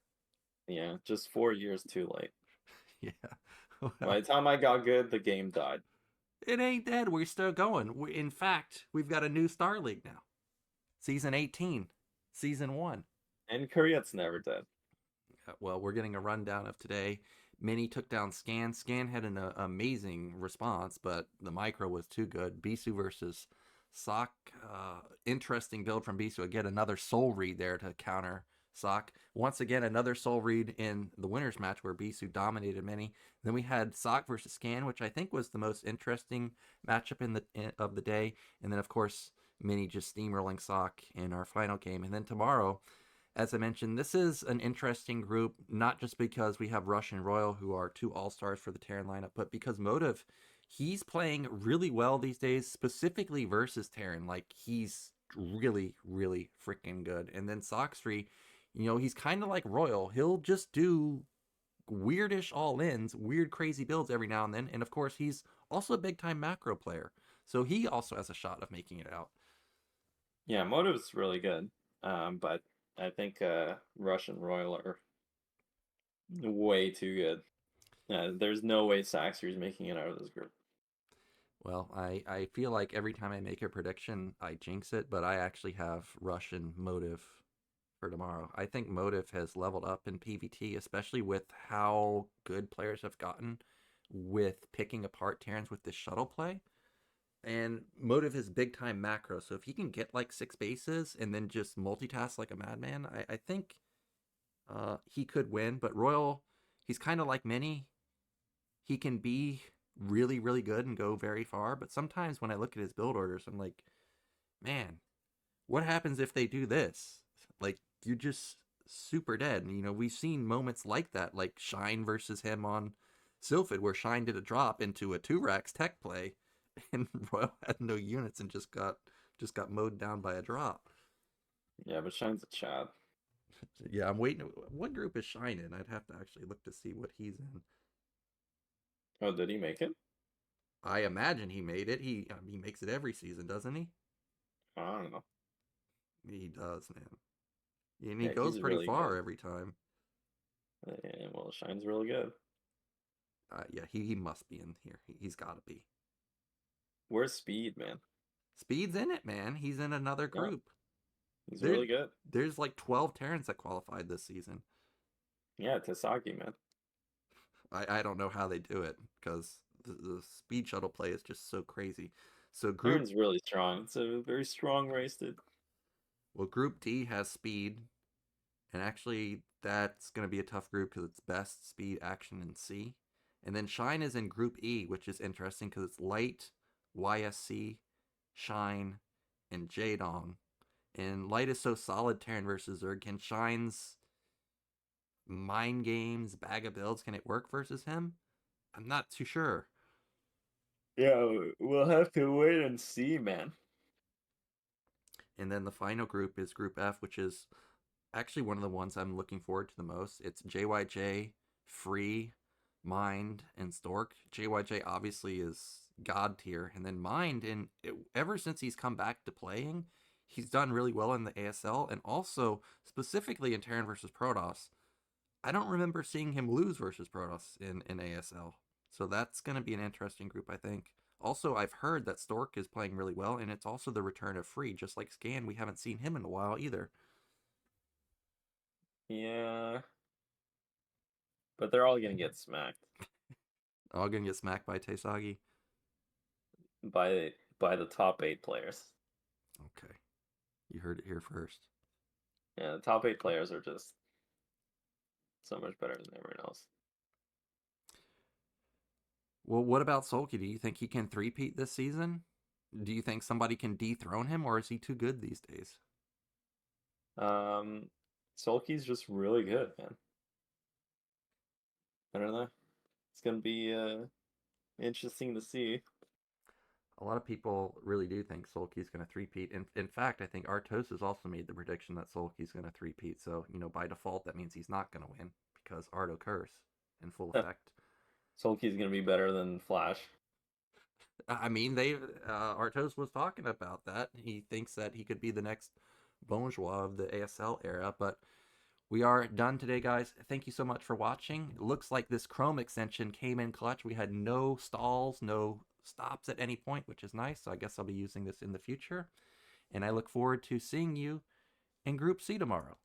Yeah, just 4 years too late. Yeah. Well, by the time I got good, the game died. It ain't dead. We're still going. In fact, we've got a new Star League now. Season 18. Season 1. And Korea's never dead. Well, we're getting a rundown of today. Mini took down Scan. Scan had an amazing response, but the micro was too good. Bisu versus Ssak. Interesting build from Bisu. Again, another soul read there to counter Ssak. Once again, another soul read in the winners match where Bisu dominated Mini. Then we had Ssak versus Scan, which I think was the most interesting matchup of the day. And then, of course, Mini just steamrolling Ssak in our final game. And then tomorrow, as I mentioned, this is an interesting group, not just because we have Rush and Royal, who are two all-stars for the Terran lineup, but because Motive, he's playing really well these days, specifically versus Terran. Like, he's really, really freaking good. And then Soxfree, he's kind of like Royal. He'll just do weirdish all-ins, weird, crazy builds every now and then. And, of course, he's also a big-time macro player. So he also has a shot of making it out. Yeah, Motive's really good. But I think Rush and Royal are way too good. There's no way Saxer's making it out of this group. Well, I feel like every time I make a prediction, I jinx it, but I actually have Rush and Motive for tomorrow. I think Motive has leveled up in PvT, especially with how good players have gotten with picking apart Terrans with this shuttle play. And Motive is big time macro, so if he can get like 6 bases and then just multitask like a madman, I think he could win. But Royal, he's kind of like Mini. He can be really, really good and go very far, but sometimes when I look at his build orders, I'm like, man, what happens if they do this? Like, you're just super dead. And, we've seen moments like that, like Shine versus him on Sylphid, where Shine did a drop into a 2-Rax tech play, and Royal had no units and just got mowed down by a drop. Yeah, but Shine's a Chad. Yeah, I'm waiting. What group is Shine in? I'd have to actually look to see what he's in. Oh, did he make it? I imagine he made it. He makes it every season, doesn't he? I don't know. He does, man. And he Yeah, goes he's pretty really far good. every time. Yeah, well, Shine's really good. Yeah, he must be in here. He's got to be. Where's Speed, man? Speed's in it, man. He's in another Yeah, group. he's really good. There's like 12 Terrans that qualified this season. Yeah, Tasaki, man. I don't know how they do it because the speed shuttle play is just so crazy. So Terran's really strong. It's a very strong race, dude. Well, Group D has speed, and actually that's going to be a tough group because it's best, speed, action, and C. And then Shine is in Group E, which is interesting because it's Light, YSC, Shine, and Jaedong. And Light is so solid Terran versus Zerg. Can Shine's mind games, bag of builds, can it work versus him? I'm not too sure. Yeah, we'll have to wait and see, man. And then the final group is Group F, which is actually one of the ones I'm looking forward to the most. It's JYJ, Free, Mind, and Stork. JYJ obviously is god tier, and then Mind, and ever since he's come back to playing, he's done really well in the ASL, and also specifically in Terran versus Protoss. I don't remember seeing him lose versus Protoss in ASL, so that's going to be an interesting group, I think. Also, I've heard that Stork is playing really well, and it's also the return of Free. Just like Scan, we haven't seen him in a while either. Yeah. But they're all going to get smacked. All going to get smacked by Tasagi? By the top 8 players. Okay. You heard it here first. Yeah, the top 8 players are just so much better than everyone else. Well, what about Sulky? Do you think he can three-peat this season? Do you think somebody can dethrone him, or is he too good these days? Sulky's just really good, man. I don't know. It's gonna be interesting to see. A lot of people really do think Sulky's going to three-peat. In fact, I think Artos has also made the prediction that Sulky's going to three-peat. So, by default, that means he's not going to win because Arto curse in full effect. Sulky's gonna be better than Flash. I mean, Artos was talking about that. He thinks that he could be the next Bonjour of the ASL era, but we are done today, guys. Thank you so much for watching. It looks like this Chrome extension came in clutch. We had no stalls, no stops at any point, which is nice. So I guess I'll be using this in the future. And I look forward to seeing you in Group C tomorrow.